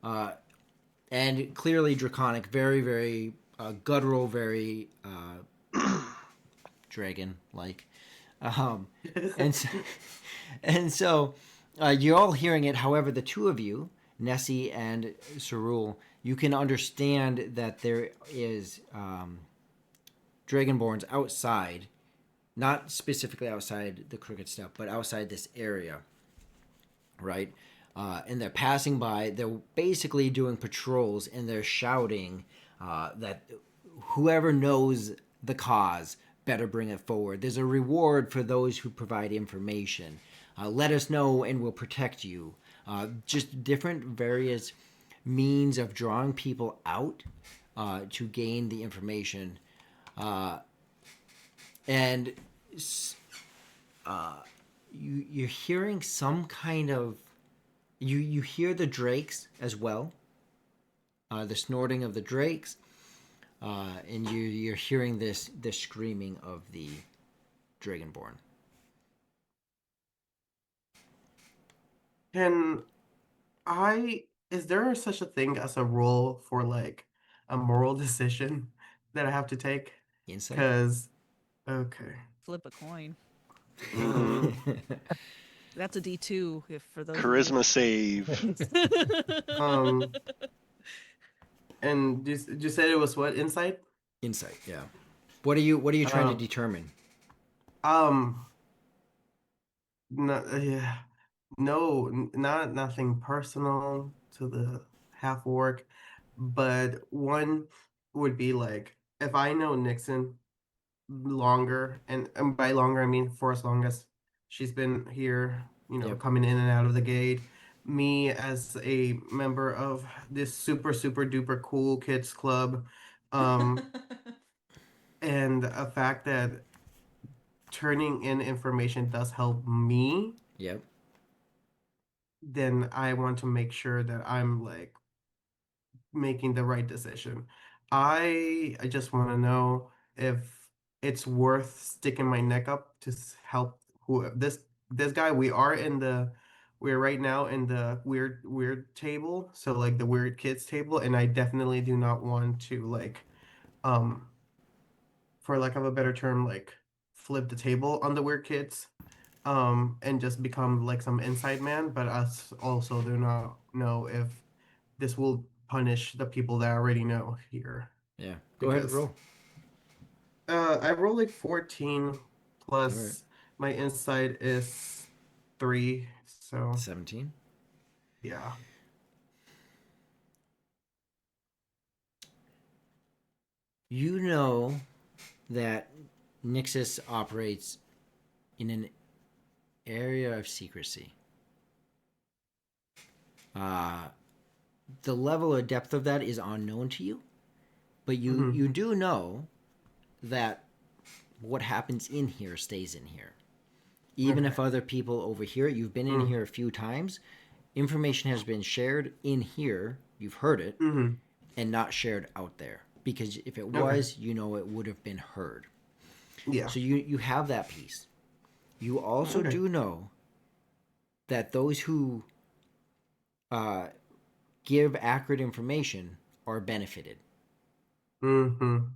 S6: and clearly Draconic, very very guttural, very dragon like, and so, you're all hearing it. However, the two of you, Nessie and Cerule, you can understand that there is Dragonborns outside, not specifically outside the Crooked Step, but outside this area, right? And they're passing by. They're basically doing patrols, and they're shouting that whoever knows the cause better bring it forward. There's a reward for those who provide information. Let us know, and we'll protect you. Just different various means of drawing people out to gain the information, and you're hearing some kind of you hear the drakes as well, the snorting of the drakes, and you're hearing this screaming of the Dragonborn.
S4: Is there such a thing as a role for like a moral decision that I have to take?
S6: Insight.
S4: Because, okay.
S2: Flip a coin.
S1: Mhm.
S2: That's a D2 if for those.
S1: Charisma save.
S4: And you said it was what, insight?
S6: Insight, yeah. What are you trying to determine?
S4: Yeah, no, nothing personal to the half orc, but one would be like if I know Nixon longer, and by longer I mean for as long as she's been here,
S6: Yep.
S4: coming in and out of the gate. Me as a member of this super duper cool kids club, and a fact that turning in information does help me,
S6: Yep.
S4: then I want to make sure that I'm like making the right decision. I just want to know if it's worth sticking my neck up to help who this guy. We're right now in the weird table, so like the weird kids table, and I definitely do not want to like um for lack of a better term, like flip the table on the weird kids and just become like some inside man, but us also do not know if this will punish the people that I already know here.
S6: Yeah. Go ahead and
S4: Because
S6: roll.
S4: I rolled like 14 plus
S6: Alright.
S4: my insight is 3, so
S6: 17.
S4: yeah.
S6: You know that Nixus operates in an area of secrecy. The level or depth of that is unknown to you, but you do know that what happens in here stays in here. Even if other people overhear it, you've been in here a few times, information has been shared in here, you've heard it, and not shared out there. Because if it was, it would have been heard.
S4: Yeah.
S6: So you have that piece. You also do know that those who give accurate information are benefited. And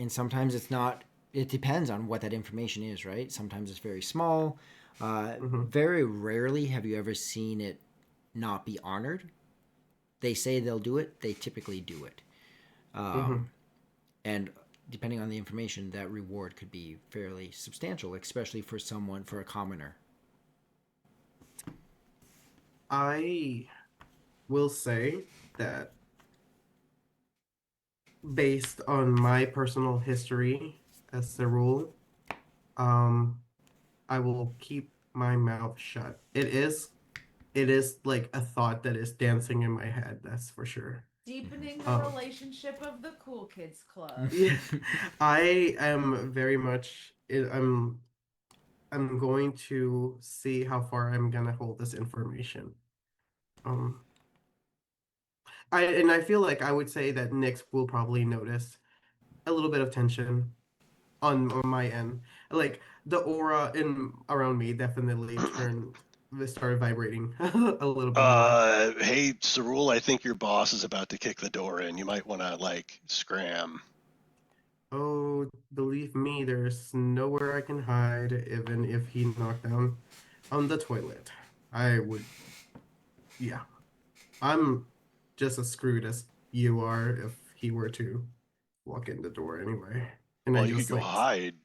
S6: sometimes it's not. It depends on what that information is, right? Sometimes it's very small. Very rarely have you ever seen it not be honored. They say they'll do it. They typically do it. And depending on the information, that reward could be fairly substantial, especially for a commoner.
S4: I will say that based on my personal history as a rule, I will keep my mouth shut. It is like a thought that is dancing in my head, that's for sure.
S3: Deepening the relationship of the Cool Kids Club.
S4: Yeah, I am very much. I'm going to see how far I'm gonna hold this information. I feel like I would say that Nyx will probably notice a little bit of tension on my end. Like the aura around me definitely started vibrating a little bit more.
S1: Hey, Cerule, I think your boss is about to kick the door in. You might want to scram.
S4: Oh, believe me, there's nowhere I can hide, even if he knocked down on the toilet. I would, yeah. I'm just as screwed as you are if he were to walk in the door anyway. And
S1: well, you could go hide.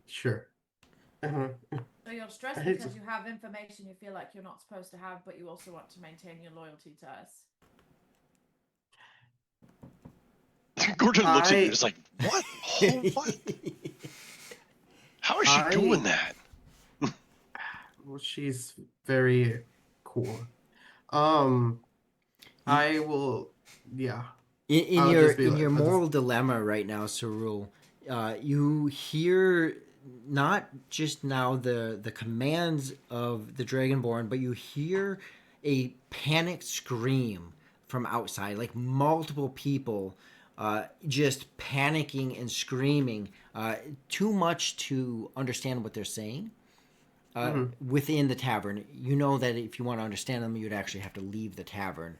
S4: Sure.
S3: So you're stressed because you have information you feel like you're not supposed to have, but you also want to maintain your loyalty to us.
S1: Gordon looks at you and is like, what? Oh, what? How is she doing that?
S4: Well, she's very Cool. Um, I will. Yeah.
S6: In
S4: I'll
S6: your
S4: just be like, I'll just.
S6: moral dilemma right now, Cerule, you hear not just now the commands of the Dragonborn, but you hear a panicked scream from outside, like multiple people just panicking and screaming, too much to understand what they're saying. Within the tavern, you know that if you want to understand them, you'd actually have to leave the tavern.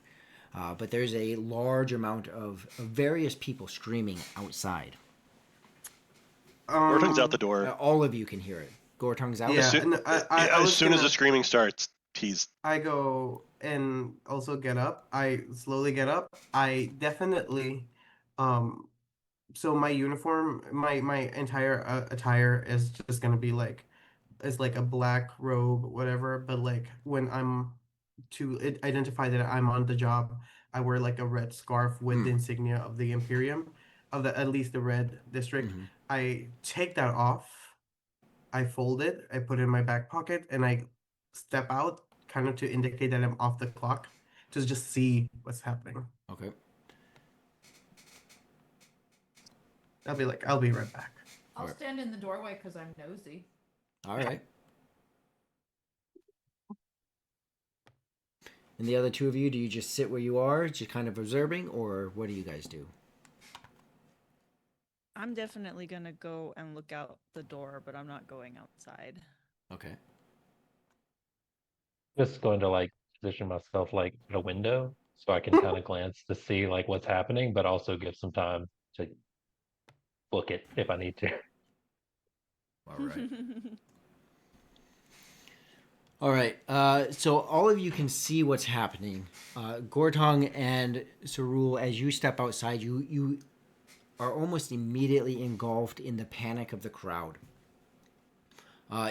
S6: But there's a large amount of various people screaming outside.
S1: Gortong's out the door.
S6: All of you can hear it. Gortong's out.
S4: Yeah, and I
S1: As
S4: was
S1: soon as the
S4: gonna.
S1: screaming starts, he's
S4: I go and also get up. I slowly get up. I definitely, um, so my uniform, my entire attire is just gonna be like, is like a black robe, whatever. But like when I'm to identify that I'm on the job, I wear like a red scarf with the insignia of the Imperium, of the at least the red district. I take that off. I fold it. I put it in my back pocket, and I step out, kind of to indicate that I'm off the clock, to just see what's happening.
S6: Okay.
S4: I'll be like, I'll be right back.
S3: I'll stand in the doorway because I'm nosy.
S6: All right. And the other two of you, do you just sit where you are, just kind of observing, or what do you guys do?
S2: I'm definitely gonna go and look out the door, but I'm not going outside.
S6: Okay.
S5: Just going to like position myself like at a window so I can kind of glance to see like what's happening, but also give some time to book it if I need to.
S6: All right. All right. So all of you can see what's happening. Gortong and Cerule, as you step outside, you are almost immediately engulfed in the panic of the crowd.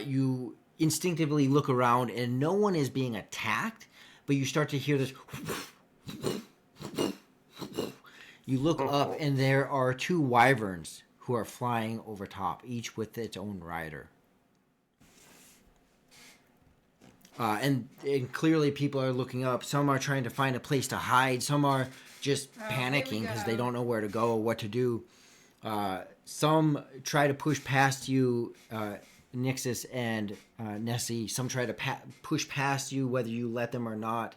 S6: You instinctively look around, and no one is being attacked, but you start to hear this. You look up, and there are two wyverns who are flying over top, each with its own rider. And clearly people are looking up. Some are trying to find a place to hide. Some are just panicking because they don't know where to go or what to do. Some try to push past you, Nixus and Nessie. Some try to push past you whether you let them or not.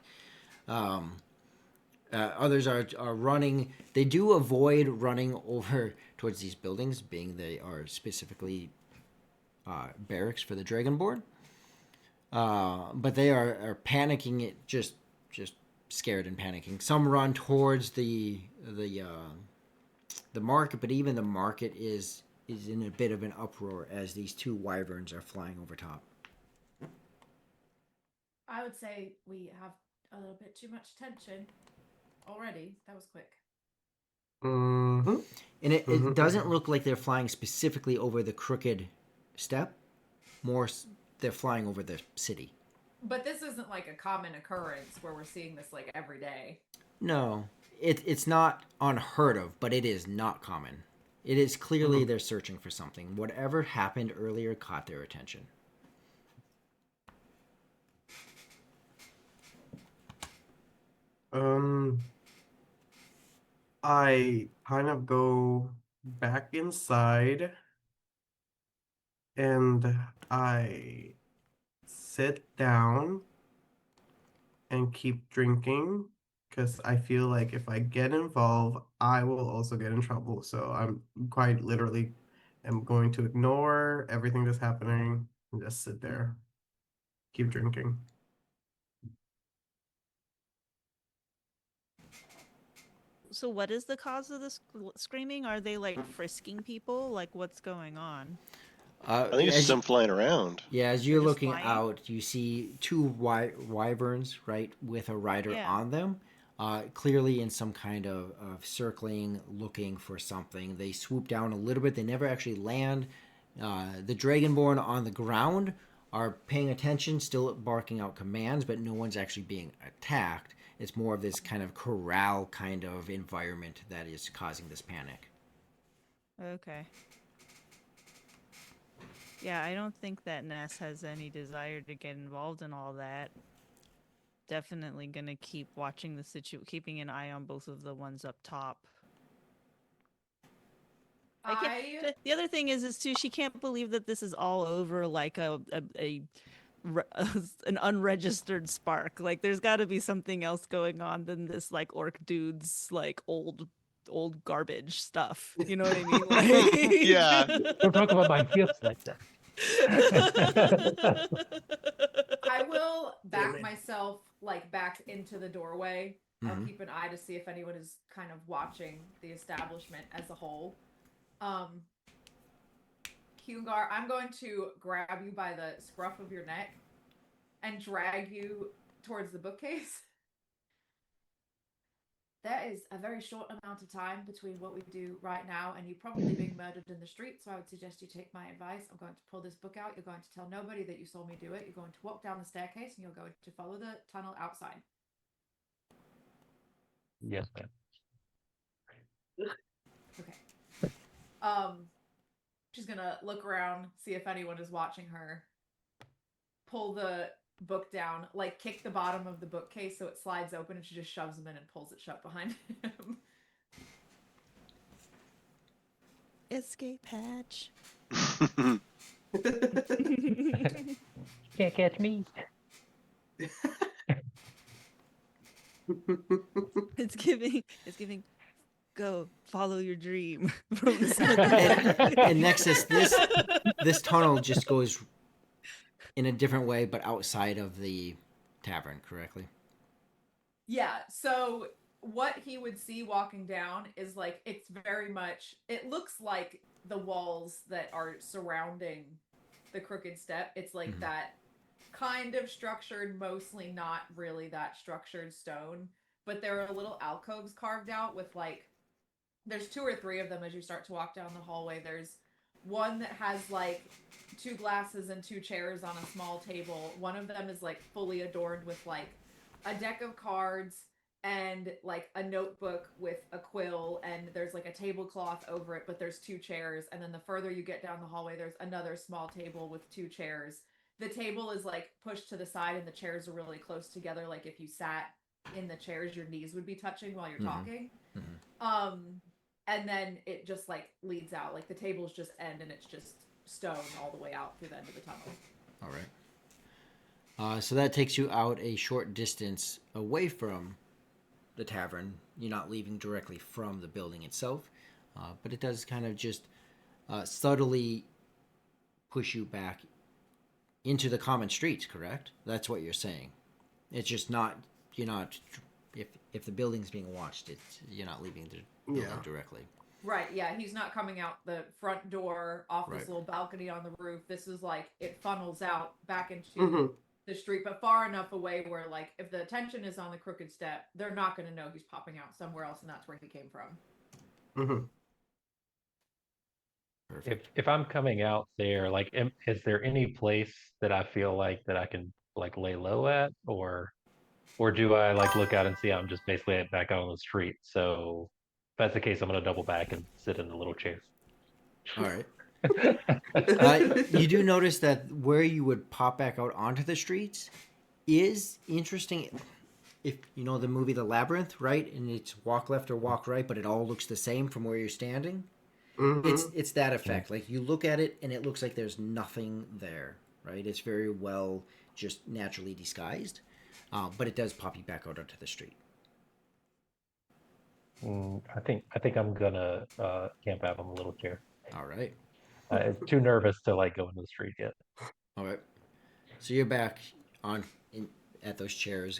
S6: Others are running. They do avoid running over towards these buildings, being they are specifically barracks for the Dragonborn. But they are panicking. It just scared and panicking. Some run towards the market, but even the market is in a bit of an uproar as these two wyverns are flying over top.
S3: I would say we have a little bit too much tension already. That was quick.
S4: Mm-hmm.
S6: And it doesn't look like they're flying specifically over the crooked step. More, they're flying over the city.
S3: But this isn't like a common occurrence where we're seeing this like every day.
S6: No, it's not unheard of, but it is not common. It is clearly they're searching for something. Whatever happened earlier caught their attention.
S4: I kind of go back inside and I sit down and keep drinking because I feel like if I get involved, I will also get in trouble. So I'm quite literally am going to ignore everything that's happening and just sit there, keep drinking.
S2: So what is the cause of this screaming? Are they like frisking people? Like what's going on?
S1: I think it's just them flying around.
S6: Yeah, as you're
S2: They're just
S6: looking
S2: flying?
S6: out, you see two wyverns, right, with a rider
S2: Yeah.
S6: on them, clearly in some kind of circling, looking for something. They swoop down a little bit. They never actually land. The Dragonborn on the ground are paying attention, still barking out commands, but no one's actually being attacked. It's more of this kind of corral kind of environment that is causing this panic.
S2: Okay. Yeah, I don't think that Ness has any desire to get involved in all that. definitely gonna keep watching the keeping an eye on both of the ones up top. The other thing is too, she can't believe that this is all over like an unregistered spark. Like, there's got to be something else going on than this like orc dude's like old garbage stuff. You know what I mean? Like,
S1: Yeah.
S5: Don't talk about my gifts like that.
S3: I will
S4: Damn
S3: back
S4: it.
S3: myself like back into the doorway. I'll
S6: Mhm.
S3: keep an eye to see if anyone is kind of watching the establishment as a whole. Hungar, I'm going to grab you by the scruff of your neck and drag you towards the bookcase. There is a very short amount of time between what we do right now and you probably being murdered in the street, so I would suggest you take my advice. I'm going to pull this book out. You're going to tell nobody that you saw me do it. You're going to walk down the staircase and you're going to follow the tunnel outside.
S5: Yes, ma'am.
S3: Okay. She's gonna look around, see if anyone is watching her. Pull the book down, like kick the bottom of the bookcase so it slides open, and she just shoves him in and pulls it shut behind him.
S2: escape hatch.
S5: Can't catch me.
S2: It's giving. Go follow your dream. From
S6: And Nexus, this tunnel just goes in a different way, but outside of the tavern, correctly?
S3: Yeah, so what he would see walking down is like, it's very much, it looks like the walls that are surrounding the Crooked Step. It's like that kind of structured, mostly not really that structured stone, but there are little alcoves carved out with like, there's 2 or 3 of them as you start to walk down the hallway. There's one that has like 2 glasses and 2 chairs on a small table. One of them is like fully adorned with like a deck of cards and like a notebook with a quill, and there's like a tablecloth over it, but there's 2 chairs. And then the further you get down the hallway, there's another small table with 2 chairs. The table is like pushed to the side and the chairs are really close together. Like if you sat in the chairs, your knees would be touching while you're talking. And then it just like leads out, like the tables just end and it's just stone all the way out through the end of the tunnel.
S6: All right. So that takes you out a short distance away from the tavern. You're not leaving directly from the building itself, but it does kind of just subtly push you back into the common streets, correct? That's what you're saying. It's just not, you're not, if the building's being watched, you're not leaving the building directly.
S3: Right, yeah, he's not coming out the front door off this
S6: Right.
S3: little balcony on the roof. This is like, it funnels out back into the street, but far enough away where like, if the attention is on the Crooked Step, they're not going to know he's popping out somewhere else and that's where he came from.
S6: Perfect.
S5: If I'm coming out there, like, is there any place that I feel like that I can like lay low at, or do I like look out and see I'm just basically back out on the street? So if that's the case, I'm gonna double back and sit in the little chairs.
S6: All right. You do notice that where you would pop back out onto the streets is interesting. If you know the movie The Labyrinth, right? And it's walk left or walk right, but it all looks the same from where you're standing. It's that effect. Like you look at it and it looks like there's nothing there, right? It's very well just naturally disguised, but it does pop you back out onto the street.
S5: I think I'm gonna camp out on the little chair.
S6: All right.
S5: Too nervous to like go into the street yet.
S6: All right. So you're back at those chairs.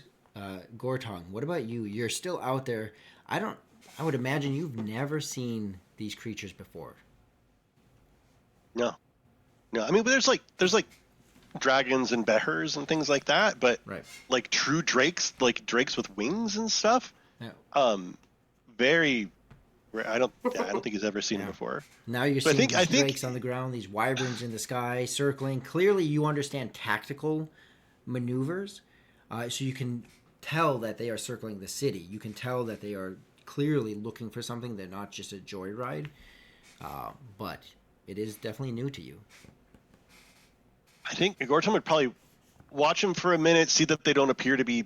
S6: Gortong, what about you? You're still out there. I would imagine you've never seen these creatures before.
S1: No. I mean, but there's like dragons and behers and things like that, but
S6: Right.
S1: like true drakes, like drakes with wings and stuff.
S6: Yeah.
S1: Very. I don't think he's ever seen
S6: Yeah.
S1: it before.
S6: Now you're
S1: But
S6: seeing
S1: I
S6: these
S1: think
S6: drakes on the ground, these wyverns in the sky, circling. Clearly, you understand tactical maneuvers, so you can tell that they are circling the city. You can tell that they are clearly looking for something. They're not just a joyride, but it is definitely new to you.
S1: I think Gorton would probably watch him for a minute, see that they don't appear to be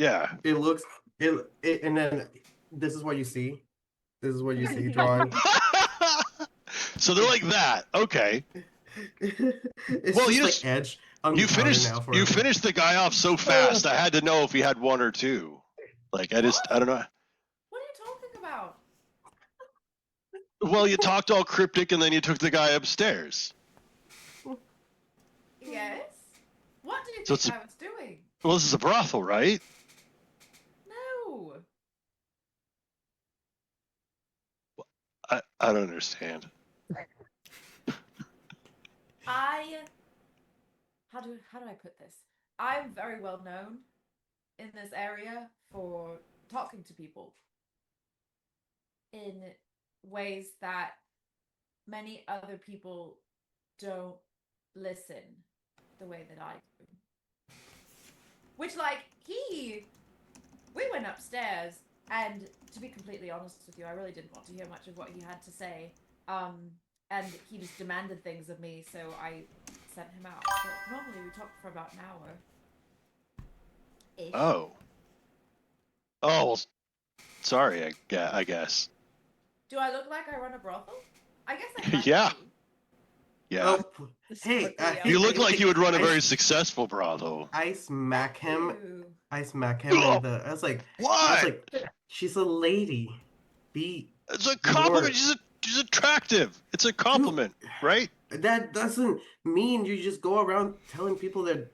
S1: Yeah.
S4: It looks it, and then this is what you see. This is what you see drawn.
S1: So they're like that. Okay.
S4: It's
S1: Well,
S4: just
S1: you
S4: like
S1: just
S4: edge
S1: you
S4: uncounted
S1: finished
S4: now for
S1: you finished the guy off so fast. I had to know if he had one or two. Like I don't know.
S3: What are you talking about?
S1: Well, you talked all cryptic and then you took the guy upstairs.
S3: Yes. What do you
S1: So
S3: think I was doing?
S1: Well, this is a brothel, right?
S3: No.
S1: I don't understand.
S3: How do I put this? I'm very well known in this area for talking to people in ways that many other people don't listen the way that I do. Which, like, we went upstairs, and to be completely honest with you, I really didn't want to hear much of what he had to say. And he just demanded things of me, so I sent him out. But normally we talk for about an hour. Ish.
S1: Oh. Oh, well, sorry, I guess.
S3: Do I look like I run a brothel? I guess I kind
S1: Yeah.
S3: do.
S1: Yeah.
S4: Oh, hey,
S1: You look like you would run a
S4: I-
S1: very successful brothel.
S4: I smack him.
S3: Ew.
S4: I smack him in the. I was like,
S1: What?
S4: she's a lady. Be
S1: It's a compliment.
S4: Lord.
S1: She's attractive. It's a compliment, right?
S4: that doesn't mean you just go around telling people that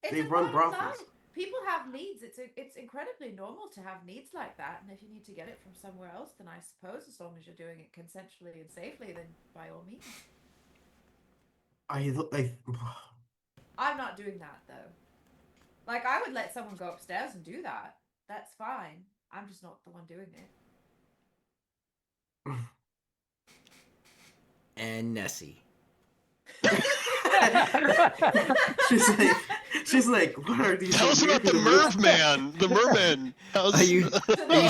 S3: It's
S4: they
S3: a
S4: run
S3: normal
S4: brothels.
S3: life. People have needs. It's incredibly normal to have needs like that. And if you need to get it from somewhere else, then I suppose as long as you're doing it consensually and safely, then by all means.
S4: I
S3: I'm not doing that though. Like I would let someone go upstairs and do that. That's fine. I'm just not the one doing it.
S6: And Nessie.
S4: she's like, what are these?
S1: Tell us about the merman. The merman.
S6: Are you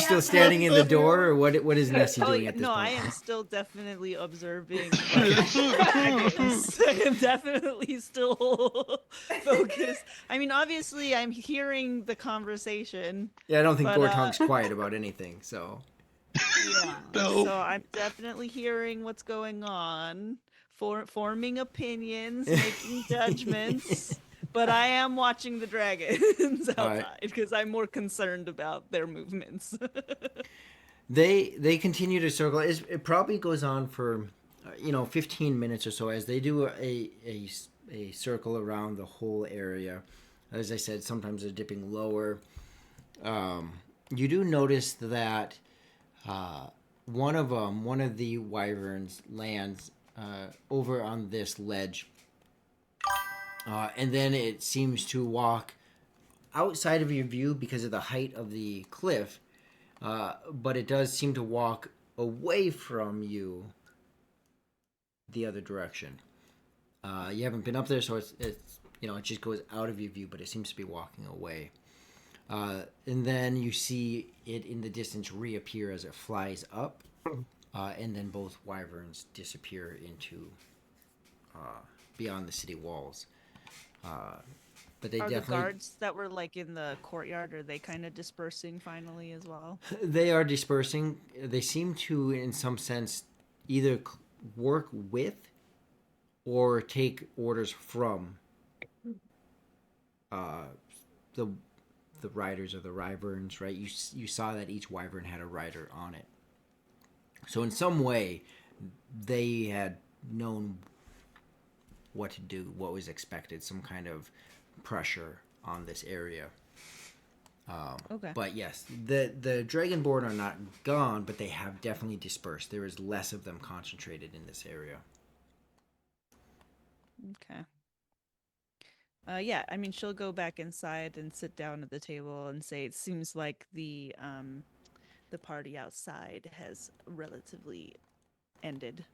S6: still standing in the door, or what is Nessie doing at this
S2: no,
S6: point?
S2: I am still definitely observing. I am definitely still focused. I mean, obviously, I'm hearing the conversation.
S6: Yeah, I don't think
S2: but,
S6: Gortong's quiet about anything, so.
S2: Yeah.
S1: No.
S2: So I'm definitely hearing what's going on, forming opinions, making judgments. But I am watching the dragons outside because I'm more concerned about their movements.
S6: They continue to circle. It probably goes on for 15 minutes or so as they do a circle around the whole area. As I said, sometimes they're dipping lower. You do notice that one of the wyverns lands over on this ledge, and then it seems to walk outside of your view because of the height of the cliff. But it does seem to walk away from you the other direction. You haven't been up there, so it's it just goes out of your view, but it seems to be walking away. And then you see it in the distance reappear as it flies up, and then both wyverns disappear into beyond the city walls. But they
S2: Are
S6: definitely
S2: the guards that were like in the courtyard, are they kind of dispersing finally as well?
S6: They are dispersing. They seem to, in some sense, either work with or take orders from the riders of the wyverns. Right? You saw that each wyvern had a rider on it. So in some way, they had known what to do, what was expected, some kind of pressure on this area.
S2: Okay.
S6: But yes, the Dragonborn are not gone, but they have definitely dispersed. There is less of them concentrated in this area.
S2: Okay. Yeah, I mean, she'll go back inside and sit down at the table and say, it seems like the party outside has relatively ended.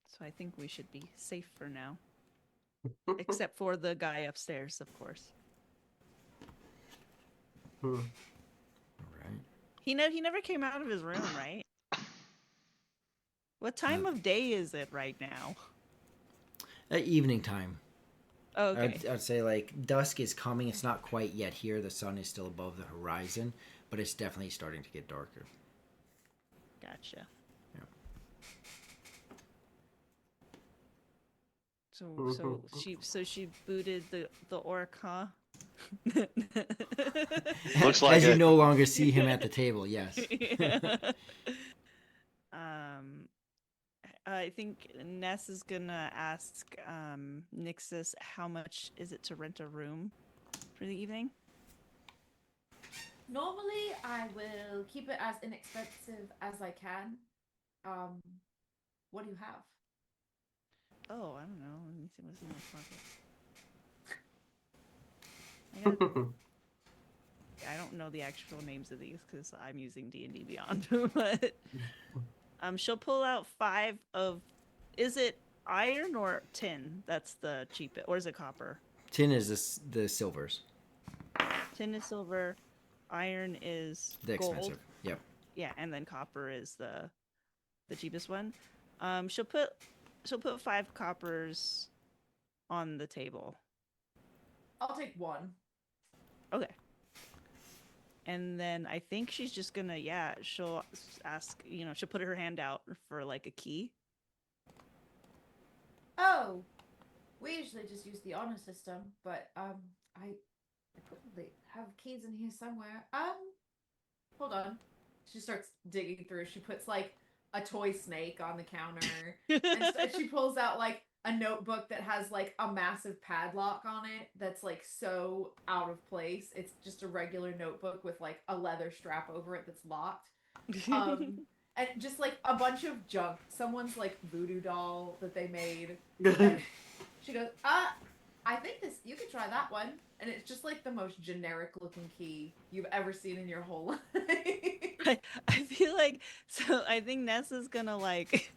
S2: So I think we should be safe for now. Except for the guy upstairs, of course.
S6: All right.
S2: He never came out of his room, right? What time of day is it right now?
S6: Evening time.
S2: Okay.
S6: I'd say like dusk is coming. It's not quite yet here. The sun is still above the horizon, but it's definitely starting to get darker.
S2: Gotcha.
S6: Yeah.
S2: So she booted the orc, huh?
S1: Looks like
S6: As you
S1: it.
S6: no longer see him at the table, yes.
S2: I think Ness is gonna ask Nixus how much is it to rent a room for the evening?
S3: Normally, I will keep it as inexpensive as I can. What do you have?
S2: Oh, I don't know. Let me see what's in my pocket. I don't know the actual names of these because I'm using D&D Beyond. But she'll pull out 5 of. Is it iron or tin? That's the cheapest, or is it copper?
S6: Tin is the silvers.
S2: Tin is silver. Iron is
S6: The
S2: gold.
S6: expensive. Yep.
S2: Yeah, and then copper is the cheapest one. She'll put 5 coppers on the table.
S3: I'll take 1.
S2: Okay. And then I think she's just gonna, she'll ask, she'll put her hand out for like a key.
S3: Oh, we usually just use the honor system, but I probably have keys in here somewhere. Hold on. She starts digging through. She puts like a toy snake on the counter, and she pulls out like a notebook that has like a massive padlock on it that's like so out of place. It's just a regular notebook with like a leather strap over it that's locked. And just like a bunch of junk. Someone's like voodoo doll that they made. And she goes, I think you could try that one. And it's just like the most generic looking key you've ever seen in your whole life.
S2: I feel like, so I think Nessa's gonna like,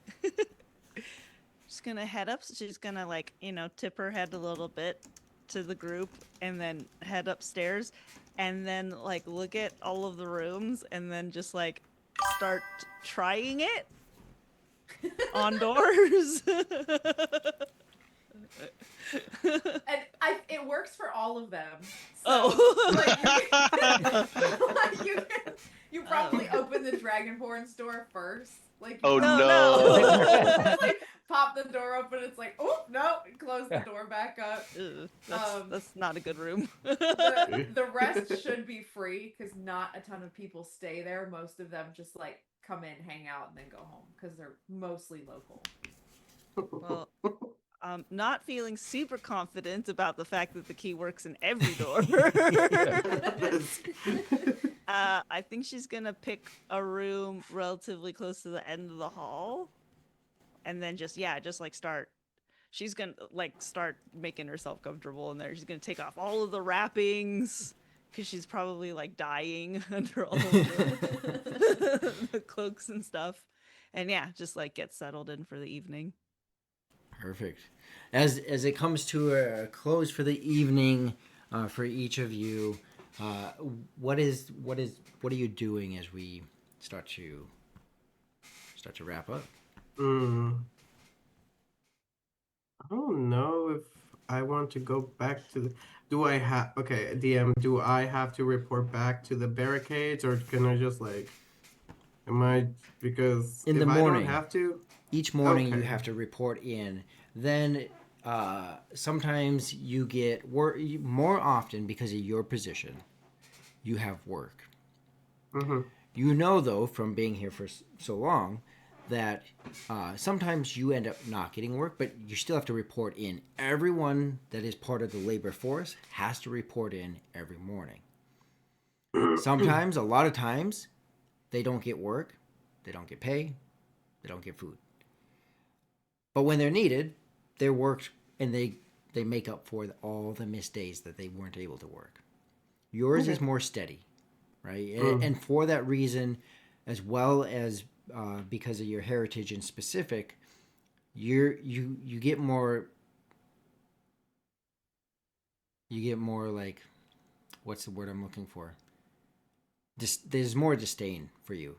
S2: she's gonna head up. She's gonna like, tip her head a little bit to the group and then head upstairs and then like look at all of the rooms and then just like start trying it on doors.
S3: And it works for all of them.
S2: So,
S3: you probably open the Dragonborn's door first. Like,
S1: Oh
S2: no.
S3: like pop the door open. It's like, oh no, close the door back up.
S2: That's not a good room.
S3: The rest should be free because not a ton of people stay there. Most of them just like come in, hang out, and then go home because they're mostly local.
S2: Well, not feeling super confident about the fact that the key works in every door. I think she's gonna pick a room relatively close to the end of the hall, and then just like start. She's gonna like start making herself comfortable in there. She's gonna take off all of the wrappings because she's probably like dying under all of the cloaks and stuff, and just like get settled in for the evening.
S6: Perfect. As it comes to a close for the evening, for each of you, what are you doing as we start to wrap up?
S4: I don't know if I want to go back to the. Do I have DM? Do I have to report back to the barricades, or can I just like? Am I because
S6: in
S4: if
S6: the morning?
S4: I don't have to.
S6: Each morning you have to report in. Then sometimes you get work. More often because of your position, you have work.
S4: Mm-hmm.
S6: You know, though, from being here for so long, that sometimes you end up not getting work, but you still have to report in. Everyone that is part of the labor force has to report in every morning. Sometimes, a lot of times, they don't get work, they don't get pay, they don't get food. But when they're needed, they're worked and they make up for all the missed days that they weren't able to work. Yours is more steady, right? And for that reason, as well as because of your heritage in specific, you get more like, what's the word I'm looking for? There's more disdain for you,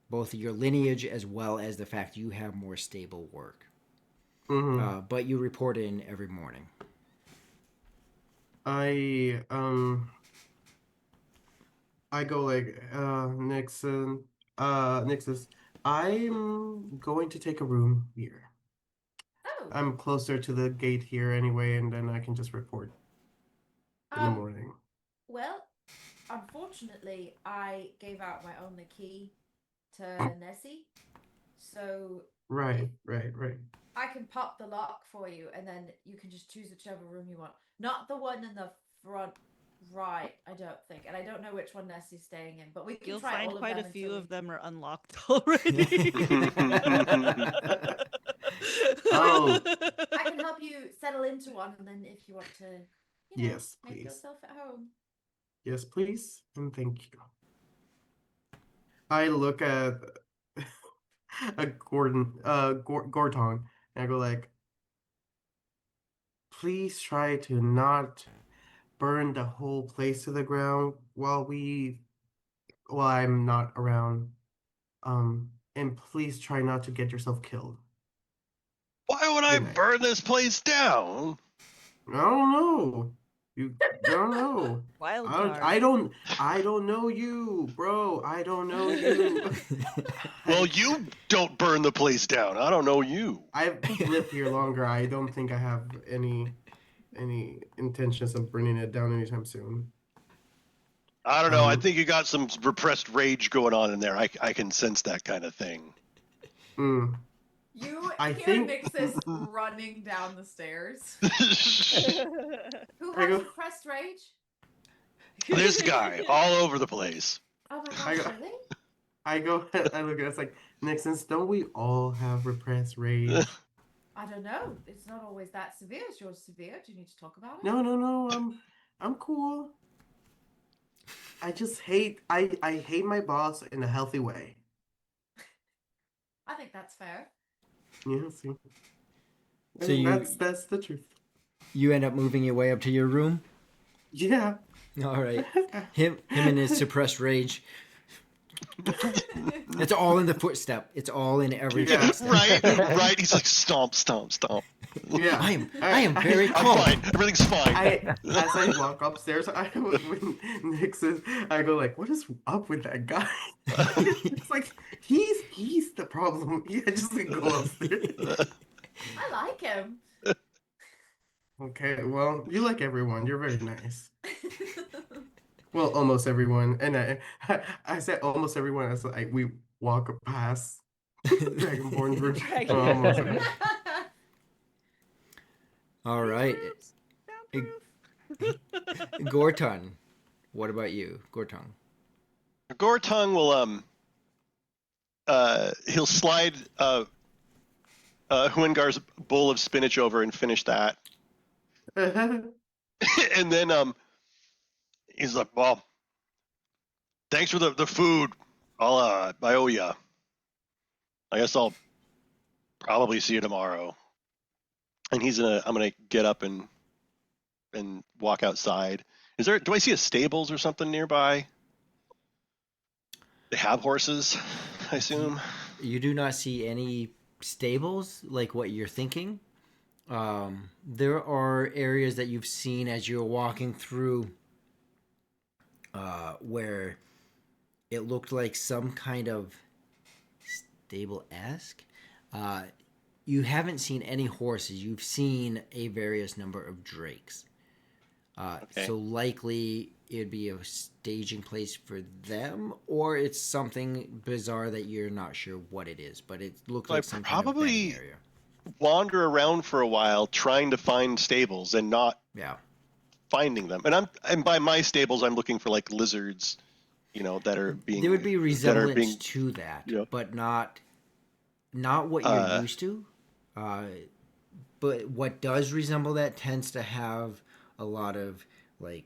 S6: both your lineage as well as the fact you have more stable work. But you report in every morning.
S4: I I go like Nixus, I'm going to take a room here.
S3: Oh,
S4: I'm closer to the gate here anyway, and then I can just report in the
S3: um,
S4: morning.
S3: well, unfortunately, I gave out my only key to Nessie, so if
S4: Right.
S3: I can pop the lock for you, and then you can just choose whichever room you want. Not the one in the front right, I don't think, and I don't know which one Nessie's staying in, but we can
S2: You'll
S3: try
S2: find
S3: all of
S2: quite a
S3: them
S2: few
S3: until
S2: of them are unlocked already.
S4: Oh,
S3: I can help you settle into one, and then if you want to,
S4: yes,
S3: make
S4: please.
S3: yourself at home.
S4: Yes, please, and thank you. I look at a Gortong, and I go like, please try to not burn the whole place to the ground while I'm not around. And please try not to get yourself killed.
S1: Why would I
S4: Good night.
S1: burn this place down?
S4: I don't know. You don't know.
S2: Wild
S4: I
S2: card.
S4: don't know you, bro. I don't know you.
S1: Well, you don't burn the place down. I don't know you.
S4: I've lived here longer. I don't think I have any intentions of burning it down anytime soon.
S1: I don't know. I think you got some repressed rage going on in there. I can sense that kind of thing.
S3: You
S4: I
S3: hear
S4: think-
S3: Nixus running down the stairs. Who
S4: I
S3: has
S4: go-
S3: repressed rage?
S1: This guy all over the place.
S3: Oh my
S4: I
S3: gosh,
S4: go-
S3: really?
S4: I look at it, it's like, Nixon, don't we all have repressed rage?
S3: I don't know. It's not always that severe. Is yours severe? Do you need to talk about it?
S4: No, I'm cool. I just hate I hate my boss in a healthy way.
S3: I think that's fair.
S4: Yeah, see.
S6: So you-
S4: that's the truth.
S6: You end up moving your way up to your room.
S4: Yeah.
S6: All right. Him and his suppressed rage. It's all in the footstep. It's all in every
S4: Yeah.
S6: footstep.
S1: Right. He's like stomp.
S4: Yeah.
S6: I am very
S1: I'm
S6: calm.
S1: fine. Everything's fine.
S4: As I walk upstairs, when Nixon, I go like, "What is up with that guy?" It's like he's the problem. Yeah, just go upstairs.
S3: I like him.
S4: Okay, well, you like everyone. You're very nice. Well, almost everyone, and I said almost everyone as like we walk past Dragonborn room. Almost.
S6: All right. Gorton, what about you, Gorton?
S1: Gortung will he'll slide Huengar's bowl of spinach over and finish that. And then he's like, well, thanks for the food. I owe ya. I guess I'll probably see you tomorrow. And I'm gonna get up and walk outside. Do I see a stables or something nearby? They have horses, I assume.
S6: You do not see any stables like what you're thinking. There are areas that you've seen as you're walking through where it looked like some kind of stable-esque. You haven't seen any horses. You've seen a various number of drakes.
S1: Okay.
S6: So likely it'd be a staging place for them, or it's something bizarre that you're not sure what it is. But it looks like some kind of bedding area.
S1: Wander around for a while trying to find stables and not finding them. And by my stables, I'm looking for like lizards, that are being.
S6: There would be resemblance to that, but not what you're used to. But what does resemble that tends to have a lot of like,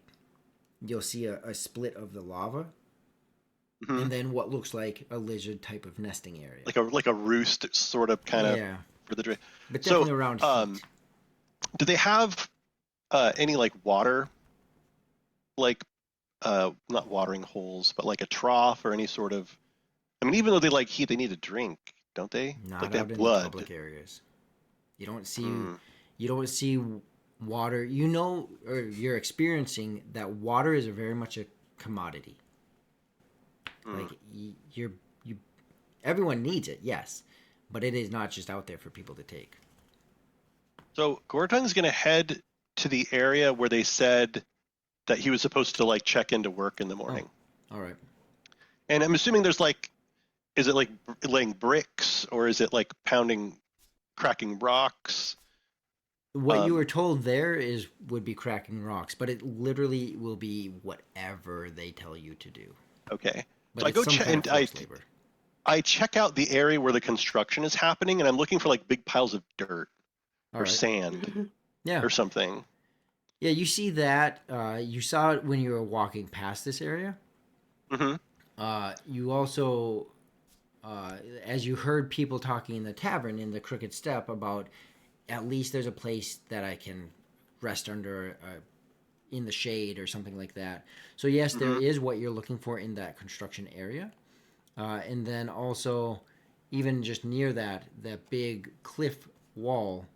S6: you'll see a split of the lava, and then what looks like a lizard type of nesting area,
S1: like a roost, sort of kind of for the drake.
S6: But definitely around heat.
S1: Do they have any like water, like not watering holes, but like a trough or any sort of? I mean, even though they like heat, they need a drink, don't they?
S6: Not
S1: like they
S6: out
S1: have
S6: in
S1: blood.
S6: the public areas. You don't see water, you know, or you're experiencing that water is very much a commodity. Like you everyone needs it, yes, but it is not just out there for people to take.
S1: So Gortung's gonna head to the area where they said that he was supposed to like check into work in the morning.
S6: All right.
S1: And I'm assuming there's like, is it like laying bricks or is it like cracking rocks?
S6: What you were told there would be cracking rocks, but it literally will be whatever they tell you to do.
S1: Okay.
S6: But
S1: So I go check and I check out the area where the construction is happening, and I'm looking for like big piles of dirt or sand
S6: yeah,
S1: or something.
S6: Yeah, you see that. You saw it when you were walking past this area. You also, as you heard people talking in the tavern in the Crooked Step about, at least there's a place that I can rest under in the shade or something like that. So yes, there is what you're looking for in that construction area. And then also, even just near that big cliff wall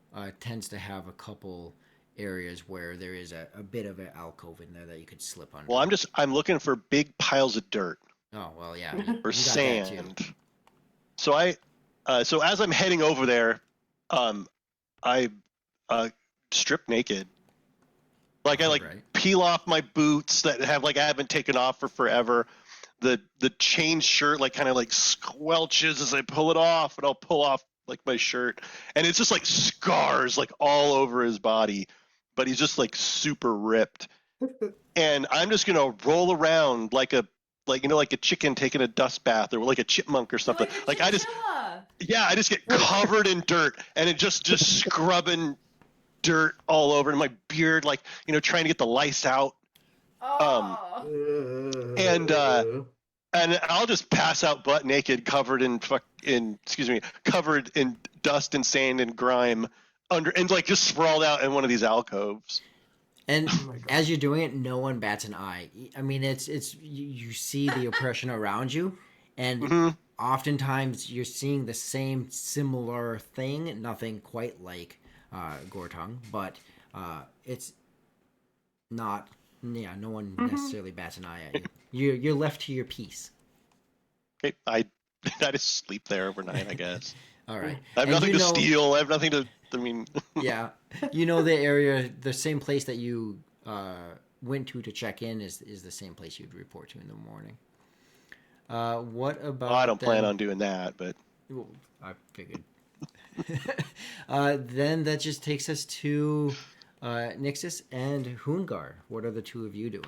S6: tends to have a couple areas where there is a bit of an alcove in there that you could slip under.
S1: Well, I'm looking for big piles of dirt.
S6: Oh, well, yeah.
S1: Or sand. So so as I'm heading over there, I strip naked. Like I peel off my boots that have I haven't taken off for forever. The chain shirt kind of squelches as I pull it off, and I'll pull off my shirt, and it's just scars all over his body, but he's just super ripped. And I'm just gonna roll around like a chicken taking a dust bath, or like a chipmunk or something. I just get covered in dirt, and it just scrubbing dirt all over, and my beard trying to get the lice out. And I'll just pass out butt naked, covered in dust and sand and grime, and just sprawled out in one of these alcoves.
S6: And as you're doing it, no one bats an eye. I mean, it's you see the oppression around you, and oftentimes you're seeing the same similar thing. Nothing quite like Gortung, but it's not. Yeah, no one necessarily bats an eye at you. You're left to your peace.
S1: Okay, I just sleep there overnight, I guess.
S6: All right.
S1: I have nothing to steal. I have nothing to. I mean.
S6: Yeah, the area, the same place that you went to check in is the same place you'd report to in the morning. What about?
S1: Well, I don't plan on doing that, but.
S6: Well, I figured. Then that just takes us to Nixus and Hungar. What are the two of you doing?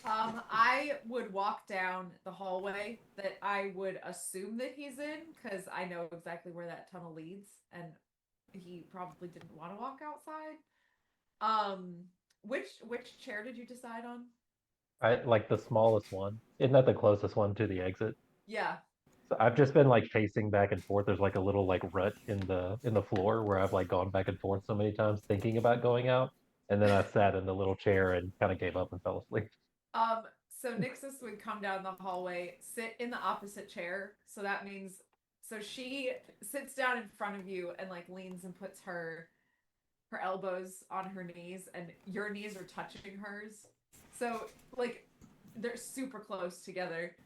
S3: I would walk down the hallway that I would assume that he's in, because I know exactly where that tunnel leads, and he probably didn't want to walk outside. Which chair did you decide on?
S5: I like the smallest one. Isn't that the closest one to the exit?
S3: Yeah.
S5: So I've just been pacing back and forth. There's a little rut in the floor where I've gone back and forth so many times thinking about going out, and then I sat in the little chair and kind of gave up and fell asleep.
S3: So Nixus would come down the hallway, sit in the opposite chair. So that means, she sits down in front of you and leans and puts her elbows on her knees, and your knees are touching hers. So they're super close together,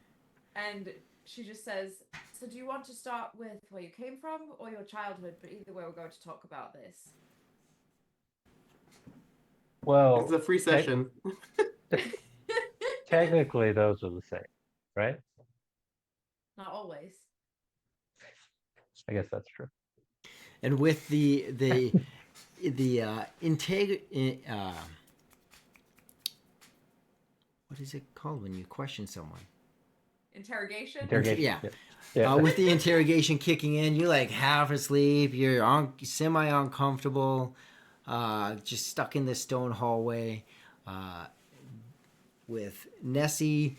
S3: and she just says, "So do you want to start with where you came from or your childhood? But either way, we're going to talk about this."
S5: Well,
S4: it's a free session.
S5: Technically, those are the same, right?
S3: Not always.
S5: I guess that's true.
S6: And with the what is it called when you question someone?
S3: Interrogation?
S6: Yeah. With the interrogation kicking in, you're half asleep, you're semi uncomfortable, just stuck in this stone hallway. With Nessie,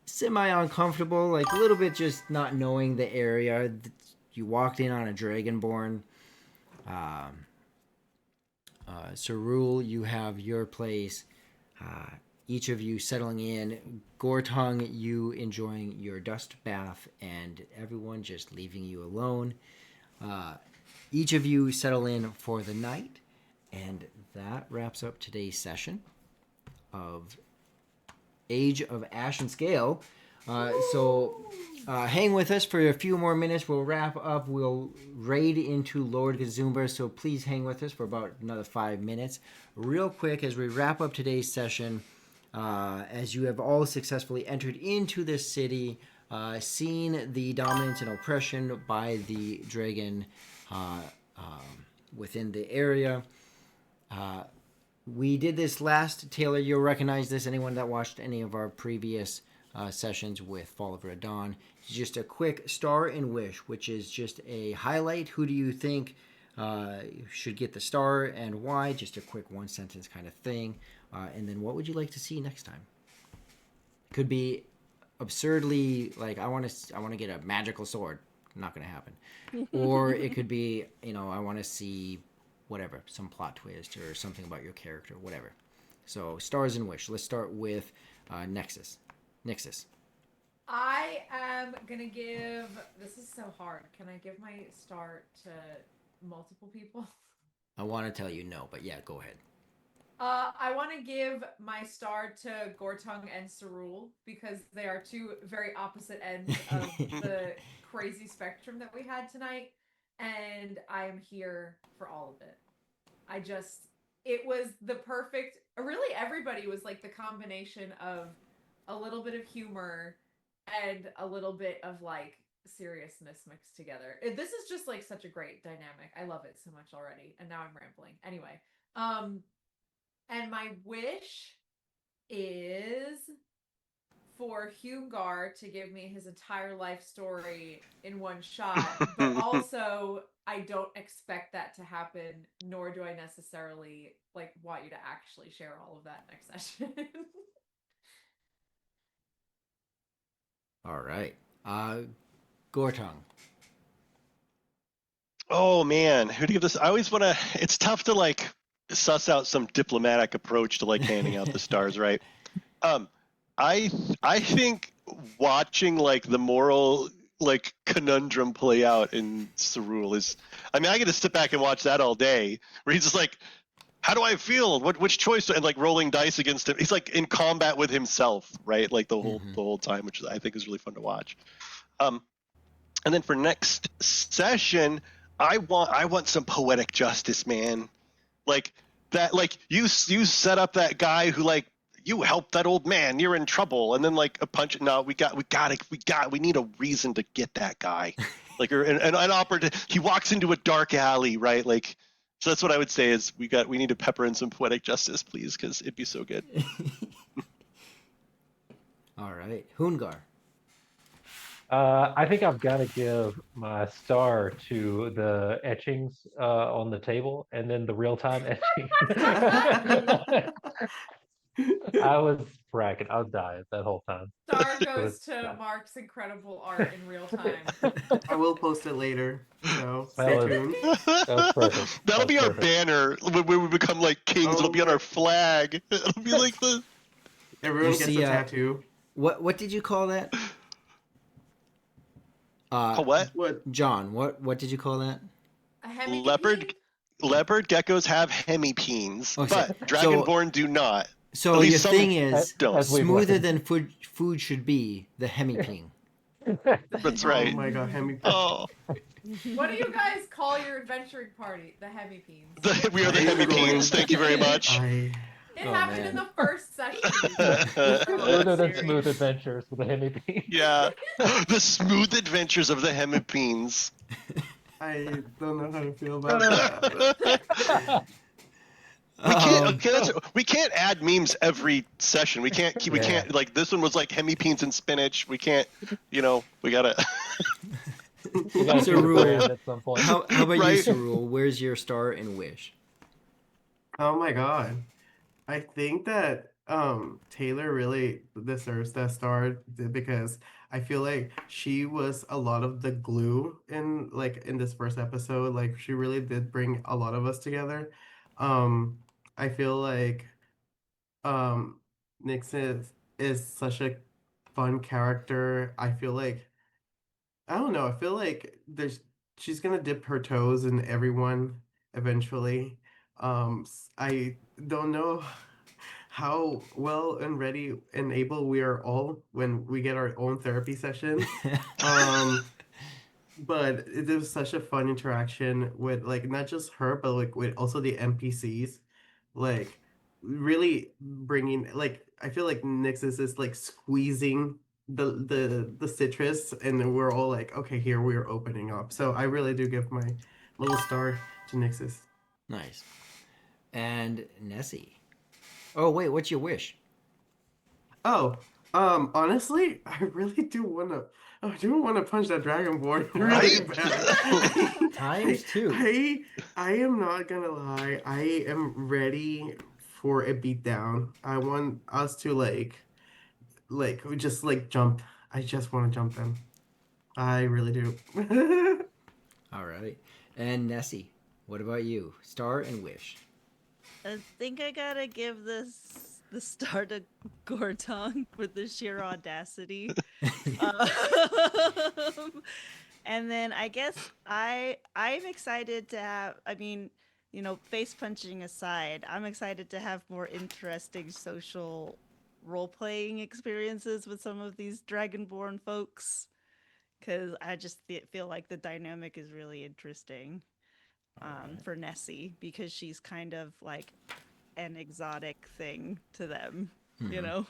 S6: semi uncomfortable, a little bit just not knowing the area. You walked in on a Dragonborn. Cerule, you have your place. Each of you settling in. Gortung, you enjoying your dust bath, and everyone just leaving you alone. Each of you settle in for the night, And that wraps up today's session of Age of Ash and Scale. So hang with us for a few more minutes. We'll wrap up. We'll raid into Lord Gazumba. So please hang with us for about another 5 minutes. Real quick, as we wrap up today's session, as you have all successfully entered into this city, seen the dominance and oppression by the dragon within the area. We did this last. Taylor, you'll recognize this. Anyone that watched any of our previous sessions with Fall of Red Dawn. Just a quick star and wish, which is just a highlight. Who do you think should get the star and why? Just a quick one sentence kind of thing. And then what would you like to see next time? Could be absurdly like I want to get a magical sword. Not going to happen. Or it could be, I want to see whatever, some plot twist or something about your character, whatever. So stars and wish. Let's start with Nixus.
S3: I am gonna give. This is so hard. Can I give my star to multiple people?
S6: I want to tell you no, but yeah, go ahead.
S3: I want to give my star to Gortung and Cerule because they are two very opposite ends of the crazy spectrum that we had tonight, and I am here for all of it. It was the perfect. Really, everybody was like the combination of a little bit of humor and a little bit of like seriousness mixed together. This is just like such a great dynamic. I love it so much already, and now I'm rambling. Anyway, and my wish is for Hungar to give me his entire life story in one shot, but also I don't expect that to happen, nor do I necessarily like want you to actually share all of that next session.
S6: All right. Gortung.
S1: Oh man, who to give this? I always want to. It's tough to like suss out some diplomatic approach to like handing out the stars, right? I think watching like the moral like conundrum play out in Cerule is. I mean, I get to sit back and watch that all day. Where he's just like, how do I feel? Which choice? And like rolling dice against him. He's like in combat with himself, right? Like the whole time, which I think is really fun to watch. And then for next session, I want some poetic justice, man. Like that. Like you set up that guy who like you helped that old man. You're in trouble, and then like a punch. No, we need a reason to get that guy. Like an operative. He walks into a dark alley, right? Like. So that's what I would say is we need to pepper in some poetic justice, please, because it'd be so good.
S6: All right, Hungar.
S5: I think I've got to give my star to the etchings on the table, and then the real-time etching. I was bragging. I was dying that whole time.
S3: Star goes to Mark's incredible art in real time.
S4: I will post it later, so stay tuned.
S5: That was perfect.
S1: That'll be our
S5: perfect.
S1: banner when we become like kings. It'll be on our flag. It'll be like the.
S4: Everyone gets a tattoo.
S6: What did you call that?
S1: What?
S6: John, what did you call that?
S3: A hemi
S1: Leopard geckos have hemipenes,
S6: Okay,
S1: but Dragonborn do not.
S6: So your thing is smoother than food should be the hemipene.
S1: That's right.
S4: Oh my god, hemipene.
S1: Oh.
S3: What do you guys call your adventuring party? The hemipenes.
S1: We are the hemipenes. Thank you very much.
S3: It happened in the first session.
S5: Smoother than smooth adventures with the hemipene.
S1: Yeah, the smooth adventures of the hemipenes.
S4: I don't know how to feel about that.
S1: We can't add memes every session. We can't like this one was like hemipenes and spinach. We can't, we gotta.
S5: We gotta do the brand at some point.
S6: How about you, Cerule? Where's your star and wish?
S4: Oh my god. I think that Taylor really deserves that star because I feel like she was a lot of the glue in this first episode. Like she really did bring a lot of us together. I feel like Nixon is such a fun character. I feel like I don't know. I feel like she's gonna dip her toes in everyone eventually. I don't know how well and ready and able we are all when we get our own therapy session. Um, but it was such a fun interaction with like not just her, but like with also the NPCs, like really bringing like I feel like Nixus is like squeezing the citrus, and we're all like, okay, here we are opening up. So I really do give my little star to Nixus.
S6: Nice. And Nessie. Oh wait, what's your wish?
S4: Oh, honestly, I really do wanna. I do want to punch that dragonborn really
S1: Right?
S4: bad.
S6: Times two.
S4: I am not gonna lie. I am ready for a beatdown. I want us to just like jump. I just want to jump them. I really do.
S6: All right. And Nessie, what about you? Star and wish.
S2: I think I gotta give the star to Gortong for the sheer audacity. And then I guess I'm excited to have. I mean, face punching aside, I'm excited to have more interesting social role playing experiences with some of these Dragonborn folks, because I just feel like the dynamic is really interesting. For Nessie, because she's kind of like an exotic thing to them,
S6: Mhm.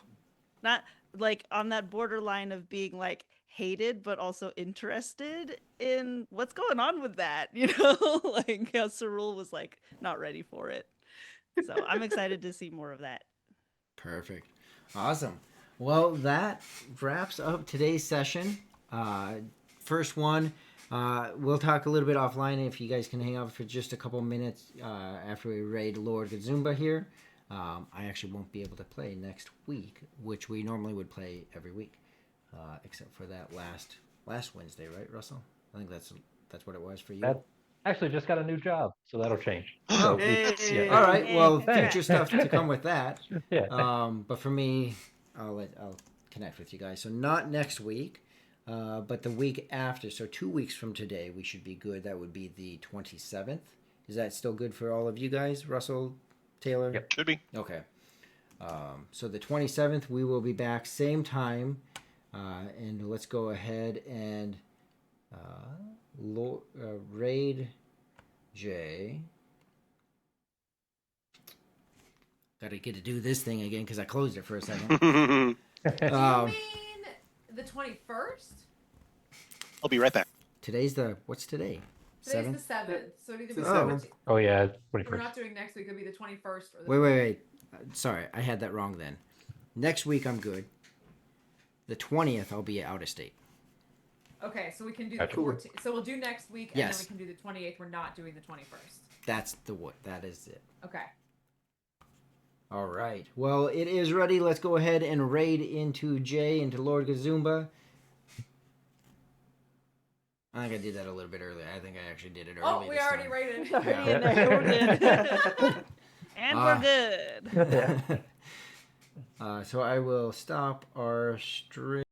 S2: not like on that borderline of being like hated but also interested in what's going on with that, like how Cerule was like not ready for it. So I'm excited to see more of that.
S6: Perfect. Awesome. Well, that wraps up today's session. First one. We'll talk a little bit offline if you guys can hang out for just a couple minutes after we raid Lord Gazumba here. I actually won't be able to play next week, which we normally would play every week, except for that last Wednesday, right, Russell? I think that's what it was for you.
S5: That actually just got a new job, so that'll change.
S6: Oh,
S4: Hey.
S6: all right. Well,
S2: Thanks.
S6: future stuff to come with that.
S5: Yeah.
S6: But for me, I'll connect with you guys. So not next week. But the week after, so 2 weeks from today, we should be good. That would be the 27th. Is that still good for all of you guys, Russell, Taylor?
S5: Yep.
S1: Should be.
S6: Okay. So the 27th, we will be back same time. And let's go ahead and raid J. Got to get to do this thing again because I closed it for a second.
S3: You mean the 21st?
S1: I'll be right back.
S6: Today's what's today?
S3: Today's the 7th, so it'd either be
S4: It's
S3: the
S4: the
S3: 14th.
S5: Oh yeah,
S3: We're
S5: 21st.
S3: not doing next week. It'll be the 21st or the
S6: Wait. Sorry, I had that wrong then. Next week I'm good. The 20th I'll be out of state.
S3: Okay, so we can do the
S5: Okay.
S3: 14th. So we'll do next week, and
S6: Yes.
S3: then we can do the 28th. We're not doing the 21st.
S6: That is it.
S3: Okay.
S6: All right. Well, it is ready. Let's go ahead and raid into into Lord Gazumba. I think I did that a little bit earlier. I think I actually did it early.
S3: Oh, we
S6: this
S3: already
S6: time.
S3: rated.
S2: Already in there, we're good. And we're good.
S6: So I will stop our stream.